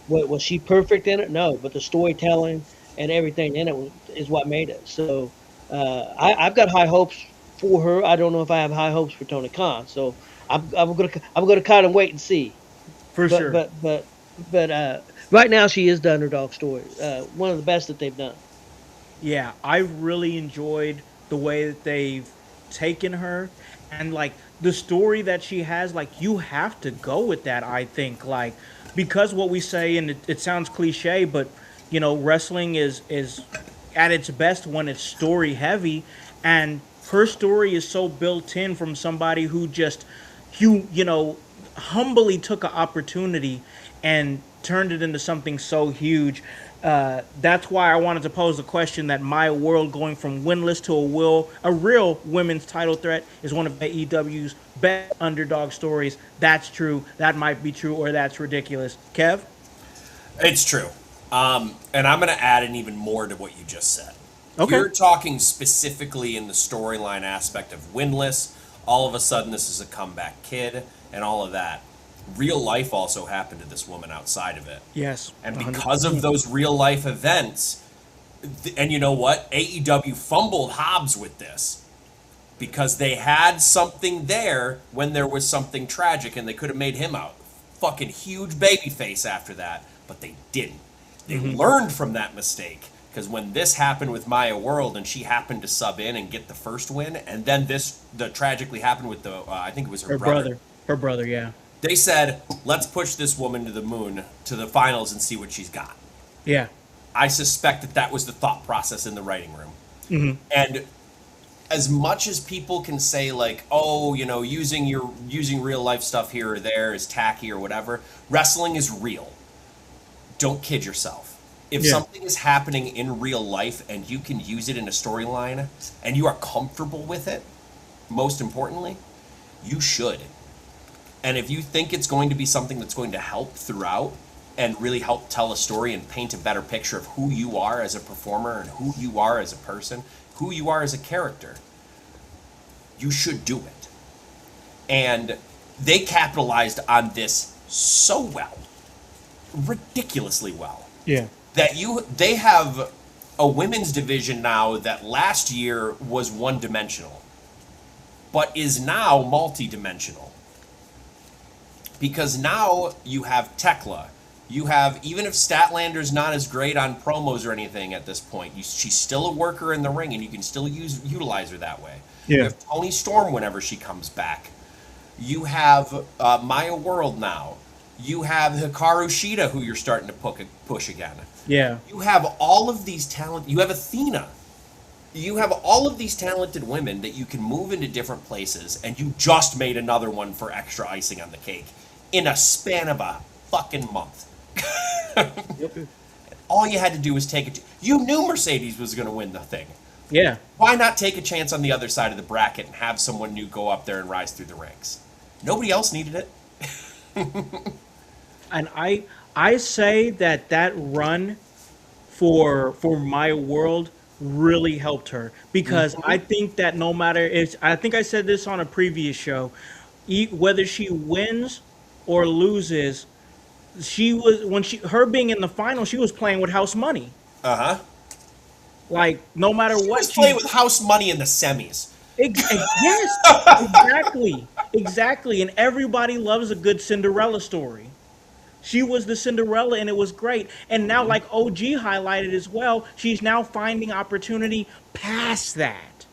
Was she perfect in it? No, but the storytelling and everything in it is what made it. So I've got high hopes for her. I don't know if I have high hopes for Tony Khan. So I'm gonna kind of wait and see. Sure. But right now she is the underdog story. One of the best that they've done. Yeah, I really enjoyed the way that they've taken her, and like the story that she has, like you have to go with that. I think like because what we say, and it sounds cliche, but you know, wrestling is at its best when it's story heavy, and her story is so built in from somebody who just you know humbly took an opportunity and turned it into something so huge. That's why I wanted to pose the question that my world going from winless to a real women's title threat is one of AEW's best underdog stories. That's true. That might be true, or that's ridiculous. Kev? It's true. And I'm going to add in even more to what you just said. Okay. You're talking specifically in the storyline aspect of winless. All of a sudden, this is a comeback kid and all of that. Real life also happened to this woman outside of it. Yes. And because of those real life events, and you know what? AEW fumbled Hobbs with this because they had something there when there was something tragic, and they could have made him a fucking huge babyface after that, but they didn't. They learned from that mistake, because when this happened with Maya World and she happened to sub in and get the first win, and then the tragically happened with the I think it was her brother. Her brother, yeah. They said, let's push this woman to the moon, to the finals, and see what she's got. Yeah. I suspect that was the thought process in the writing room. And as much as people can say, like, oh, you know, using real life stuff here or there is tacky or whatever, wrestling is real. Don't kid yourself. If something is happening in real life and you can use it in a storyline and you are comfortable with it, most importantly, you should. And if you think it's going to be something that's going to help throughout and really help tell a story and paint a better picture of who you are as a performer and who you are as a person, who you are as a character, you should do it. And they capitalized on this so well, ridiculously well. Yeah. That they have a women's division now that last year was one-dimensional, but is now multi-dimensional. Because now you have Tekla. You have, even if Statlander's not as great on promos or anything at this point, she's still a worker in the ring, and you can still utilize her that way. Yeah. You have Toni Storm whenever she comes back. You have Maya World now. You have Hikaru Shida, who you're starting to push again. Yeah. You have all of these talent. You have Athena. You have all of these talented women that you can move into different places, and you just made another one for extra icing on the cake in a span of a fucking month. All you had to do was take it. You knew Mercedes was going to win the thing. Yeah. Why not take a chance on the other side of the bracket and have someone new go up there and rise through the ranks? Nobody else needed it. And I say that run for my world really helped her, because I think that no matter I think I said this on a previous show, whether she wins or loses, she was her being in the final, she was playing with house money. Like no matter what, she was playing with house money in the semis. Yes, exactly, and everybody loves a good Cinderella story. She was the Cinderella, and it was great. And now, like OG highlighted as well, she's now finding opportunity past that,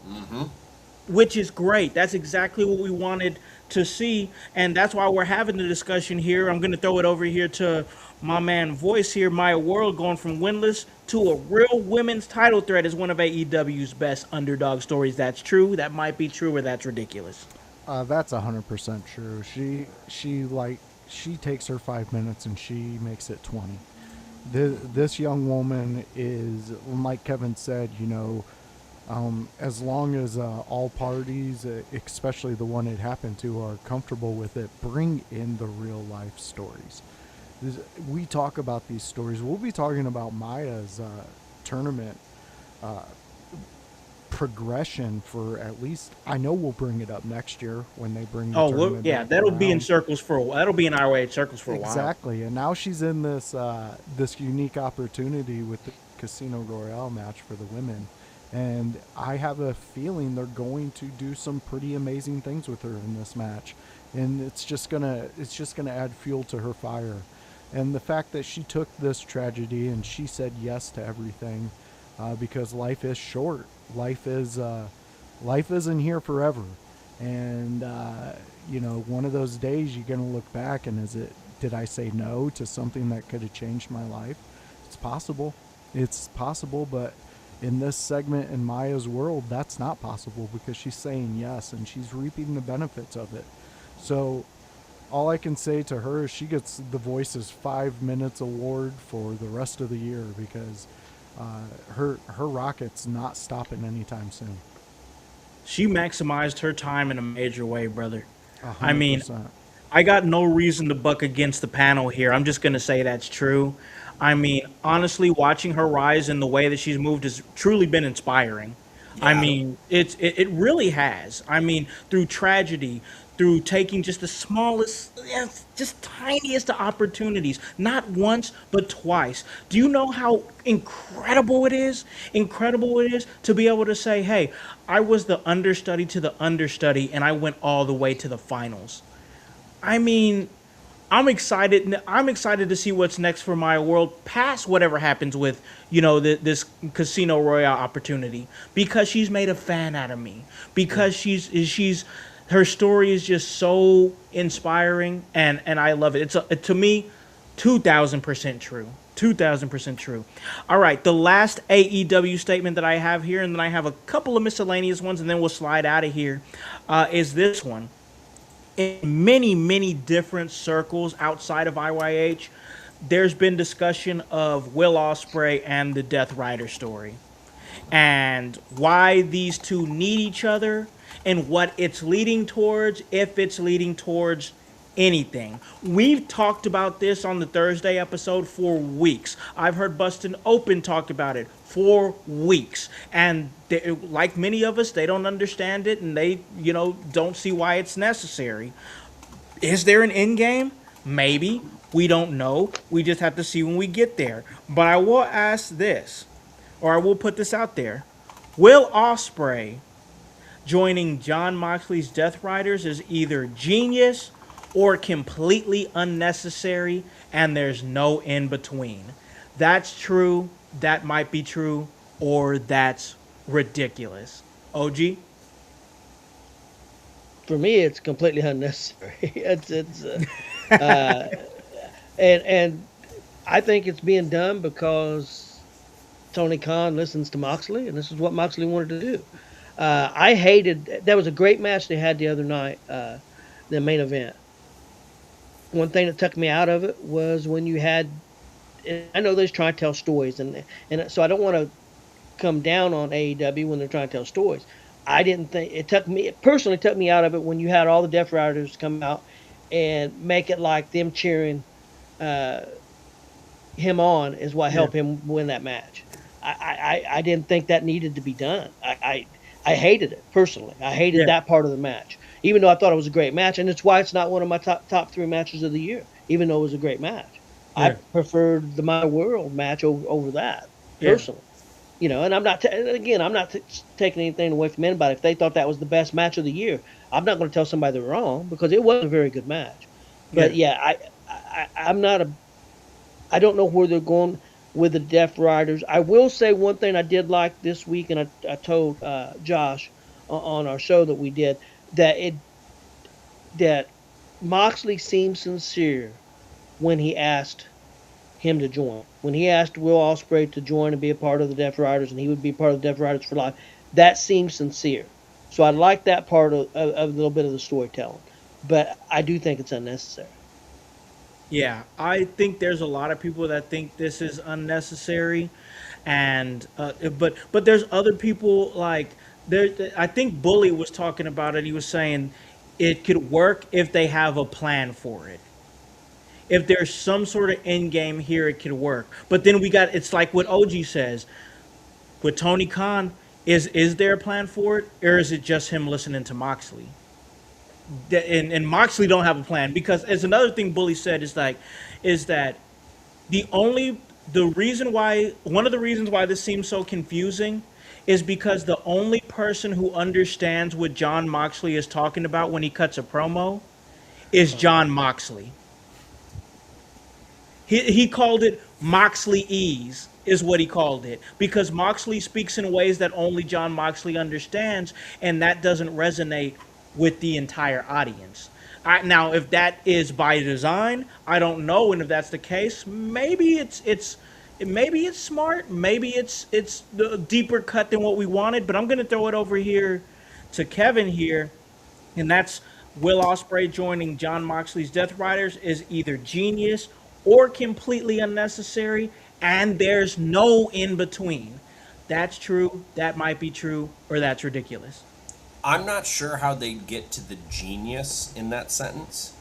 which is great. That's exactly what we wanted to see, and that's why we're having the discussion here. I'm going to throw it over here to my man Voice here. Maya World going from winless to a real women's title threat is one of AEW's best underdog stories. That's true. That might be true, or that's ridiculous. That's 100% true. She takes her 5 minutes and she makes it 20. This young woman is, like Kevin said, you know, as long as all parties, especially the one it happened to, are comfortable with it, bring in the real life stories. We talk about these stories. We'll be talking about Maya's tournament progression for at least, I know we'll bring it up next year when they bring the tournament back that'll be in around. circles for a while. That'll be in ROH circles for a while. Exactly, and now she's in this this unique opportunity with the Casino Royale match for the women, and I have a feeling they're going to do some pretty amazing things with her in this match, and it's just gonna add fuel to her fire. And the fact that she took this tragedy and she said yes to everything, because life is short. Life is life isn't here forever. And, one of those days you're going to look back and did I say no to something that could have changed my life? It's possible. It's possible, but in this segment in Maya's world, that's not possible because she's saying yes and she's reaping the benefits of it. So all I can say to her is she gets the Voices 5 Minutes award for the rest of the year because her rocket's not stopping anytime soon. She maximized her time in a major way, brother. I mean, 100%. I got no reason to buck against the panel here. I'm just going to say that's true. I mean, honestly, watching her rise in the way that she's moved has truly been inspiring. I Yeah. mean, it really has. I mean, through tragedy, through taking just the smallest, yes, just tiniest of opportunities, not once but twice. Do you know how incredible it is? Incredible it is to be able to say, "Hey, I was the understudy to the understudy, and I went all the way to the finals." I mean, I'm excited. I'm excited to see what's next for my world past whatever happens with this Casino Royale opportunity because she's made a fan out of me because she's her story is just so inspiring and I love it. To me 2,000% true. 2,000% true. All right, the last AEW statement that I have here, and then I have a couple of miscellaneous ones, and then we'll slide out of here. Is this one? In many, many different circles outside of IYH, there's been discussion of Will Ospreay and the Death Rider story and why these two need each other and what it's leading towards, if it's leading towards anything. We've talked about this on the Thursday episode for weeks. I've heard Bustin' Open talk about it for weeks. And like many of us, they don't understand it and they, don't see why it's necessary. Is there an end game? Maybe. We don't know. We just have to see when we get there. But I will ask this, or I will put this out there. Will Ospreay joining John Moxley's Death Riders is either genius or completely unnecessary, and there's no in between. That's true, that might be true, or that's ridiculous. OG? For me, it's completely unnecessary. Uh, and I think it's being done because Tony Khan listens to Moxley, and this is what Moxley wanted to do. I hated that was a great match they had the other night, the main event. One thing that took me out of it was when you had, and I know they're trying to tell stories, and so I don't want to come down on AEW when they're trying to tell stories. I didn't think it personally took me out of it when you had all the Death Riders come out and make it like them cheering him on is what helped him win that match. I didn't think that needed to be done. I hated it personally. I hated that part of the match, even though I thought it was a great match, and it's why it's not one of my top 3 matches of the year, even though it was a great match. I preferred the My World match over that personally. And I'm not taking anything away from anybody. If they thought that was the best match of the year, I'm not going to tell somebody they're wrong because it was a very good match. But I'm not I don't know where they're going with the Death Riders. I will say one thing I did like this week, and I told Josh on our show that we did that Moxley seemed sincere when he asked him to join. When he asked Will Ospreay to join and be a part of the Death Riders, and he would be part of the Death Riders for life, that seems sincere. So I like that part of a little bit of the storytelling. But I do think it's unnecessary. Yeah, I think there's a lot of people that think this is unnecessary, and but there's other people like there. I think Bully was talking about it. He was saying it could work if they have a plan for it. If there's some sort of end game here, it could work. But then it's like what OG says with Tony Khan. Is there a plan for it, or is it just him listening to Moxley? And Moxley don't have a plan because as another thing Bully said is that one of the reasons why this seems so confusing is because the only person who understands what John Moxley is talking about when he cuts a promo is John Moxley. He called it Moxley-ese. is what he called it, because Moxley speaks in ways that only John Moxley understands, and that doesn't resonate with the entire audience. Now, if that is by design, I don't know, and if that's the case, maybe it's smart, maybe it's the deeper cut than what we wanted. But I'm gonna throw it over here to Kevin here, and that's Will Ospreay joining John Moxley's Death Riders is either genius or completely unnecessary, and there's no in between. That's true, that might be true, or that's ridiculous. I'm not sure how they get to the genius in that sentence,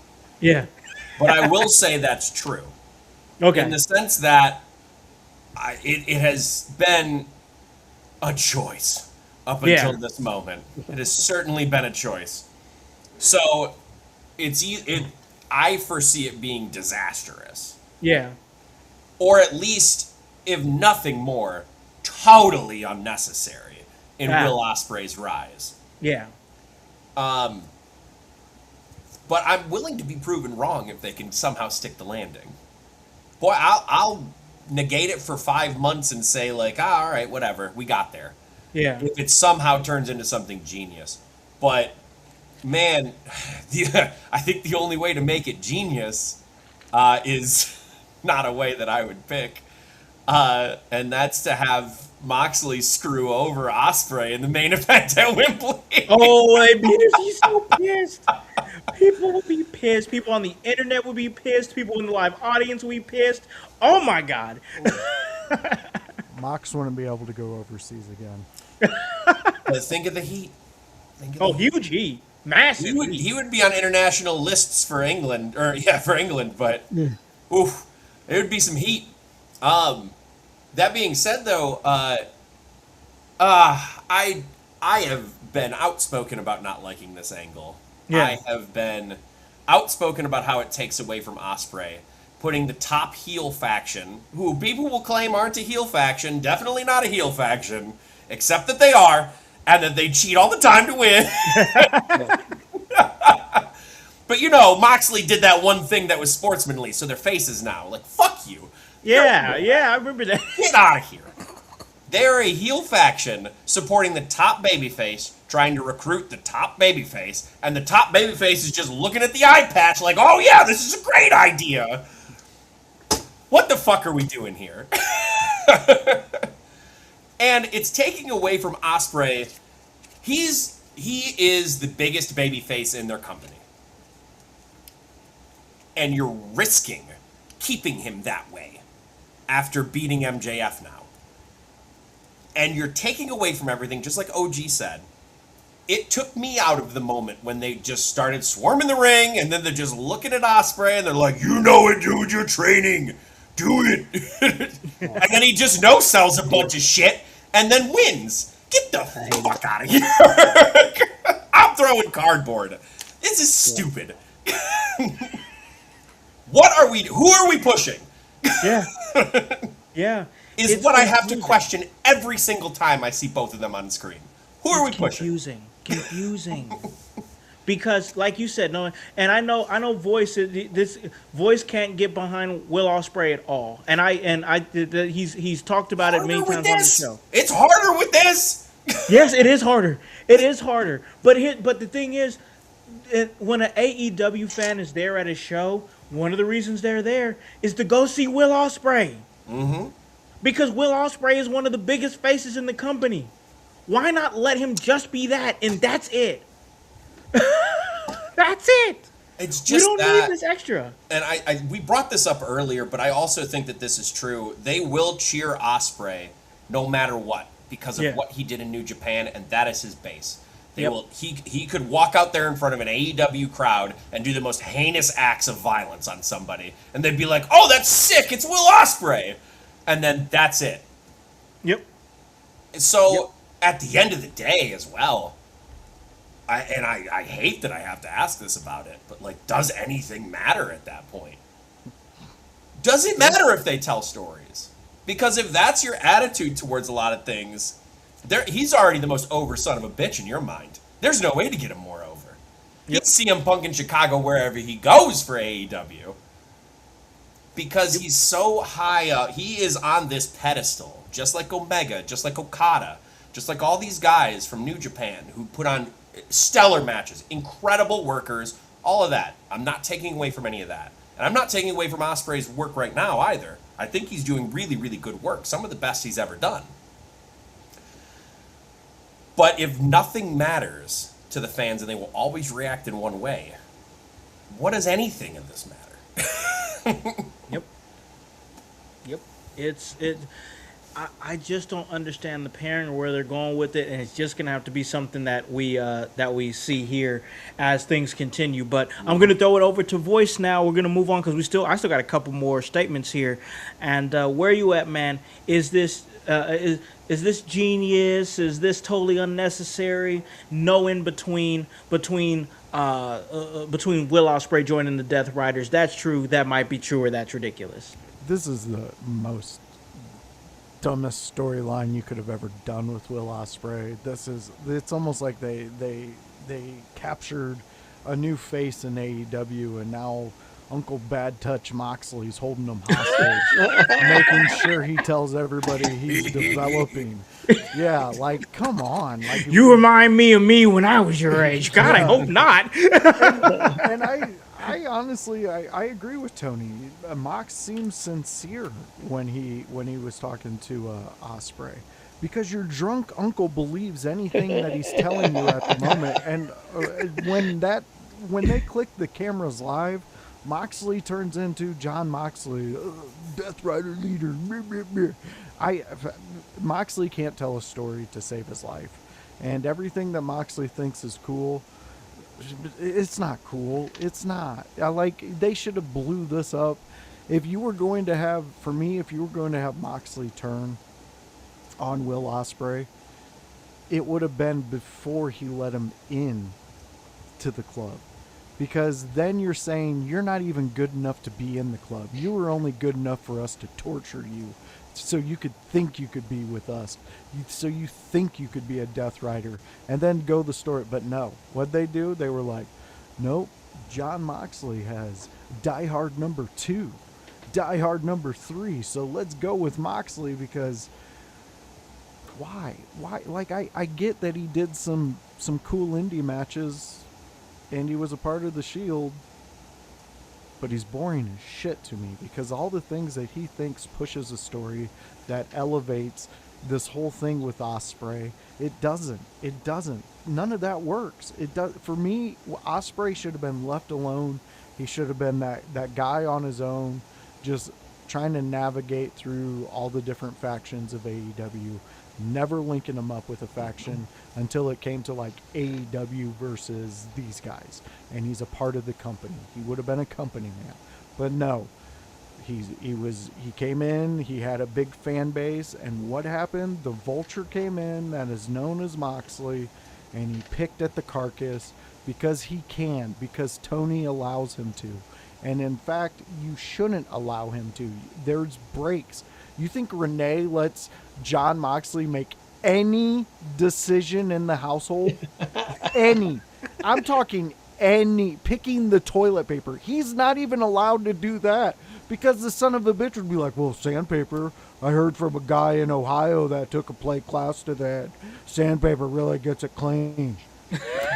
Yeah. but I will say that's true. Okay. In the sense that it has been a choice up until this moment. It has certainly been a choice. So I foresee it being disastrous. Yeah. Or at least, if nothing more, totally unnecessary in Will Ospreay's rise. Yeah. But I'm willing to be proven wrong if they can somehow stick the landing. Boy, I'll negate it for 5 months and say like, all right, whatever, we got there. Yeah. If it somehow turns into something genius. But man, I think the only way to make it genius is not a way that I would pick, and that's to have Moxley screw over Ospreay in the main event at Wembley. Oh, I mean, he's so pissed. People will be pissed. People on the internet will be pissed. People in the live audience will be pissed. Oh my God. Mox wouldn't be able to go overseas again. But think of the heat. Huge heat. Massive heat. He would be on international lists for England, but oof, it would be some heat. That being said, though, I have been outspoken about not liking this angle. Yeah. I have been outspoken about how it takes away from Ospreay, putting the top heel faction, who people will claim aren't a heel faction, definitely not a heel faction, except that they are, and that they cheat all the time to win. But Moxley did that one thing that was sportsmanly, so their faces now. Like, fuck you. Yeah, I remember that. Get out of here. They're a heel faction supporting the top babyface, trying to recruit the top babyface, and the top babyface is just looking at the eye patch like, oh yeah, this is a great idea. What the fuck are we doing here? And it's taking away from Ospreay. He is the biggest babyface in their company. And you're risking keeping him that way after beating MJF now. And you're taking away from everything, just like OG said. It took me out of the moment when they just started swarming the ring, and then they're just looking at Ospreay, and they're like, you know it, dude, you're training. Do it. And then he just no-sells a bunch of shit, and then wins. Get the fuck out of here. I'm throwing cardboard. This is stupid. Who are we pushing? Yeah. Yeah. Is what I have to question every single time I see both of them on screen. Who are we pushing? Confusing. Because, like you said, no, and I know, this voice can't get behind Will Ospreay at all, and he's talked about it many times on the show. It's harder with this. Yes, it is harder. It is harder. But the thing is, when an AEW fan is there at a show, one of the reasons they're there is to go see Will Ospreay. Mm-hmm. Because Will Ospreay is one of the biggest faces in the company. Why not let him just be that, and that's it? That's it. It's just we don't need this extra. And we brought this up earlier, but I also think that this is true. They will cheer Ospreay no matter what because of what he did in New Japan, and that is his base. They will. He could walk out there in front of an AEW crowd and do the most heinous acts of violence on somebody, and they'd be like, "Oh, that's sick! It's Will Ospreay," and then that's it. Yep. So at the end of the day, as well. I hate that I have to ask this about it, but like, does anything matter at that point? Does it matter if they tell stories? Because if that's your attitude towards a lot of things, he's already the most over son of a bitch in your mind. There's no way to get him more over. You'd see him Punk in Chicago wherever he goes for AEW. because he's so high up. He is on this pedestal, just like Omega, just like Okada, just like all these guys from New Japan who put on stellar matches, incredible workers, all of that. I'm not taking away from any of that. And I'm not taking away from Ospreay's work right now either. I think he's doing really, really good work. Some of the best he's ever done. But if nothing matters to the fans and they will always react in one way, what does anything in this matter? Yep. I just don't understand the pairing or where they're going with it, and it's just gonna have to be something that we see here as things continue. But I'm gonna throw it over to Voice now. We're gonna move on because I still got a couple more statements here. And where are you at, man? Is this genius? Is this totally unnecessary? No in between Will Ospreay joining the Death Riders. That's true. That might be true, or that's ridiculous. This is the most dumbest storyline you could have ever done with Will Ospreay. It's almost like they captured a new face in AEW, and now Uncle Bad Touch Moxley's holding him hostage, making sure he tells everybody he's developing. Yeah, like, come on. Like, you remind me of me when I was your age. God, I hope not. And I honestly, I agree with Tony. Mox seems sincere when he was talking to Ospreay, because your drunk uncle believes anything that he's telling you at the moment. And when they click the cameras live, Moxley turns into John Moxley, Death Rider leader. Moxley can't tell a story to save his life, and everything that Moxley thinks is cool, it's not cool. It's not. They should have blew this up. If you were going to have Moxley turn on Will Ospreay, it would have been before he let him in to the club. Because then you're saying you're not even good enough to be in the club. You were only good enough for us to torture you, so you could think you could be with us. So you think you could be a Death Rider, and then go the story. But no, what'd they do? They were like, nope, John Moxley has Die Hard number 2, Die Hard number 3, so let's go with Moxley. Because why? Like, I get that he did some cool indie matches, and he was a part of the Shield, but he's boring as shit to me, because all the things that he thinks pushes a story that elevates this whole thing with Ospreay, it doesn't. None of that works. For me, Ospreay should have been left alone. He should have been that guy on his own, just trying to navigate through all the different factions of AEW, never linking him up with a faction until it came to like AEW versus these guys, and he's a part of the company. He would have been a company man, but no, he came in, he had a big fan base, and what happened? The Vulture came in, that is known as Moxley, and he picked at the carcass because he can, because Tony allows him to. And in fact, you shouldn't allow him to. There's breaks. You think Renee lets John Moxley make any decision in the household? Any. I'm talking any. Picking the toilet paper. He's not even allowed to do that, because the son of a bitch would be like, well, sandpaper, I heard from a guy in Ohio that took a play class to that. Sandpaper really gets it clean.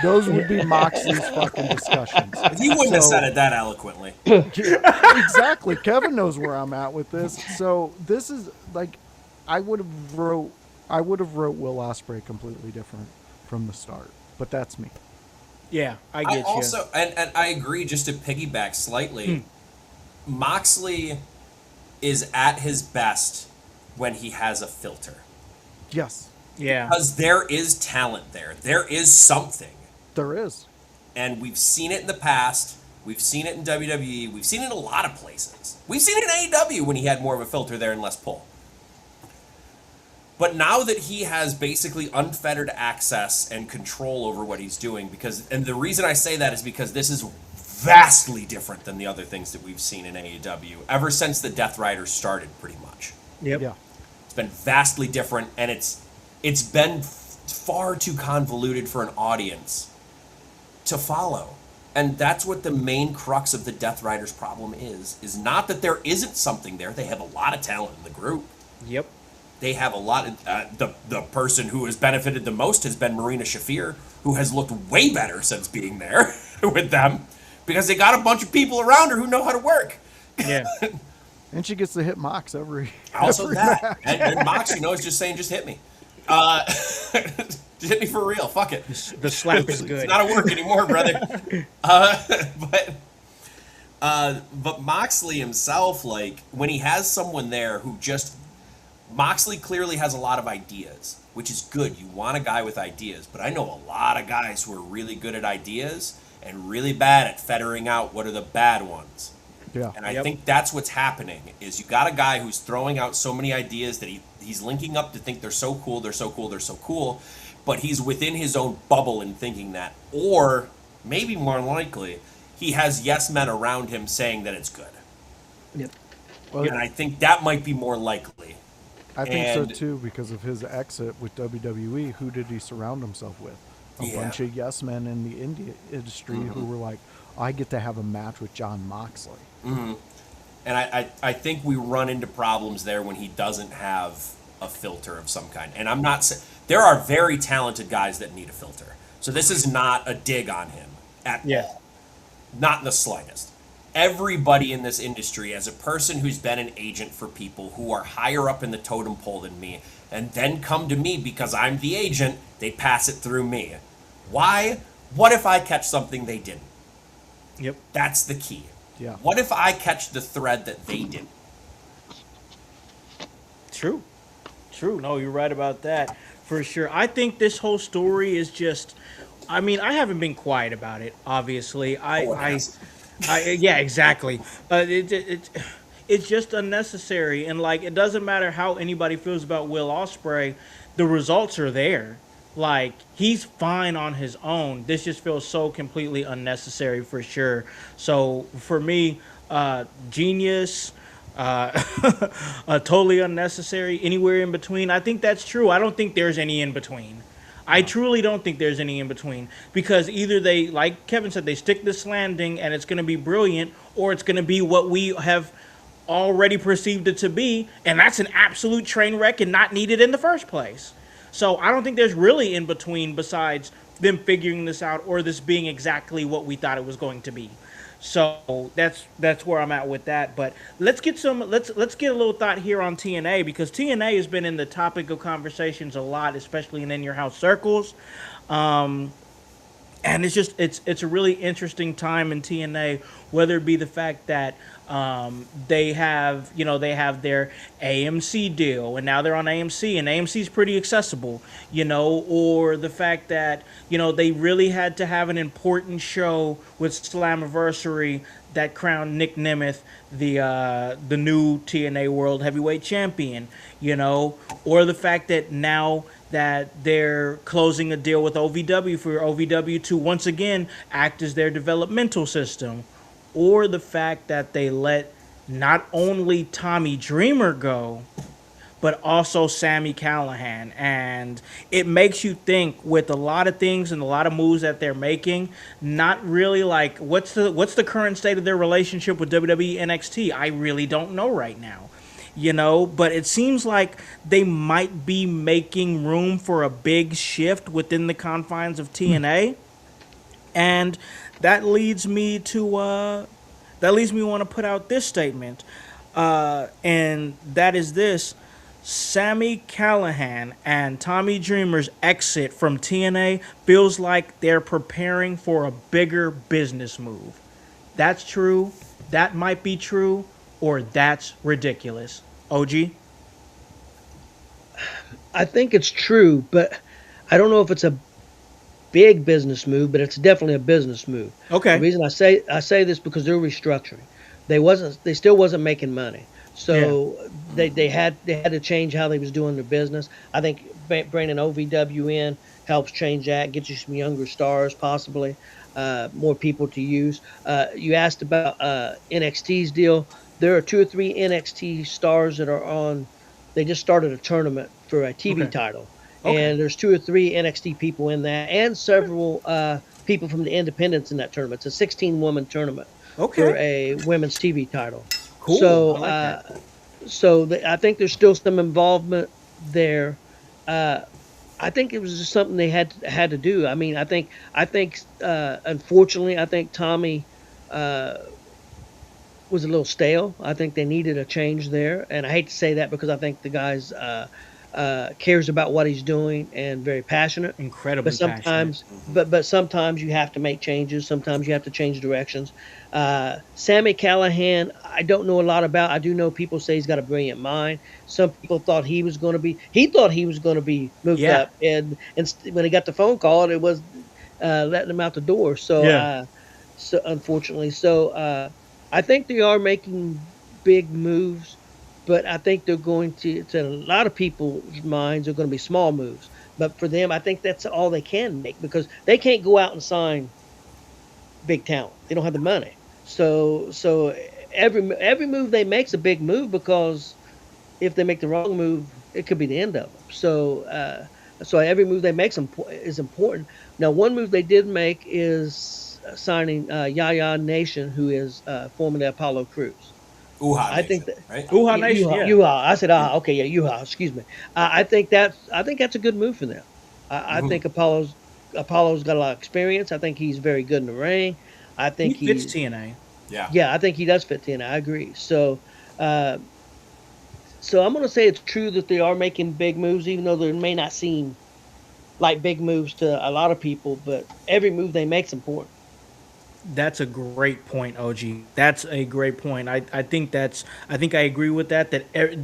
Those would be Moxley's fucking discussions. He wouldn't have said it that eloquently. Exactly. Kevin knows where I'm at with this. So this is like, I would have wrote Will Ospreay completely different from the start. But that's me. Yeah, I get you. Also, and I agree, just to piggyback slightly, Moxley is at his best when he has a filter. Yes. Yeah. Because there is talent there. There is something. There is. And we've seen it in the past. We've seen it in WWE. We've seen it in a lot of places. We've seen it in AEW when he had more of a filter there and less pull. But now that he has basically unfettered access and control over what he's doing, and the reason I say that is because this is vastly different than the other things that we've seen in AEW ever since the Death Riders started, pretty much. Yep. Yeah. It's been vastly different, and it's been far too convoluted for an audience to follow. And that's what the main crux of the Death Riders problem is not that there isn't something there. They have a lot of talent in the group. Yep. They have a lot of, the person who has benefited the most has been Marina Shafir, who has looked way better since being there with them, because they got a bunch of people around her who know how to work. Yeah. And she gets to hit Mox every. Also every that. match. And Mox, is just saying, just hit me. Just hit me for real. Fuck it. The slap is good. It's not a work anymore, brother. But Moxley himself, like, when he has someone there who just... Moxley clearly has a lot of ideas, which is good. You want a guy with ideas. But I know a lot of guys who are really good at ideas and really bad at fettering out what are the bad ones. Yeah. And I think that's what's happening, is you got a guy who's throwing out so many ideas that he's linking up to think they're so cool, but he's within his own bubble in thinking that. Or, maybe more likely, he has yes men around him saying that it's good. Yep. Well, And I think that might be more likely. I think so And- too, because of his exit with WWE. Who did he surround himself with? A bunch of yes men in the indie industry who were like, I get to have a match with John Moxley. Mm-hmm. And I think we run into problems there when he doesn't have a filter of some kind. And I'm not saying... There are very talented guys that need a filter. So this is not a dig on him at all. Not in the slightest. Everybody in this industry, as a person who's been an agent for people who are higher up in the totem pole than me, and then come to me because I'm the agent, they pass it through me. Why? What if I catch something they didn't? Yep. That's the key. Yeah. What if I catch the thread that they didn't? True. No, you're right about that for sure. I think this whole story is just... I mean, I haven't been quiet about it, obviously. Yeah, exactly. It's just unnecessary, and like, it doesn't matter how anybody feels about Will Ospreay, the results are there. Like, he's fine on his own. This just feels so completely unnecessary for sure. So for me, genius, totally unnecessary. Anywhere in between, I think that's true. I don't think there's any in between. I truly don't think there's any in between, because either they, like Kevin said, they stick this landing and it's going to be brilliant, or it's going to be what we have already perceived it to be, and that's an absolute train wreck and not needed in the first place. So I don't think there's really in between besides them figuring this out or this being exactly what we thought it was going to be. So that's where I'm at with that. But let's get a little thought here on TNA, because TNA has been in the topic of conversations a lot, especially in your house circles. And it's a really interesting time in TNA, whether it be the fact that they have their AMC deal, and now they're on AMC, and AMC's pretty accessible, or the fact that they really had to have an important show with Slammiversary that crowned Nick Nemeth the new TNA World Heavyweight Champion, or the fact that now that they're closing a deal with OVW for OVW to once again act as their developmental system, or the fact that they let not only Tommy Dreamer go, but also Sami Callihan. And it makes you think, with a lot of things and a lot of moves that they're making, not really like, what's the current state of their relationship with WWE NXT? I really don't know right now. But it seems like they might be making room for a big shift within the confines of TNA. And that leads me to want to put out this statement. And that is this: Sami Callihan and Tommy Dreamer's exit from TNA feels like they're preparing for a bigger business move. That's true. That might be true. Or that's ridiculous. OG? I think it's true, but I don't know if it's a big business move, but it's definitely a business move. Okay. The reason I say this because they're restructuring. They still wasn't making money. So they had to change how they was doing their business. I think bringing OVW in helps change that, get you some younger stars possibly, more people to use. You asked about NXT's deal. There are 2 or 3 NXT stars that are on. They just started a tournament for a TV title, Okay. and there's 2 or 3 NXT people in that, and several people from the independents in that tournament. It's a 16-woman tournament for Okay. a women's TV title. Cool. So I like that. I think there's still some involvement there. Uh, I think it was just something they had to do. I mean, I think unfortunately, I think Tommy uh, was a little stale. I think they needed a change there, and I hate to say that because I think the guy's cares about what he's doing and very passionate. But Incredibly passionate. sometimes, but sometimes you have to make changes. Sometimes you have to change directions. Sammy Callahan, I don't know a lot about. I do know people say he's got a brilliant mind. Some people thought he was going to be. He thought he was going to be moved Yeah. up, and when he got the phone call, it was letting him out the door. So, Yeah. so unfortunately, I think they are making big moves, but I think they're going to a lot of people's minds are going to be small moves. But for them, I think that's all they can make because they can't go out and sign big talent. They don't have the money. So every move they make's a big move because if they make the wrong move, it could be the end of them. So every move they make is important. Now, one move they did make is signing Yaya Nation, who is formerly Apollo Crews. Uha I think Nation, that right? Uha Nation. Yeah. Yuha. I said okay, yeah, Yuha. Excuse me. I think that's a good move for them. I think Apollo's got a lot of experience. I think he's very good in the ring. I He think fits he's TNA. Yeah. yeah, I think he does fit in. I agree. Uh, so I'm going to say it's true that they are making big moves, even though they may not seem like big moves to a lot of people. But every move they make is important. That's a great point, OG. That's a great point. I think I agree with that.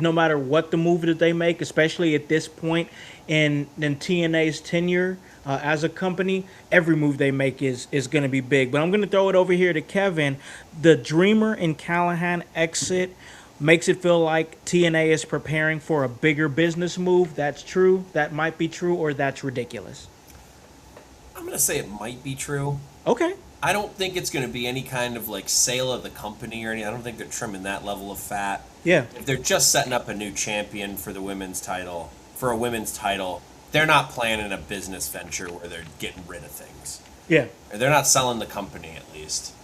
No matter what the move that they make, especially at this point in TNA's tenure as a company, every move they make is going to be big. But I'm going to throw it over here to Kevin. The Dreamer and Callahan exit makes it feel like TNA is preparing for a bigger business move. That's true. That might be true, or that's ridiculous. I'm gonna say it might be true. Okay. I don't think it's going to be any kind of like sale of the company or anything. I don't think they're trimming that level of fat. Yeah. If they're just setting up a new champion for the women's title, they're not planning a business venture where they're getting rid of things. Yeah. Or they're not selling the company, at least.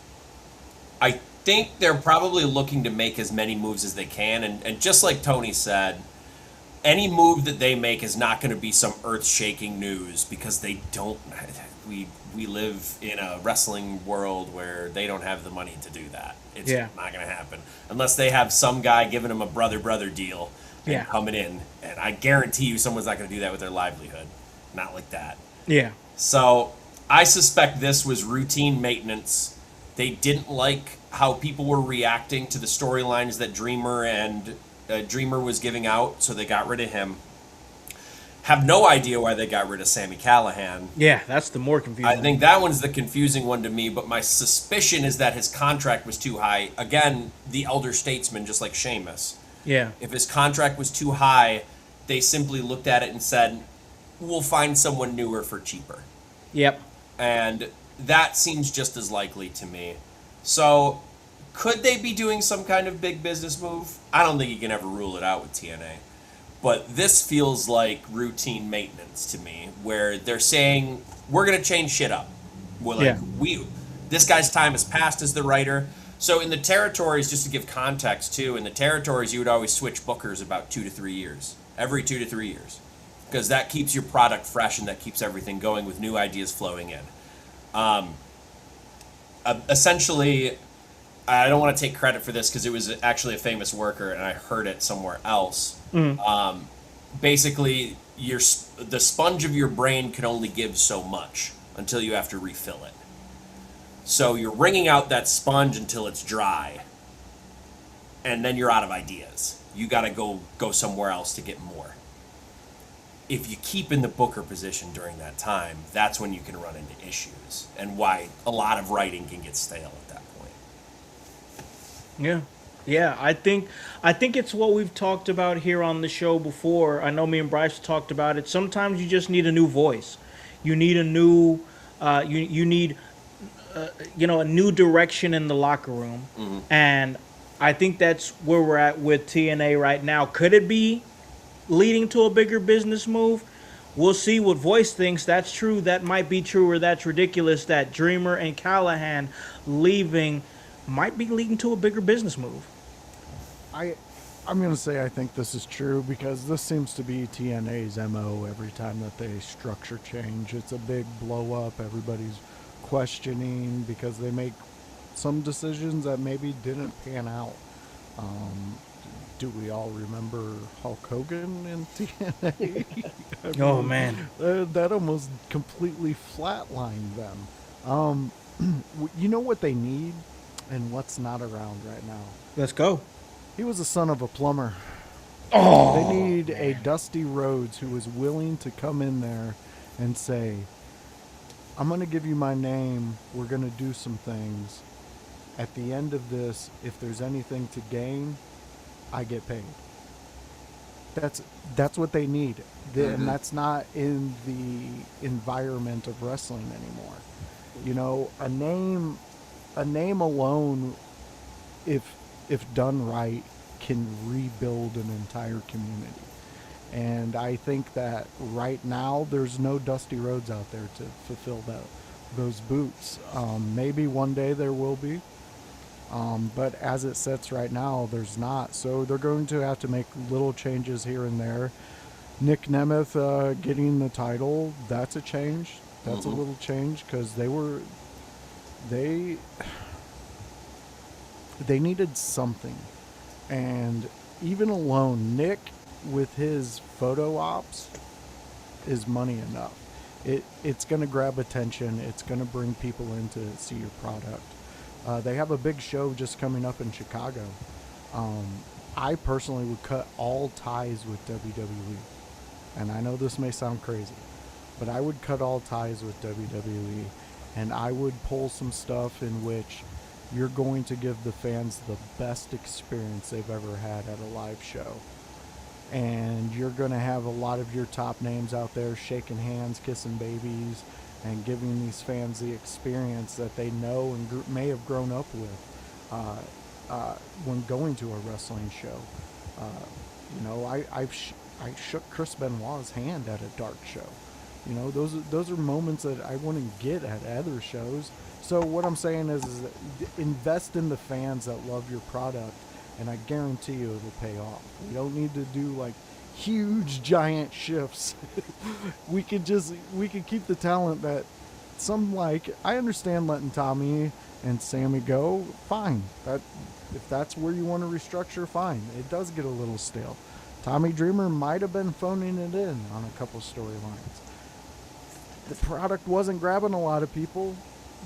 I think they're probably looking to make as many moves as they can. And just like Tony said, any move that they make is not going to be some earth-shaking news because they don't... We live in a wrestling world where they don't have the money to do that. It's not going to happen. Unless they have some guy giving them a brother-brother deal and coming in. And I guarantee you someone's not going to do that with their livelihood. Not like that. Yeah. So I suspect this was routine maintenance. They didn't like how people were reacting to the storylines that Dreamer was giving out, so they got rid of him. Have no idea why they got rid of Sammy Callahan. Yeah, that's the more confusing. I think that one's the confusing one to me, but my suspicion is that his contract was too high. Again, the elder statesman, just like Sheamus. Yeah. If his contract was too high, they simply looked at it and said, we'll find someone newer for cheaper. Yep. And that seems just as likely to me. So, could they be doing some kind of big business move? I don't think you can ever rule it out with TNA. But this feels like routine maintenance to me, where they're saying, we're going to change shit up. We're like, this guy's time has passed as the writer. So in the territories, just to give context too, in the territories you would always switch bookers about 2 to 3 years. Every 2 to 3 years. Because that keeps your product fresh and that keeps everything going with new ideas flowing in. Essentially, I don't want to take credit for this because it was actually a famous worker and I heard it somewhere else. Basically, the sponge of your brain can only give so much until you have to refill it. So you're wringing out that sponge until it's dry, and then you're out of ideas. You got to go somewhere else to get more. If you keep in the booker position during that time, that's when you can run into issues, and why a lot of writing can get stale at that point. Yeah. Yeah, I think it's what we've talked about here on the show before. I know me and Bryce talked about it. Sometimes you just need a new voice. You need a new, you need, a new direction in the locker room. Mm-hmm. And I think that's where we're at with TNA right now. Could it be leading to a bigger business move? we'll see what Voice thinks. That's true. That might be true, or that's ridiculous. That Dreamer and Callahan leaving might be leading to a bigger business move. I'm going to say I think this is true because this seems to be TNA's MO every time that they structure change. It's a big blow up. Everybody's questioning because they make some decisions that maybe didn't pan out. Do we all remember Hulk Hogan in TNA? Oh, man. That almost completely flatlined them. You know what they need and what's not around right now? Let's go. He was the son of a plumber. Oh, They need a Dusty Rhodes who is willing to come in there and say, I'm going to give you my name. We're going to do some things. At the end of this, if there's anything to gain, I get paid. That's what they need. And that's not in the environment of wrestling anymore. You know, a name alone, if done right, can rebuild an entire community. And I think that right now there's no Dusty Rhodes out there to fulfill those boots. Maybe one day there will be. But as it sits right now, there's not. So they're going to have to make little changes here and there. Nick Nemeth getting the title, that's a change. That's a little change because they needed something. And even alone, Nick with his photo ops is money enough. It's going to grab attention. It's going to bring people in to see your product. They have a big show just coming up in Chicago. I personally would cut all ties with WWE. And I know this may sound crazy, but I would cut all ties with WWE. And I would pull some stuff in which you're going to give the fans the best experience they've ever had at a live show. And you're going to have a lot of your top names out there shaking hands, kissing babies, and giving these fans the experience that they know and may have grown up with when going to a wrestling show. I shook Chris Benoit's hand at a dark show. You know, those are moments that I wouldn't get at other shows. So what I'm saying is that invest in the fans that love your product, and I guarantee you it'll pay off. We don't need to do like huge giant shifts. we could keep the talent that some like. I understand letting Tommy and Sammy go, fine. If that's where you want to restructure, fine. It does get a little stale. Tommy Dreamer might have been phoning it in on a couple storylines. The product wasn't grabbing a lot of people.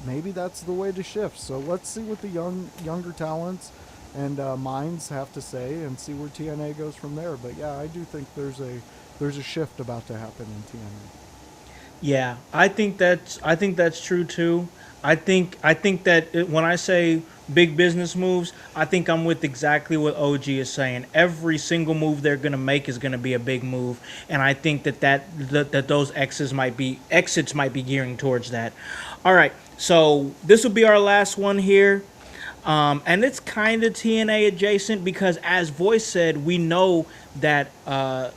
Maybe that's the way to shift. So let's see what the younger talents and minds have to say, and see where TNA goes from there. But yeah, I do think there's a shift about to happen in TNA. Yeah, I think that's true too. I think that when I say big business moves, I think I'm with exactly what OG is saying. Every single move they're gonna make is gonna be a big move, and I think that those exits might be gearing towards that. All right, so this will be our last one here. And it's kind of TNA adjacent because, as Voice said, we know that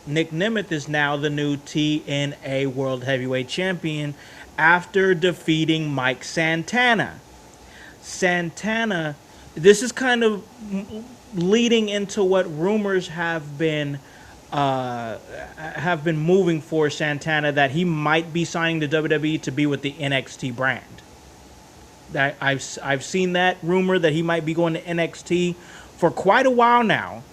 Nick Nemeth is now the new TNA World Heavyweight Champion after defeating Mike Santana. This is kind of leading into what rumors have been moving for Santana, that he might be signing to WWE to be with the NXT brand. That I've seen that rumor that he might be going to NXT for quite a while now,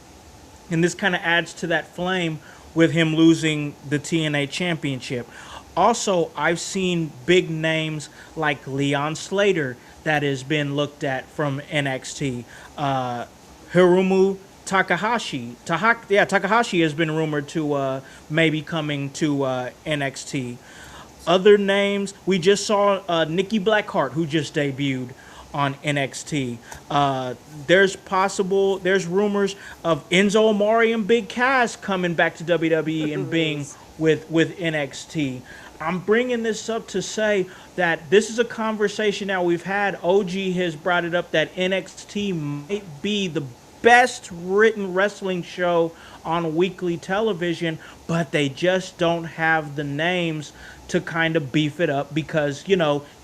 and this kind of adds to that flame with him losing the TNA Championship. Also, I've seen big names like Leon Slater that has been looked at from NXT. Hiromu Takahashi. Takahashi has been rumored to maybe coming to NXT. Other names, we just saw Nikki Blackheart, who just debuted on NXT. There's rumors of Enzo Amore and Big Cass coming back to WWE and being with NXT. I'm bringing this up to say that this is a conversation now we've had. OG has brought it up that NXT might be best written wrestling show on weekly television, but they just don't have the names to kind of beef it up because,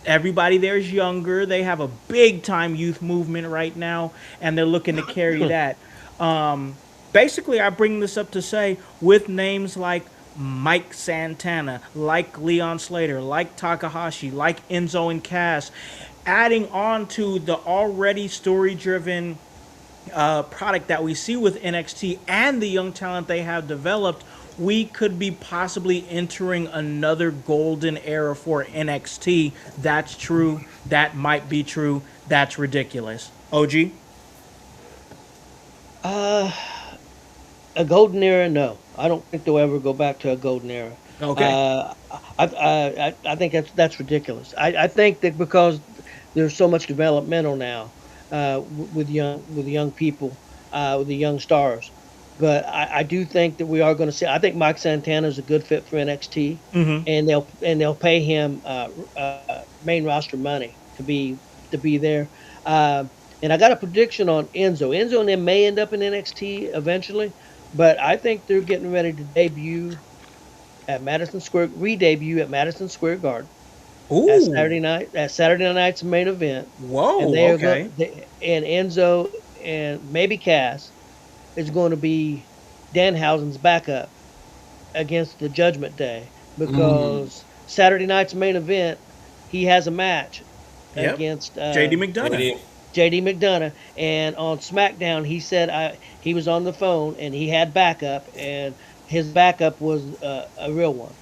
everybody there is younger. They have a big time youth movement right now, and they're looking to carry that. Basically, I bring this up to say with names like Mike Santana, like Leon Slater, like Takahashi, like Enzo and Cass, adding on to the already story driven product that we see with NXT and the young talent they have developed, we could be possibly entering another golden era for NXT. That's true. That might be true. That's ridiculous. OG? A golden era, no. I don't think they'll ever go back to a golden era. Okay. I think that's ridiculous. I think that because there's so much developmental now with young people, with the young stars. But I do think that we are going to see. I think Mike Santana is a good fit for NXT, and they'll pay him main roster money to be there. And I got a prediction on Enzo. Enzo and them may end up in NXT eventually, but I think they're getting ready to re-debut at Madison Square Garden. Ooh. At Saturday night's main event. Whoa, and okay. And Enzo and maybe Cass is going to be Danhausen's backup against the Judgment Day because Saturday night's main event, he has a match against JD McDonough. JD McDonough, and on SmackDown he said he was on the phone and he had backup, and his backup was a real one.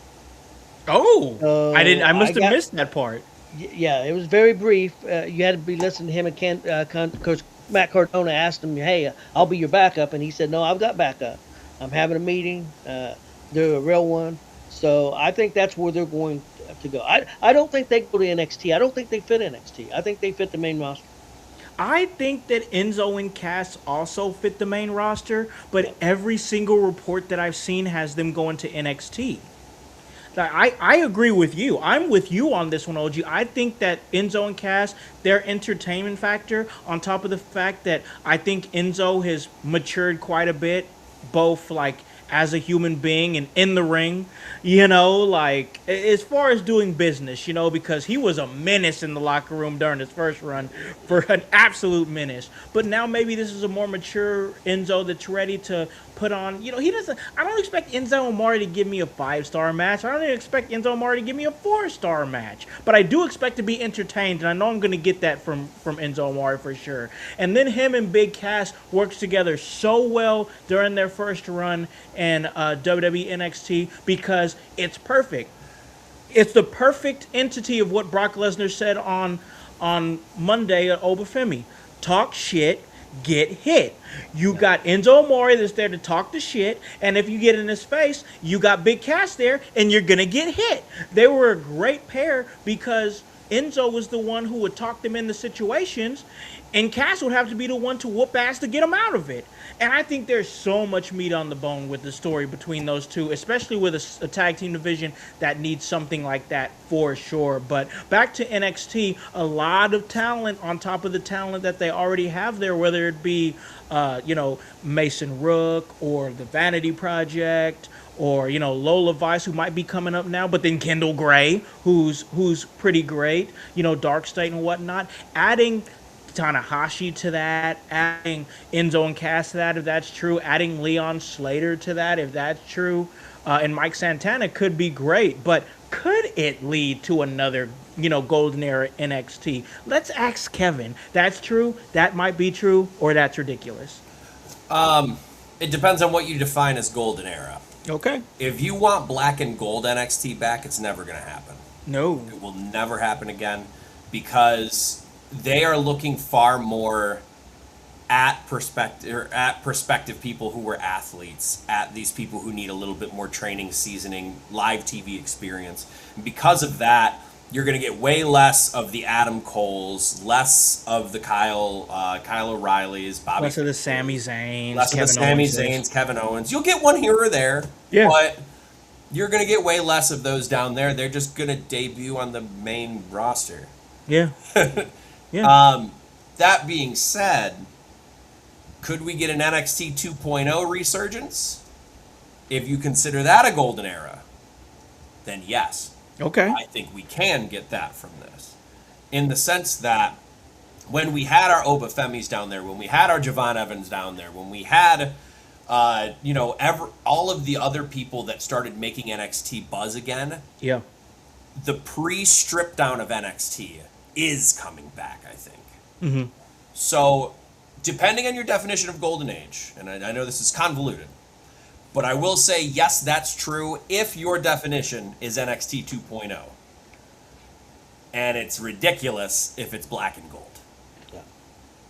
Oh, I must have missed that part. Yeah, it was very brief. You had to be listening to him and because Matt Cardona asked him, "Hey, I'll be your backup," and he said, "No, I've got backup. I'm having a meeting. They're a real one." So I think that's where they're going to go. I don't think they go to NXT. I don't think they fit NXT. I think they fit the main roster. I think that Enzo and Cass also fit the main roster, but every single report that I've seen has them going to NXT. I agree with you. I'm with you on this one, OG. I think that Enzo and Cass, their entertainment factor, on top of the fact that I think Enzo has matured quite a bit, both like as a human being and in the ring, like as far as doing business, because he was a menace in the locker room during his first run, for an absolute menace. But now maybe this is a more mature Enzo that's ready to put on, I don't expect Enzo Amore to give me a 5-star match. I don't even expect Enzo Amore to give me a 4-star match. But I do expect to be entertained, and I know I'm going to get that from Enzo Amore for sure. And then him and Big Cass works together so well during their first run in WWE NXT because it's perfect. It's the perfect entity of what Brock Lesnar said on Monday at Obafemi. Talk shit, get hit. You got Enzo Amore that's there to talk the shit, and if you get in his face, you got Big Cass there, and you're gonna get hit. They were a great pair because Enzo was the one who would talk them into situations, and Cass would have to be the one to whoop ass to get them out of it. And I think there's so much meat on the bone with the story between those two, especially with a tag team division that needs something like that for sure. But back to NXT, a lot of talent on top of the talent that they already have there, whether it be, Mason Rook or the Vanity Project, or Lola Vice, who might be coming up now, but then Kendall Gray, who's pretty great, Dark State and whatnot. Adding Tanahashi to that, adding Enzo and Cass to that, if that's true, adding Leon Slater to that, if that's true, and Mike Santana could be great, but could it lead to another, golden era NXT? Let's ask Kevin. That's true, that might be true, or that's ridiculous. It depends on what you define as golden era. Okay. If you want black and gold NXT back, it's never going to happen. No. It will never happen again because they are looking far more at prospective people who were athletes, at these people who need a little bit more training, seasoning, live TV experience. And because of that, you're going to get way less of the Adam Coles, less of the Kyle O'Reillys, Bobby. Less of the Sami Zayns, less of the Sami Zayns, Kevin Owens. You'll get one here or there, but you're going to get way less of those down there. They're just going to debut on the main roster. Yeah. Yeah. That being said, Could we get an NXT 2.0 resurgence? If you consider that a golden era, then yes. Okay. I think we can get that from this. In the sense that when we had our Oba Femis down there, when we had our Javon Evans down there, when we had, all of the other people that started making NXT buzz again, Yeah. the pre-strip down of NXT is coming back, I think. Mm-hmm. So, depending on your definition of Golden Age, and I know this is convoluted, but I will say, yes, that's true if your definition is NXT 2.0. And it's ridiculous if it's black and gold.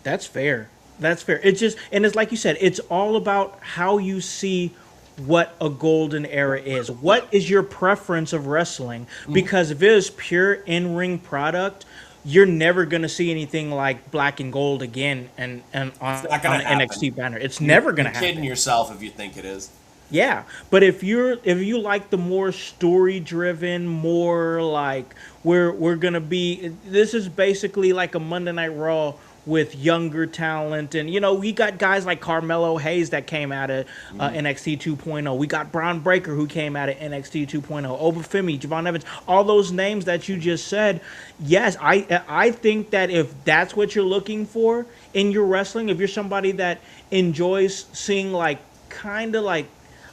That's fair. That's fair. It's just, and it's like you said, it's all about how you see what a golden era is. What is your preference of wrestling? Because if it is pure in-ring product, you're never going to see anything like black and gold again and on It's not gonna the happen. NXT banner. It's never going to happen. You're kidding yourself if you think it is. Yeah, but if you like the more story driven, more like we're gonna be, this is basically like a Monday Night Raw with younger talent, and we got guys like Carmelo Hayes that came out of NXT 2.0. We got Braun Breaker who came out of NXT 2.0. Oba Femi, Javon Evans, all those names that you just said. Yes, I think that if that's what you're looking for in your wrestling, if you're somebody that enjoys seeing like kind of like,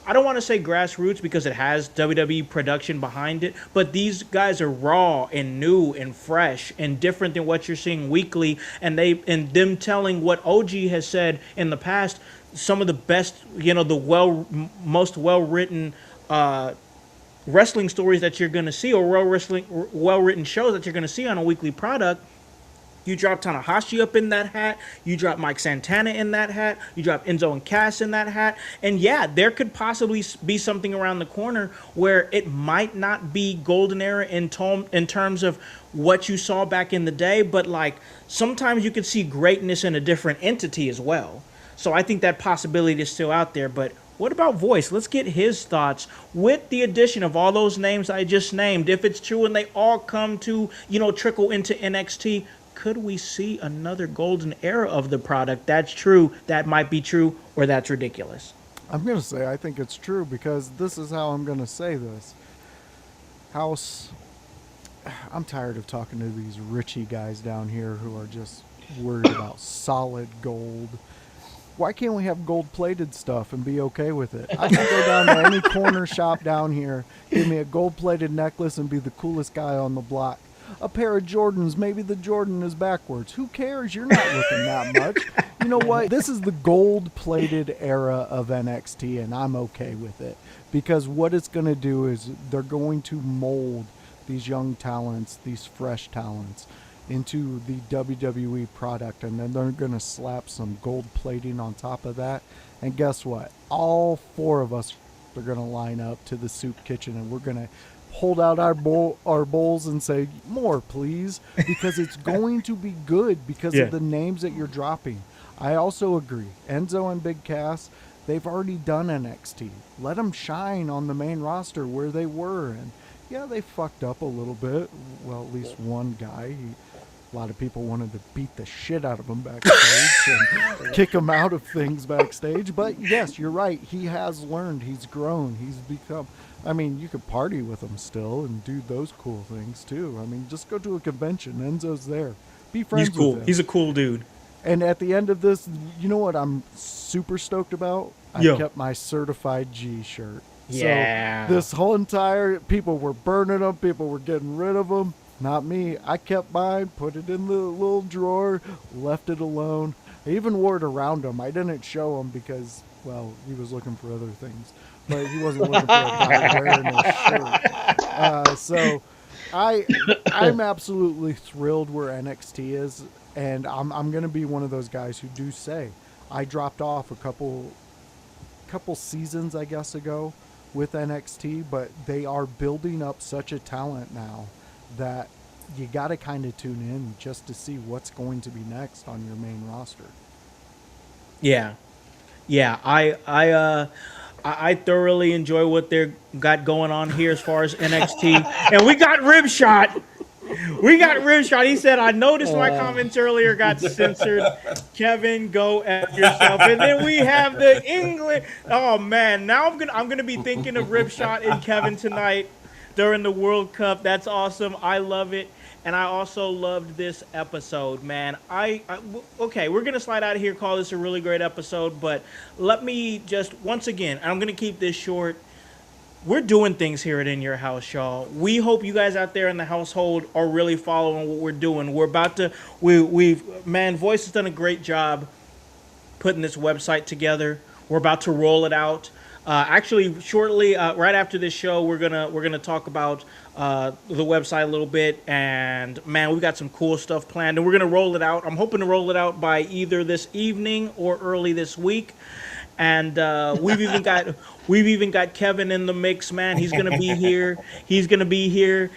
I don't want to say grassroots because it has WWE production behind it, but these guys are raw and new and fresh and different than what you're seeing weekly, and them telling what OG has said in the past, some of the best, the most well-written wrestling stories that you're going to see, or well-written shows that you're going to see on a weekly product. You drop Tanahashi up in that hat. You drop Mike Santana in that hat. You drop Enzo and Cass in that hat. And yeah, there could possibly be something around the corner where it might not be golden era in terms of what you saw back in the day, but like sometimes you could see greatness in a different entity as well. So I think that possibility is still out there. But what about Voice? Let's get his thoughts with the addition of all those names I just named. If it's true and they all come to, trickle into NXT, could we see another golden era of the product? That's true, that might be true, or that's ridiculous. I'm going to say I think it's true because this is how I'm going to say this. Howse, I'm tired of talking to these Richie guys down here who are just worried about solid gold. Why can't we have gold-plated stuff and be okay with it? I can go down to any corner shop down here, give me a gold-plated necklace and be the coolest guy on the block. A pair of Jordans, maybe the Jordan is backwards. Who cares? You're not looking that much. You know what? This is the gold-plated era of NXT, and I'm okay with it. Because what it's going to do is they're going to mold these young talents, these fresh talents, into the WWE product, and then they're going to slap some gold plating on top of that. And guess what? All four of us are going to line up to the soup kitchen, and we're going to hold out our bowls and say, more, please, because it's going to be good because of the names that you're dropping. I also agree. Enzo and Big Cass, they've already done NXT. Let them shine on the main roster where they were. And yeah, they fucked up a little bit. Well, at least one guy. A lot of people wanted to beat the shit out of him backstage and kick him out of things backstage. But yes, you're right. He has learned. He's grown. He's become... I mean, you could party with him still and do those cool things too. I mean, just go to a convention. Enzo's there. Be friends He's cool. with him. He's a cool dude. And at the end of this, you know what I'm super stoked about? I kept my Certified G shirt. Yeah. So this whole entire... People were burning them. People were getting rid of them. Not me. I kept mine, put it in the little drawer, left it alone. I even wore it around him. I didn't show him because, well, he was looking for other things. But he wasn't looking for a guy wearing a shirt. So I'm absolutely thrilled where NXT is. And I'm going to be one of those guys who do say, I dropped off a couple seasons, I guess, ago with NXT. But they are building up such a talent now that you got to kind of tune in just to see what's going to be next on your main roster. Yeah. I thoroughly enjoy what they got going on here as far as NXT. And we got Rib Shot. We got Rimshot. He said, I noticed my comments earlier got censored. Kevin, go F yourself. And then we have the England. Oh man, now I'm gonna be thinking of Ripshot and Kevin tonight during the World Cup. That's awesome. I love it. And I also loved this episode, man. Okay, we're gonna slide out of here, call this a really great episode, but let me just once again, I'm gonna keep this short. We're doing things here at In Your House, y'all. We hope you guys out there in the household are really following what we're doing. We're about to, man, Voice has done a great job putting this website together. We're about to roll it out. Actually, shortly, right after this show, we're gonna talk about the website a little bit, and man, we've got some cool stuff planned, and we're gonna roll it out. I'm hoping to roll it out by either this evening or early this week. And we've even got Kevin in the mix, man. He's gonna be here. He's gonna be here,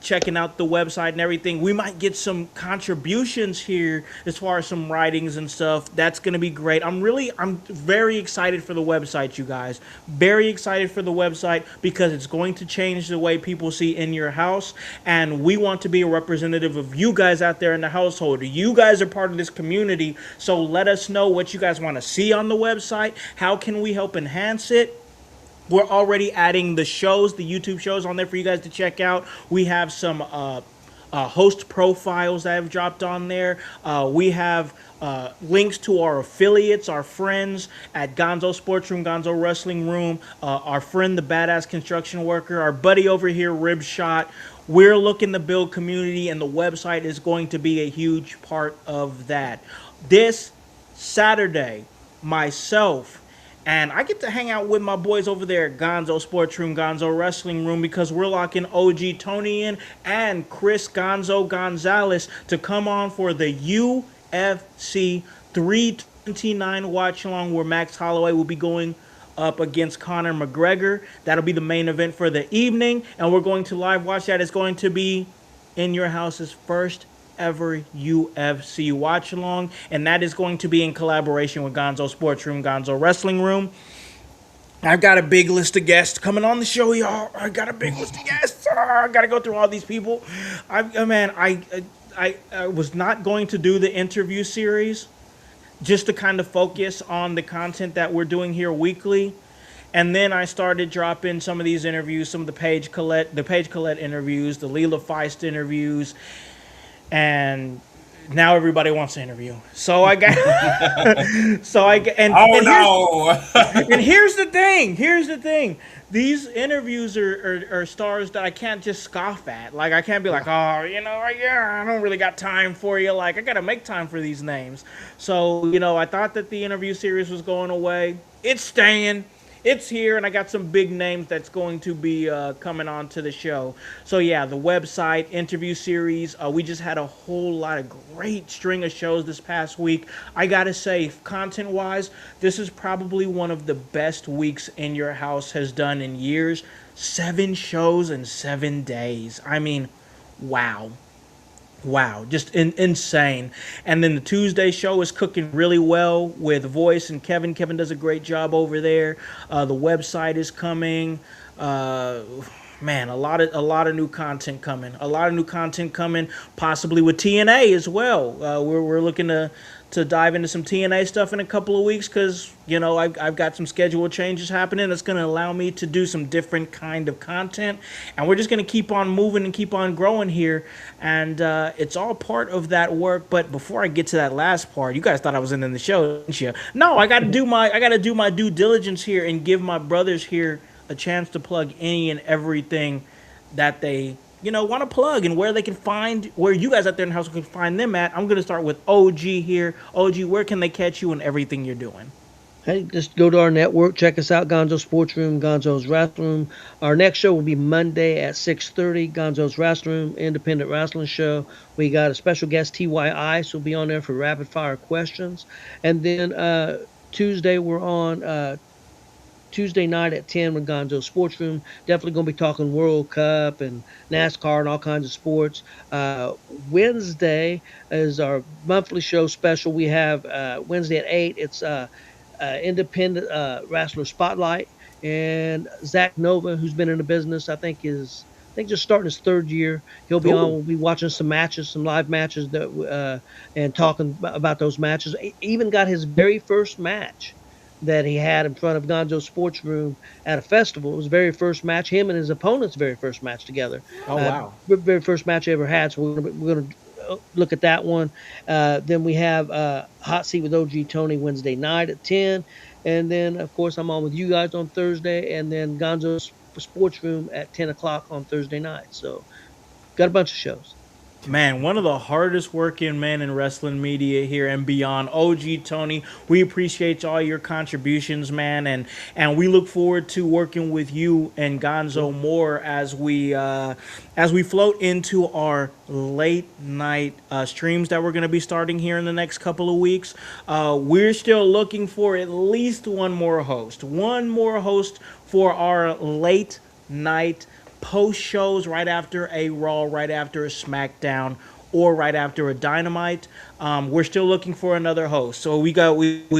checking out the website and everything. We might get some contributions here as far as some writings and stuff. That's gonna be great. I'm very excited for the website, you guys. Very excited for the website because it's going to change the way people see In Your House, and we want to be a representative of you guys out there in the household. You guys are part of this community, so let us know what you guys want to see on the website. How can we help enhance it? We're already adding the shows, the YouTube shows on there for you guys to check out. We have some host profiles that have dropped on there. We have links to our affiliates, our friends at Gonzo Sports Room, Gonzo Wrestling Room, our friend, the Badass Construction Worker, our buddy over here, Rib Shot. We're looking to build community, and the website is going to be a huge part of that. This Saturday, myself, and I get to hang out with my boys over there at Gonzo Sports Room, Gonzo Wrestling Room, because we're locking OG Tony in and Chris Gonzo Gonzalez to come on for the UFC 329 watch along, where Max Holloway will be going up against Conor McGregor. That'll be the main event for the evening, and we're going to live watch that. It's going to be In Your House's first ever UFC watch along, and that is going to be in collaboration with Gonzo Sports Room, Gonzo Wrestling Room. I've got a big list of guests coming on the show, y'all. I got a big list of guests. I got to go through all these people. I was not going to do the interview series just to kind of focus on the content that we're doing here weekly. And then I started dropping some of these interviews, some of the Paige Collette interviews, the Leela Feist interviews, and now everybody wants to interview. So I got, and here's the thing. These interviews are stars that I can't just scoff at. Like, I can't be like, oh, I don't really got time for you. Like, I got to make time for these names. So, I thought that the interview series was going away. It's staying. It's here, and I got some big names that's going to be coming on to the show. So yeah, the website, interview series. We just had a whole lot of great string of shows this past week. I gotta say, content-wise, this is probably one of the best weeks In Your House has done in years. 7 shows in 7 days. I mean, wow. Wow, just insane. And then the Tuesday show is cooking really well with Voice and Kevin. Kevin does a great job over there. The website is coming. Man, a lot of new content coming. Possibly with TNA as well. We're looking to dive into some TNA stuff in a couple of weeks, because I've got some schedule changes happening that's going to allow me to do some different kind of content, and we're just going to keep on moving and keep on growing here, and it's all part of that work. But before I get to that last part, you guys thought I was in the show, didn't you? No, I got to do my due diligence here and give my brothers here a chance to plug any and everything that they want to plug, and where they can find, where you guys out there in the house can find them at. I'm going to start with OG here. OG, where can they catch you and everything you're doing? Hey, just go to our network. Check us out, Gonzo Sports Room, Gonzo's Wrestling Room. Our next show will be Monday at 6:30, Gonzo's Wrestling Room, independent wrestling show. We got a special guest, TYI, so we'll be on there for rapid fire questions. And then Tuesday, we're on Tuesday night at 10 with Gonzo Sports Room. Definitely going to be talking World Cup and NASCAR and all kinds of sports. Wednesday is our monthly show special. We have Wednesday at 8. It's independent wrestler spotlight. And Zach Nova, who's been in the business, I think is think just starting his third year. He'll be on. Ooh. We'll be watching some matches, some live matches that, and talking about those matches. Even got his very first match that he had in front of Gonzo Sports Room at a festival. It was his very first match. Him and his opponent's very first match together. Oh wow. Very first match I ever had. So we're gonna look at that one. Then we have Hot Seat with OG Tony Wednesday night at 10. And then, of course, I'm on with you guys on Thursday. And then Gonzo's Sports Room at 10 o'clock on Thursday night. So got a bunch of shows. Man, one of the hardest working men in wrestling media here and beyond. OG Tony, we appreciate all your contributions, man, and we look forward to working with you and Gonzo more as we float into our late night streams that we're going to be starting here in the next couple of weeks. We're still looking for at least one more host for our late night post shows right after a Raw, right after a SmackDown, or right after a Dynamite. We're still looking for another host. So we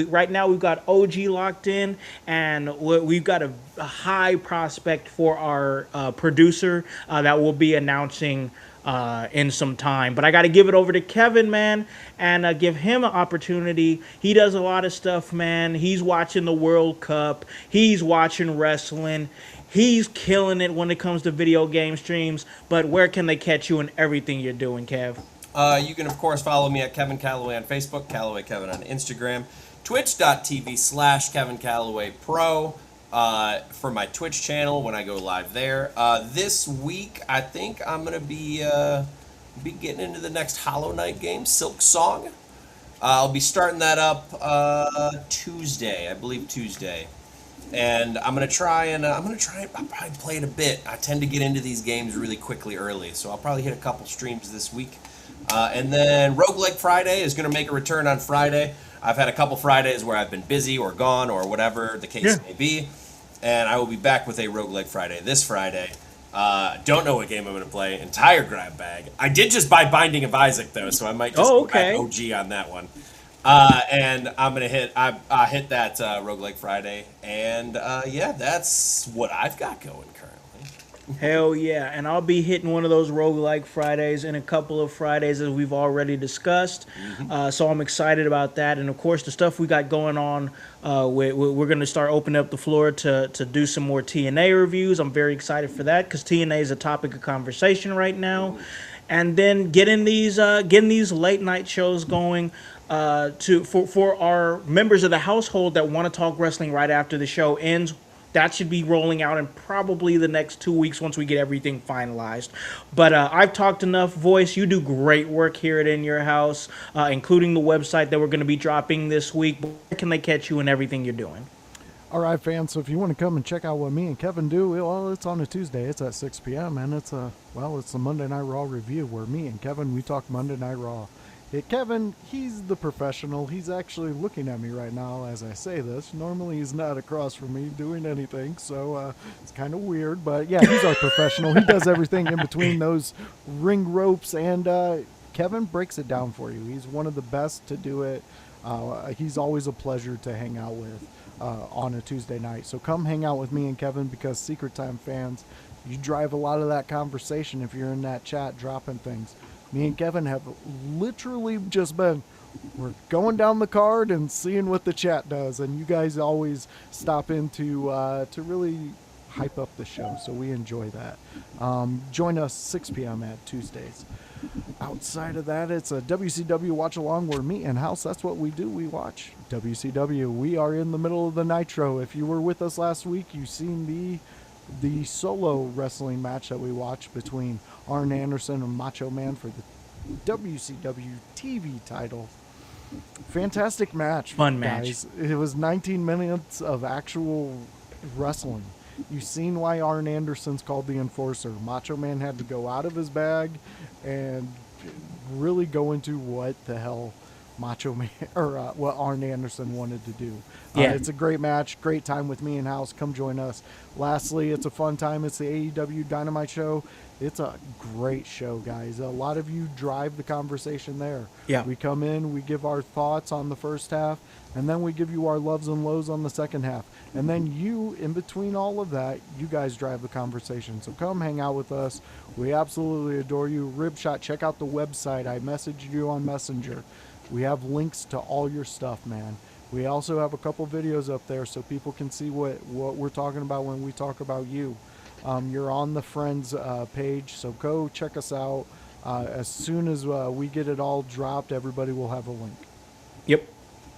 right now we've got OG locked in, and we've got a high prospect for our producer that we'll be announcing in some time. But I got to give it over to Kevin, man, and give him an opportunity. He does a lot of stuff, man. He's watching the World Cup. He's watching wrestling. He's killing it when it comes to video game streams. But where can they catch you in everything you're doing, Kev? You can, of course, follow me at Kevin Calloway on Facebook, Calloway Kevin on Instagram, twitch.tv/Kevin Calloway Pro for my Twitch channel when I go live there. This week, I think I'm going to be getting into the next Hollow Knight game, Silk Song. I'll be starting that up Tuesday, I believe Tuesday. And I'll probably play it a bit. I tend to get into these games really quickly early, so I'll probably hit a couple streams this week. And then Roguelike Friday is going to make a return on Friday. I've had a couple Fridays where I've been busy or gone or whatever the case may be. And I will be back with a Roguelike Friday this Friday. Don't know what game I'm going to play. Entire grab bag. I did just buy Binding of Isaac, though, so I might just go back OG on that one. And I'm gonna hit that Roguelike Friday, and that's what I've got going currently. Hell yeah, and I'll be hitting one of those Roguelike Fridays in a couple of Fridays as we've already discussed. So I'm excited about that, and of course the stuff we got going on. We're gonna start opening up the floor to do some more TNA reviews. I'm very excited for that because TNA is a topic of conversation right now, and then getting these late night shows going. For our members of the household that want to talk wrestling right after the show ends, that should be rolling out in probably the next 2 weeks once we get everything finalized. But I've talked enough, Voice. You do great work here at In Your House, including the website that we're going to be dropping this week. Where can they catch you and everything you're doing? All right, fans, so if you want to come and check out what me and Kevin do, well, it's on a Tuesday. It's at 6 p.m., and it's the Monday Night Raw review where me and Kevin, we talk Monday Night Raw. Kevin, he's the professional. He's actually looking at me right now as I say this. Normally, he's not across from me doing anything, so it's kind of weird. But, yeah, he's our professional. He does everything in between those ring ropes, and Kevin breaks it down for you. He's one of the best to do it. He's always a pleasure to hang out with on a Tuesday night. So come hang out with me and Kevin because Secret Time fans, you drive a lot of that conversation if you're in that chat dropping things. Me and Kevin have literally just we're going down the card and seeing what the chat does, and you guys always stop in to really hype up the show, so we enjoy that. Join us 6 p.m. at Tuesdays. Outside of that, it's a WCW watch along where me and Howse, that's what we do. We watch WCW. We are in the middle of the Nitro. If you were with us last week, you've seen the solo wrestling match that we watched between Arn Anderson and Macho Man for the WCW TV title. Fantastic match. Fun guys. match. It was 19 minutes of actual wrestling. You've seen why Arn Anderson's called the Enforcer. Macho Man had to go out of his bag and really go into what the hell Macho Man or what Arn Anderson wanted to do. Yeah. It's a great match, great time with me and Howse. Come join us. Lastly, it's a fun time. It's the AEW Dynamite show. It's a great show, guys. A lot of you drive the conversation there. Yeah. We come in, we give our thoughts on the first half, and then we give you our loves and lows on the second half. And then you, in between all of that, you guys drive the conversation. So come hang out with us. We absolutely adore you. Ribshot, check out the website. I messaged you on Messenger. We have links to all your stuff, man. We also have a couple videos up there so people can see what we're talking about when we talk about you. You're on the Friends page, so go check us out. As soon as we get it all dropped, everybody will have a link.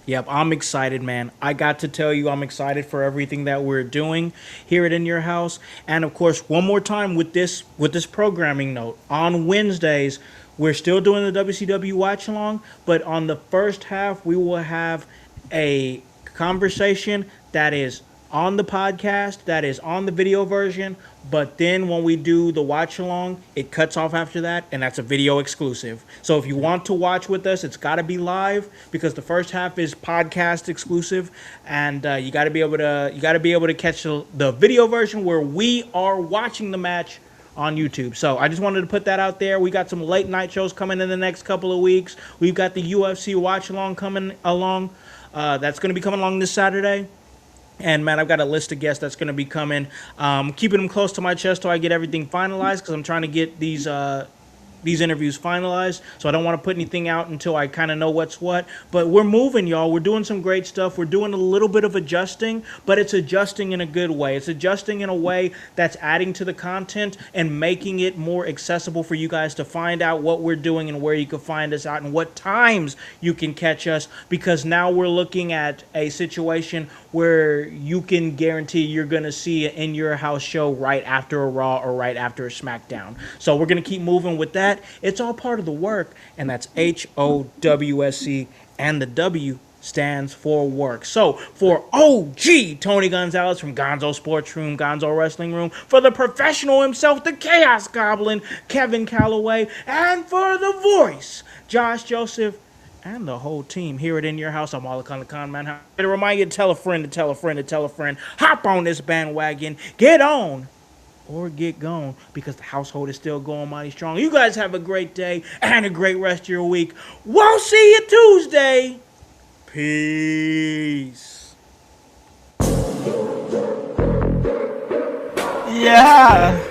Yep, I'm excited, man. I got to tell you, I'm excited for everything that we're doing here at In Your House. And of course, one more time with this programming note, on Wednesdays, we're still doing the WCW watch along, but on the first half, we will have a conversation that is on the podcast, that is on the video version, but then when we do the watch along, it cuts off after that, and that's a video exclusive. So if you want to watch with us, it's got to be live because the first half is podcast exclusive, and you got to be able to catch the video version where we are watching the match on YouTube. So I just wanted to put that out there. We got some late night shows coming in the next couple of weeks. We've got the UFC watch along coming along. That's going to be coming along this Saturday. And, man, I've got a list of guests that's going to be coming. Keeping them close to my chest till I get everything finalized because I'm trying to get these interviews finalized. So I don't want to put anything out until I kind of know what's what. But we're moving, y'all. We're doing some great stuff. We're doing a little bit of adjusting, but it's adjusting in a good way. It's adjusting in a way that's adding to the content and making it more accessible for you guys to find out what we're doing and where you can find us out and what times you can catch us, because now we're looking at a situation where you can guarantee you're going to see an In Your House show right after a Raw or right after a SmackDown. So we're going to keep moving with that. It's all part of the work, and that's HOWSC, and the W stands for work. So for OG Tony Gonzalez from Gonzo Sports Room, Gonzo Wrestling Room, for the professional himself, the Chaos Goblin, Kevin Calloway, and for the voice, Josh Joseph, and the whole team here at In Your House, I'm Malachi the Con Man. To remind you to tell a friend to tell a friend to tell a friend. Hop on this bandwagon. Get on or get gone, because the household is still going mighty strong. You guys have a great day and a great rest of your week. We'll see you Tuesday. Peace. Yeah.